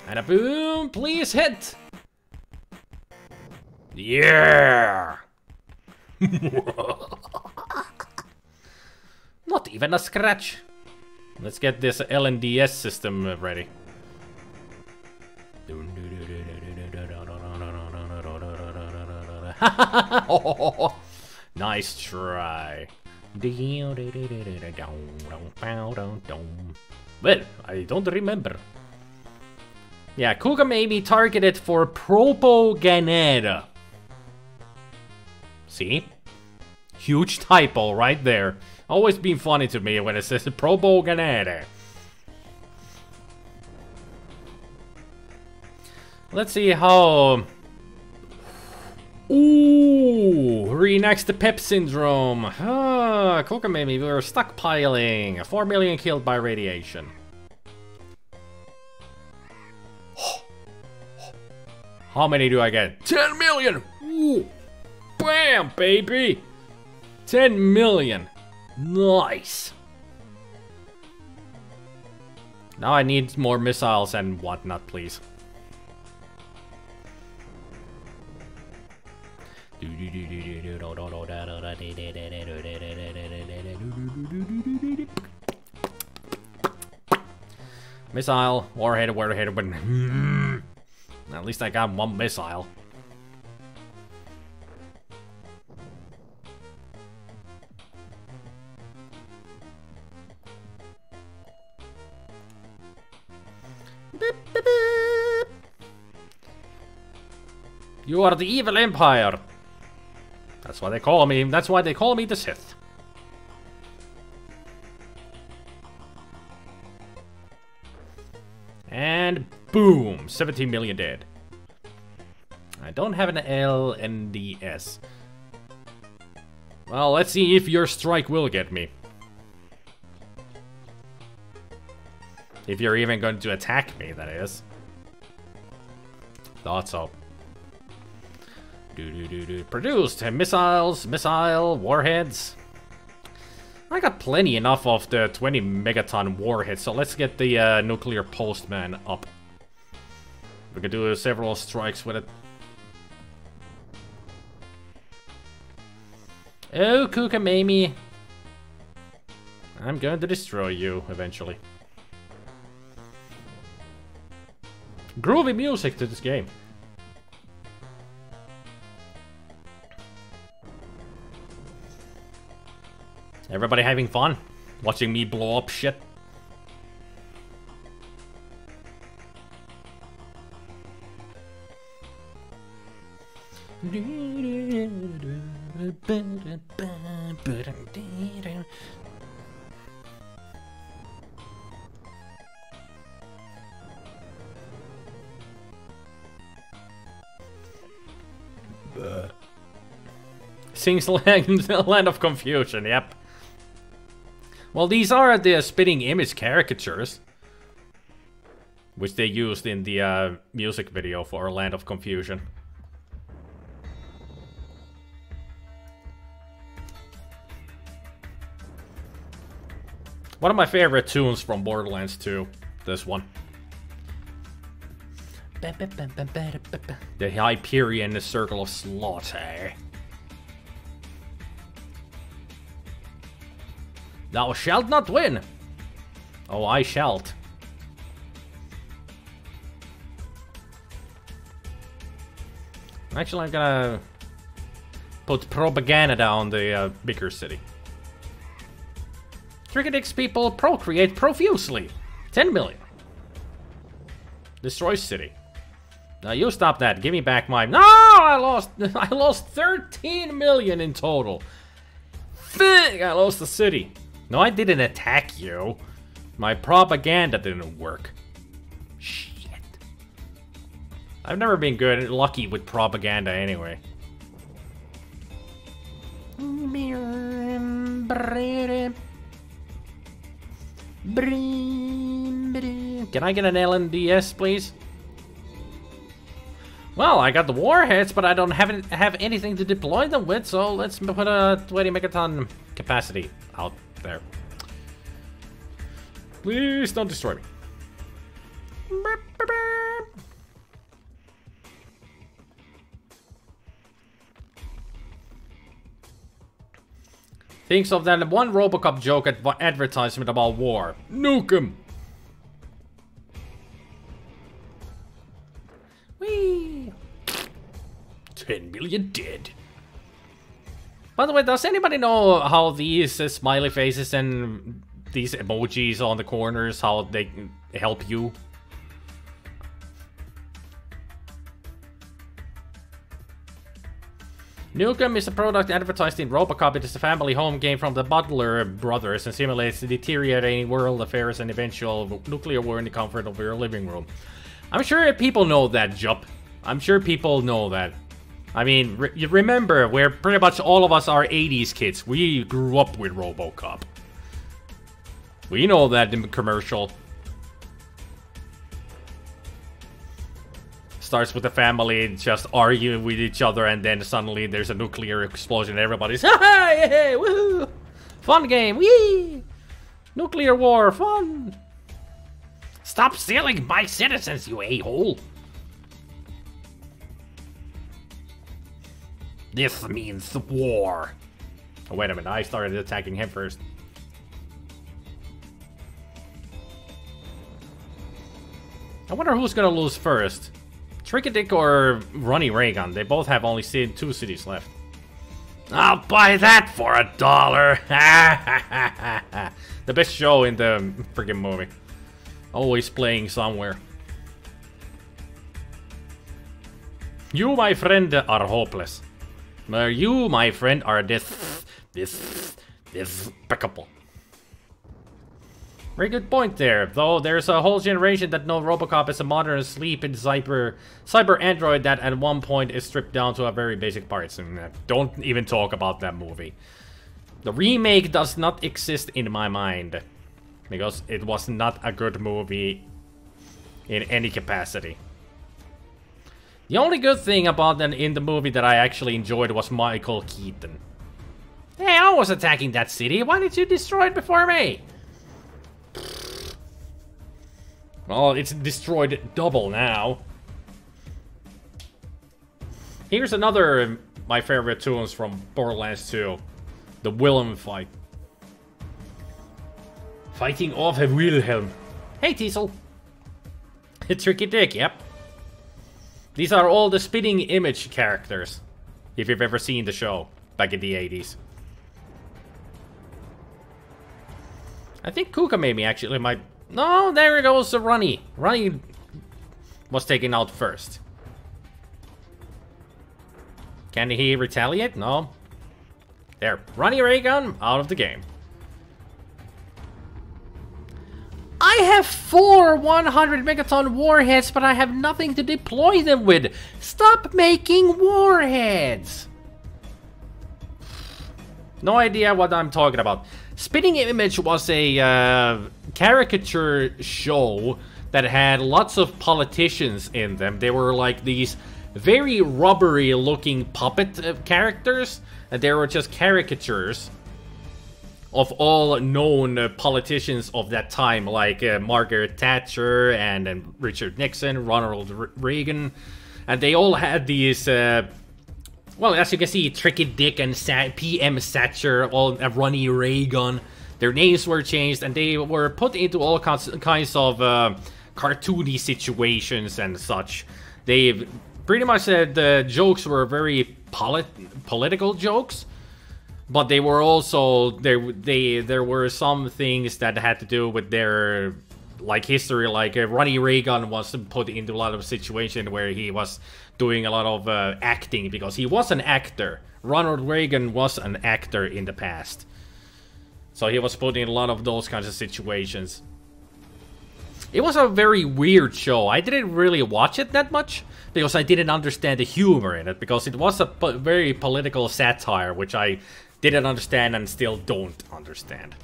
And a boom, please hit. Yeah. Not even a scratch. Let's get this LNDS system ready. Nice try. Well, I don't remember. Yeah, Kuga may be targeted for propaganda. See? Huge typo right there. Always been funny to me when it says propaganda. Let's see how... Ooh, reenacts the Pep syndrome. Ah, Kokamemi, we were stockpiling. 4 million killed by radiation. How many do I get? 10 million! Ooh, bam, baby! 10 million. Nice. Now I need more missiles and whatnot, please. Missile, warhead. At least I got one missile. You are the evil empire. That's why they call me. That's why they call me the Sith. And boom, 17 million dead. I don't have an LNDS. Well, let's see if your strike will get me. If you're even going to attack me, that is. Thought so. Produced missiles, warheads. I got plenty enough of the 20 megaton warheads, so let's get the nuclear postman up. We could do several strikes with it. Oh, Kukamami. I'm going to destroy you eventually. Groovy music to this game. Everybody having fun? Watching me blow up shit? Sings Land of Confusion, yep. Well, these are the spitting image caricatures, which they used in the music video for Land of Confusion. One of my favorite tunes from Borderlands 2, this one. The Hyperion Circle of Slaughter. Thou shalt not win! Oh, I shalt. Actually, I'm gonna put propaganda down the bigger city. Cricketix people procreate profusely. 10 million. Destroy city. Now you stop that. Give me back my... No! I lost 13 million in total. I lost the city. No, I didn't attack you. My propaganda didn't work. Shit. I've never been lucky with propaganda anyway. Can I get an LNDS, please? Well, I got the warheads, but I don't have anything to deploy them with, so let's put a 20 megaton capacity out there. Please don't destroy me. Thinks of that one Robocop joke advertisement about war. Nuke him! Whee! 10 million dead. By the way, does anybody know how these smiley faces and these emojis on the corners, how they help you? Nukem is a product advertised in Robocop. It is a family home game from the Butler brothers and simulates the deteriorating world affairs and eventual nuclear war in the comfort of your living room. I'm sure people know that, Jup. I'm sure people know that. I mean, you remember, where pretty much all of us are 80s kids. We grew up with Robocop. We know that in the commercial. starts with the family just arguing with each other, and then suddenly there's a nuclear explosion and everybody's hey, woohoo! Fun game, wee! Nuclear war, fun! Stop stealing my citizens, you a-hole! This means war. Oh, wait a minute, I started attacking him first. I wonder who's gonna lose first. Tricky Dick or Ronnie Reagan? They both have only 2 cities left. I'll buy that for $1. The best show in the freaking movie. Always playing somewhere. You, my friend, are hopeless. You, my friend, are despicable. Very good point there, though there's a whole generation that know Robocop is a modern sleeping cyber android that at one point is stripped down to a very basic parts. And don't even talk about that movie. The remake does not exist in my mind, because it was not a good movie in any capacity. The only good thing about that in the movie that I actually enjoyed was Michael Keaton. Hey, I was attacking that city. Why did you destroy it before me? Well, it's destroyed double now. Here's another my favorite tunes from Borderlands 2. The Wilhelm fight. Fighting off a Wilhelm. Hey, Teasel. Tricky Dick, yep. These are all the spitting image characters. If you've ever seen the show back in the 80s. I think Kuka maybe actually might... No, there goes Ronnie. Ronnie was taken out first. Can he retaliate? No. There. Ronnie Reagan out of the game. I have 4 100 megaton warheads, but I have nothing to deploy them with. Stop making warheads. No idea what I'm talking about. Spitting Image was a caricature show that had lots of politicians in them. They were like these very rubbery looking puppet characters, and they were just caricatures of all known politicians of that time, like Margaret Thatcher and Richard Nixon, Ronald Reagan, and they all had these well, as you can see, Tricky Dick and PM Thatcher, Ronnie Reagan, their names were changed, and they were put into all kinds of cartoony situations and such. They pretty much said the jokes were very political jokes, but they were also there were some things that had to do with their like history, like Ronnie Reagan was put into a lot of situations where he was doing a lot of acting because he was an actor. Ronald Reagan was an actor in the past, so he was put in a lot of those kinds of situations. It was a very weird show. I didn't really watch it that much because I didn't understand the humor in it, because it was a very political satire, which I didn't understand and still don't understand.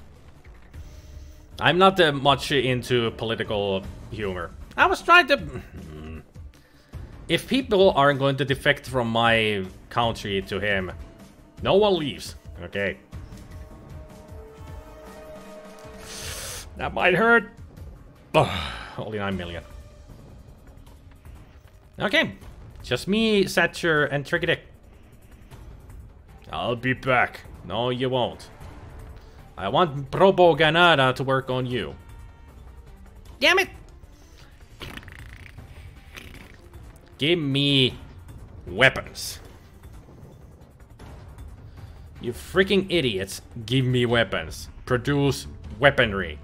I'm not much into political humor. I was trying to... If people aren't going to defect from my country to him, no one leaves. Okay. That might hurt. Only 9 million. Okay. Just me, Thatcher, and Tricky Dick. I'll be back. No, you won't. I want propaganda to work on you. Damn it! Give me weapons. You freaking idiots, give me weapons. Produce weaponry.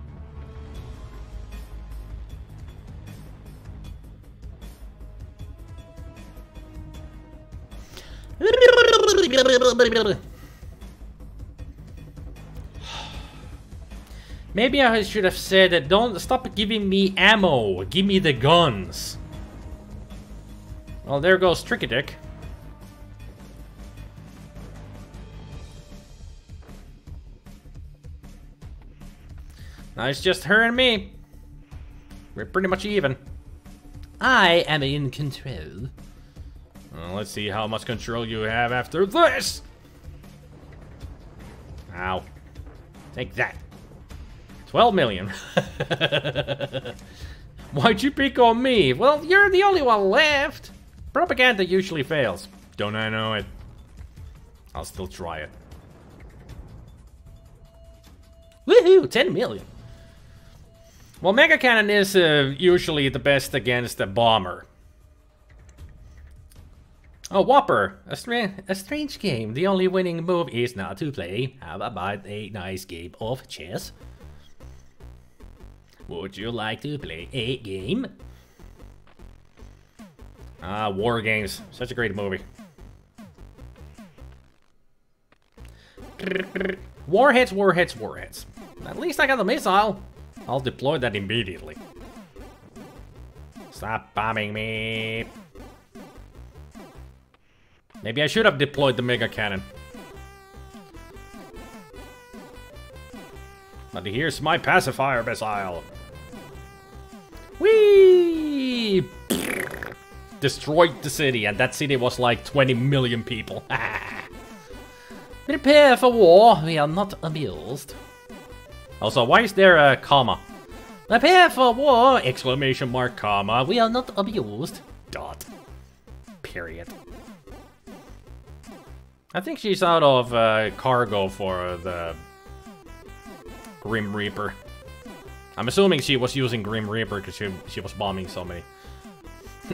Maybe I should have said, don't stop giving me ammo, give me the guns. Well, there goes Tricky Dick. Now it's just her and me. We're pretty much even. I am in control. Let's see how much control you have after this. Ow. Take that. 12 million. Why'd you pick on me? Well, you're the only one left. Propaganda usually fails. Don't I know it? I'll still try it. Woohoo! 10 million. Well, Mega Cannon is usually the best against a bomber. Oh, Whopper! A strange game. The only winning move is not to play. How about a nice game of chess? Would you like to play a game? Ah, War Games. Such a great movie. Warheads, warheads, warheads. At least I got the missile. I'll deploy that immediately. Stop bombing me. Maybe I should have deployed the Mega Cannon. But here's my pacifier missile. Whee! Destroyed the city, and that city was like 20 million people. Prepare for war. We are not amused. Also, why is there a comma? Prepare for war! Exclamation mark, comma. We are not amused. Dot. Period. I think she's out of cargo for the Grim Reaper. I'm assuming she was using Grim Reaper because she was bombing so many.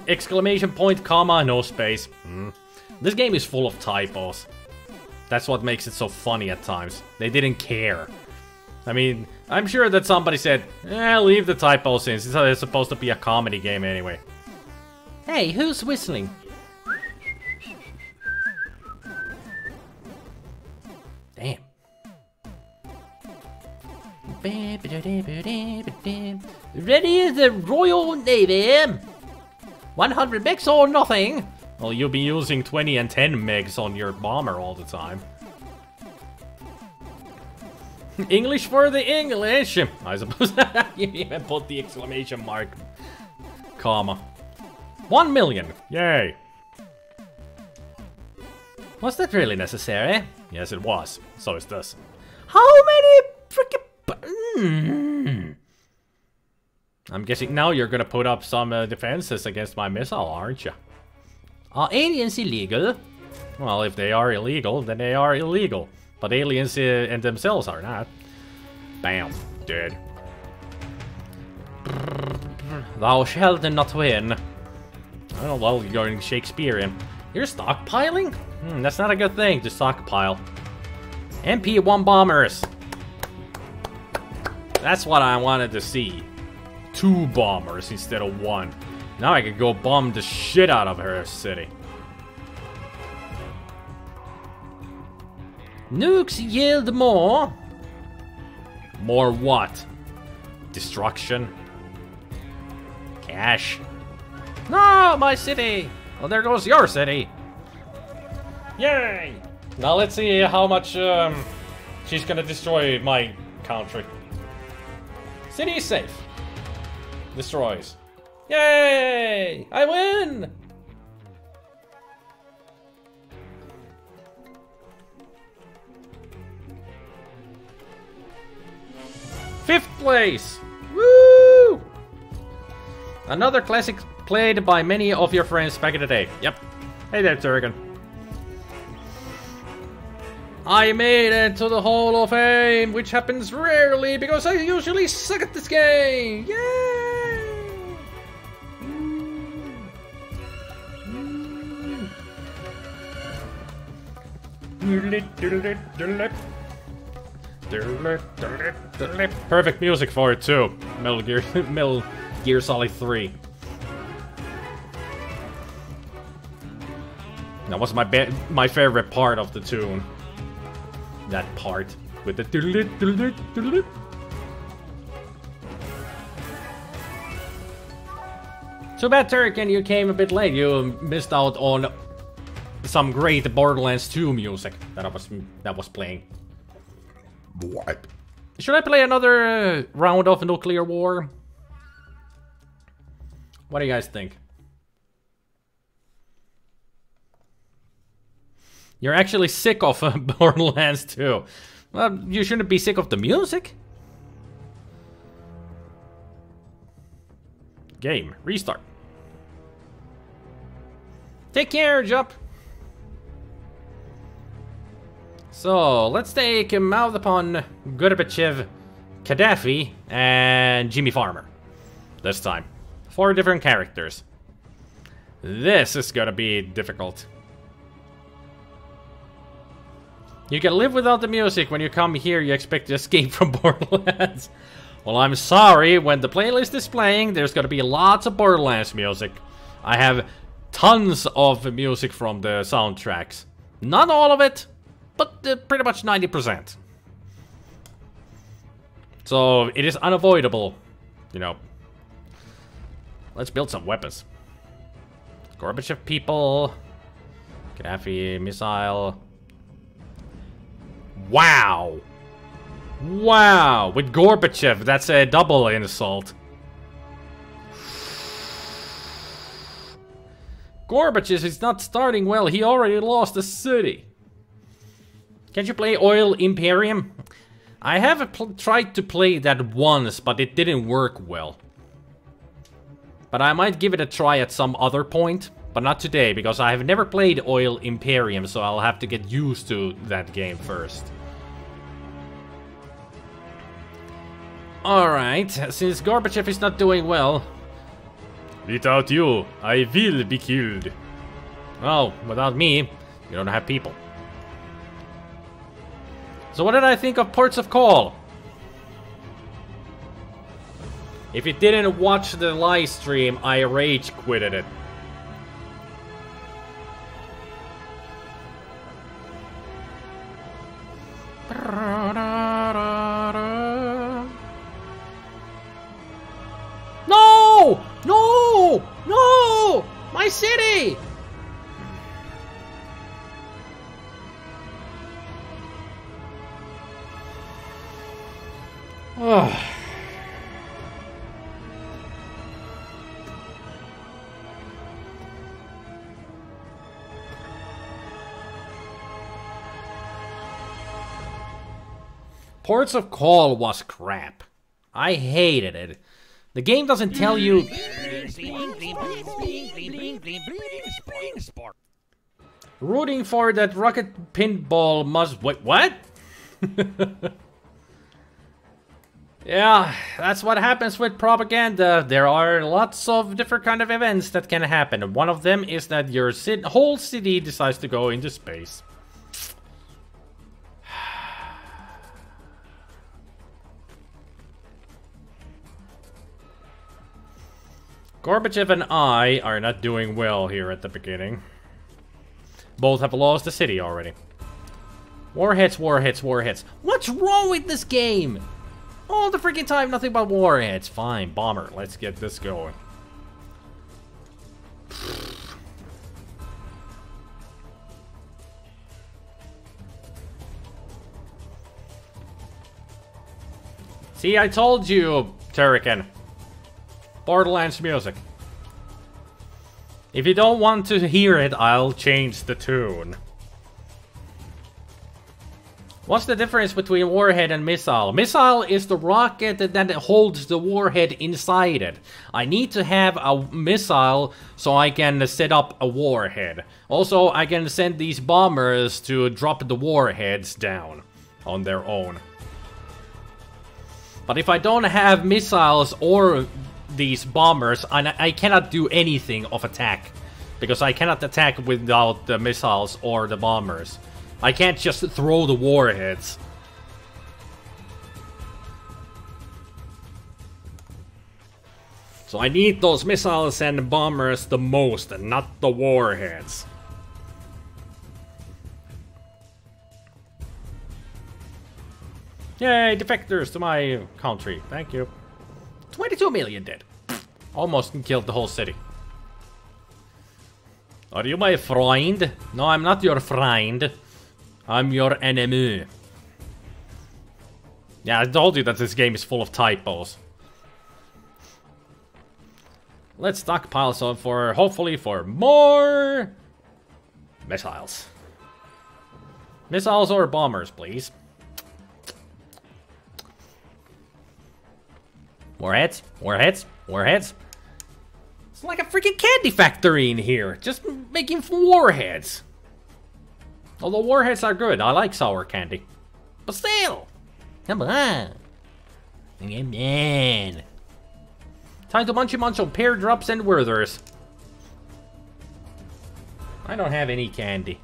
Exclamation point, comma, no space. This game is full of typos. That's what makes it so funny at times. They didn't care. I mean, I'm sure that somebody said, leave the typos in. It's supposed to be a comedy game anyway. Hey, who's whistling? Damn. Ready as the Royal Navy. 100 megs or nothing. Well, you'll be using 20 and 10 megs on your bomber all the time. English for the English, I suppose. You even put the exclamation mark, comma. 1 million, yay. Was that really necessary? Yes, it was. So is this. How many freaking... I'm guessing now you're gonna put up some defenses against my missile, aren't you? Are aliens illegal? Well, if they are illegal, then they are illegal. But aliens in themselves are not. Bam. Dead. Thou shalt not win. Oh, well, you're going Shakespearean. You're stockpiling? That's not a good thing to stockpile. MP1 bombers. That's what I wanted to see. 2 bombers instead of 1. Now I could go bomb the shit out of her city. Nukes yield more. More what? Destruction? Cash? No, my city. Well, there goes your city. Yay! Now let's see how much she's gonna destroy my country. City is safe. Destroys. Yay! I win! Fifth place! Woo! Another classic played by many of your friends back in the day. Yep. Hey there, Turrican. I made it to the Hall of Fame, which happens rarely because I usually suck at this game. Yay! Perfect music for it too. Metal Gear Solid 3. That was my favorite part of the tune. That part with the So bad, Turrican, you came a bit late. You missed out on some great Borderlands 2 music that was playing. What? Should I play another round of Nuclear War? What do you guys think? You're actually sick of Borderlands 2. Well, you shouldn't be sick of the music. Game, restart. Take care, Jup. So, let's take him out upon Gorbachev, Gaddafi, and Jimmy Farmer. This time. 4 different characters. This is gonna be difficult. You can live without the music. When you come here, you expect to escape from Borderlands. Well, I'm sorry. When the playlist is playing, there's gonna be lots of Borderlands music. I have tons of music from the soundtracks. Not all of it, but pretty much 90%. So, it is unavoidable, you know. Let's build some weapons. Gorbachev people. Gaddafi missile. Wow. Wow. With Gorbachev, that's a double insult. Gorbachev is not starting well. He already lost the city. Can't you play Oil Imperium? I have tried to play that once, but it didn't work well. But I might give it a try at some other point. But not today, because I have never played Oil Imperium, so I'll have to get used to that game first. Alright, since Gorbachev is not doing well... Without you, I will be killed. Well, without me, you don't have people. So what did I think of Ports of Call? If you didn't watch the live stream, I rage quitted it. No! No! No! My city! Oh. Ports of Call was crap. I hated it. The game doesn't tell you... Rooting for that rocket pinball must... Wait, what? Yeah, that's what happens with propaganda. There are lots of different kind of events that can happen. One of them is that your whole city decides to go into space. Gorbachev and I are not doing well here at the beginning. Both have lost the city already. Warheads, warheads, warheads. What's wrong with this game? All the freaking time, nothing but warheads. Fine, bomber. Let's get this going. See, I told you, Turrican. Borderlands music. If you don't want to hear it, I'll change the tune. What's the difference between warhead and missile? Missile is the rocket that holds the warhead inside it. I need to have a missile so I can set up a warhead. Also, I can send these bombers to drop the warheads down on their own. But if I don't have missiles or these bombers, I cannot do anything of attack. Because I cannot attack without the missiles or the bombers. I can't just throw the warheads. So I need those missiles and bombers the most, and not the warheads. Yay, defectors to my country. Thank you. 22 million dead. Almost killed the whole city. Are you my friend? No, I'm not your friend. I'm your enemy. Yeah, I told you that this game is full of typos. Let's stockpile some for, hopefully, for more missiles. Missiles or bombers, please. Warheads, warheads, warheads. It's like a freaking candy factory in here, just making warheads. Although warheads are good, I like sour candy. But still, come on. Man. Time to munch on pear drops and Werthers. I don't have any candy.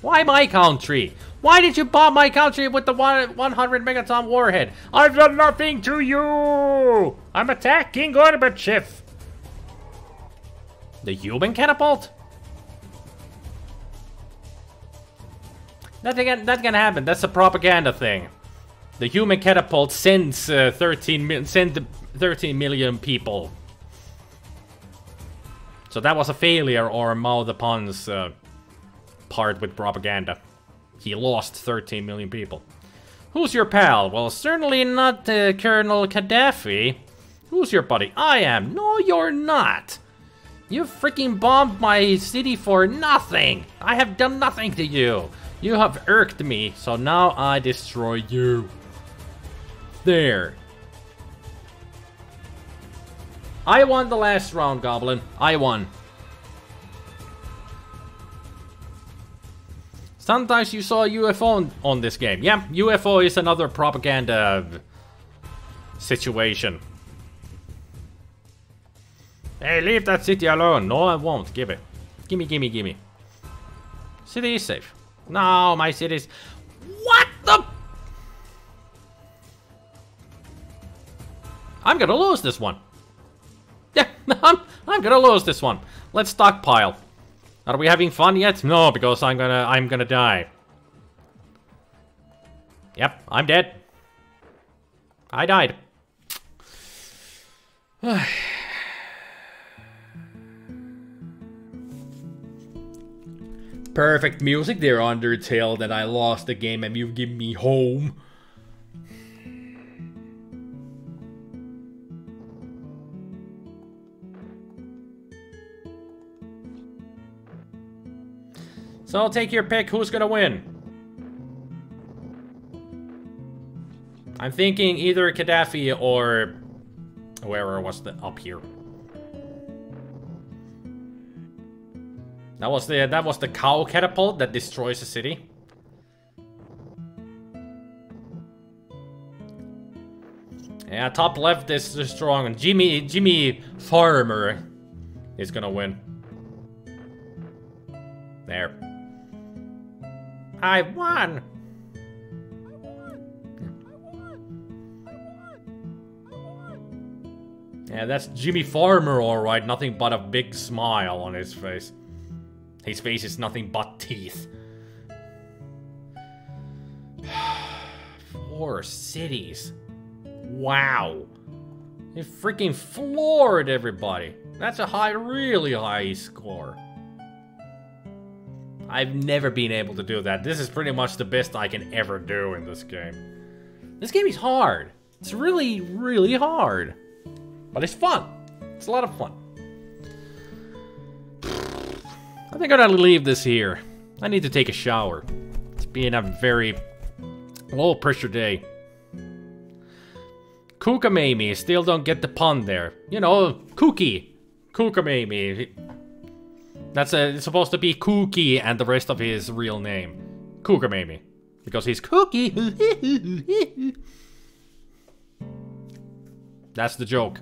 Why my country? Why did you bomb my country with the 100 megaton warhead? I've done nothing to you! I'm attacking Gorbachev. The human catapult? That's gonna happen. That's a propaganda thing. The human catapult sends 13 million people. So that was a failure or Mao the Pun's part with propaganda. He lost 13 million people. Who's your pal? Well, certainly not Colonel Gaddafi. Who's your buddy? I am. No, you're not. You freaking bombed my city for nothing. I have done nothing to you. You have irked me, so now I destroy you. There. I won the last round, Goblin. I won. Sometimes you saw a UFO on this game. Yeah, UFO is another propaganda situation. Hey, leave that city alone. No, I won't. Give it. Gimme, gimme, gimme. City is safe. No, my city's... What the... I'm gonna lose this one. Yeah, I'm gonna lose this one. Let's stockpile. Are we having fun yet? No, because I'm gonna die. Yep, I'm dead. I died. Perfect music there, Undertale, that I lost the game and you give me home. So take your pick, who's gonna win? I'm thinking either Gaddafi or whoever was the up here. That was the cow catapult that destroys the city. Yeah, top left is strong, and Jimmy Farmer is gonna win. There. I won! Yeah, that's Jimmy Farmer, alright. Nothing but a big smile on his face. His face is nothing but teeth. 4 cities. Wow. He freaking floored everybody. That's a really high score. I've never been able to do that. This is pretty much the best I can ever do in this game. This game is hard. It's really, really hard. But it's fun. It's a lot of fun. I think I'm gonna leave this here. I need to take a shower. It's been a very low pressure day. Kookamami, still don't get the pun there. You know, Kooky. Kookamami. That's it's supposed to be Kooky and the rest of his real name. Kookamami. Because he's Kooky. That's the joke.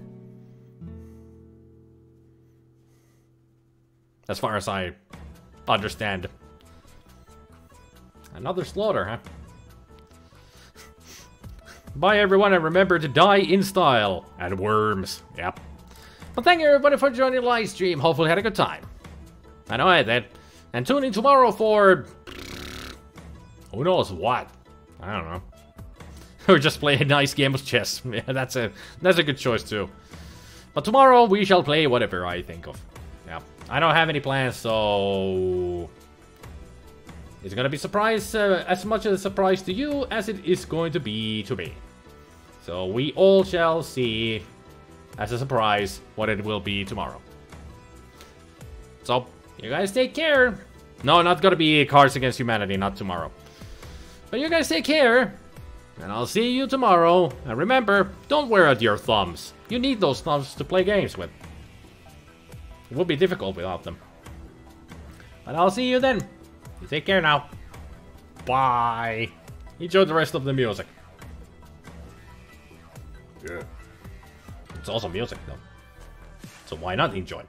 As far as I understand. Another slaughter, huh? Bye everyone, and remember to die in style. And worms. Yep. Well, thank you everybody for joining the live stream. Hopefully you had a good time. I know I did. And tune in tomorrow for... who knows what? I don't know. Or just play a nice game of chess. Yeah, that's a good choice too. But tomorrow we shall play whatever I think of. Yeah. I don't have any plans, so... it's gonna be surprise, as much of a surprise to you as it is going to be to me. So we all shall see as a surprise what it will be tomorrow. So, you guys take care. No, not gonna be Cards Against Humanity, not tomorrow. But you guys take care. And I'll see you tomorrow. And remember, don't wear out your thumbs. You need those thumbs to play games with. It will be difficult without them. But I'll see you then. You take care now. Bye. Enjoy the rest of the music. Yeah. It's also music though. So why not enjoy?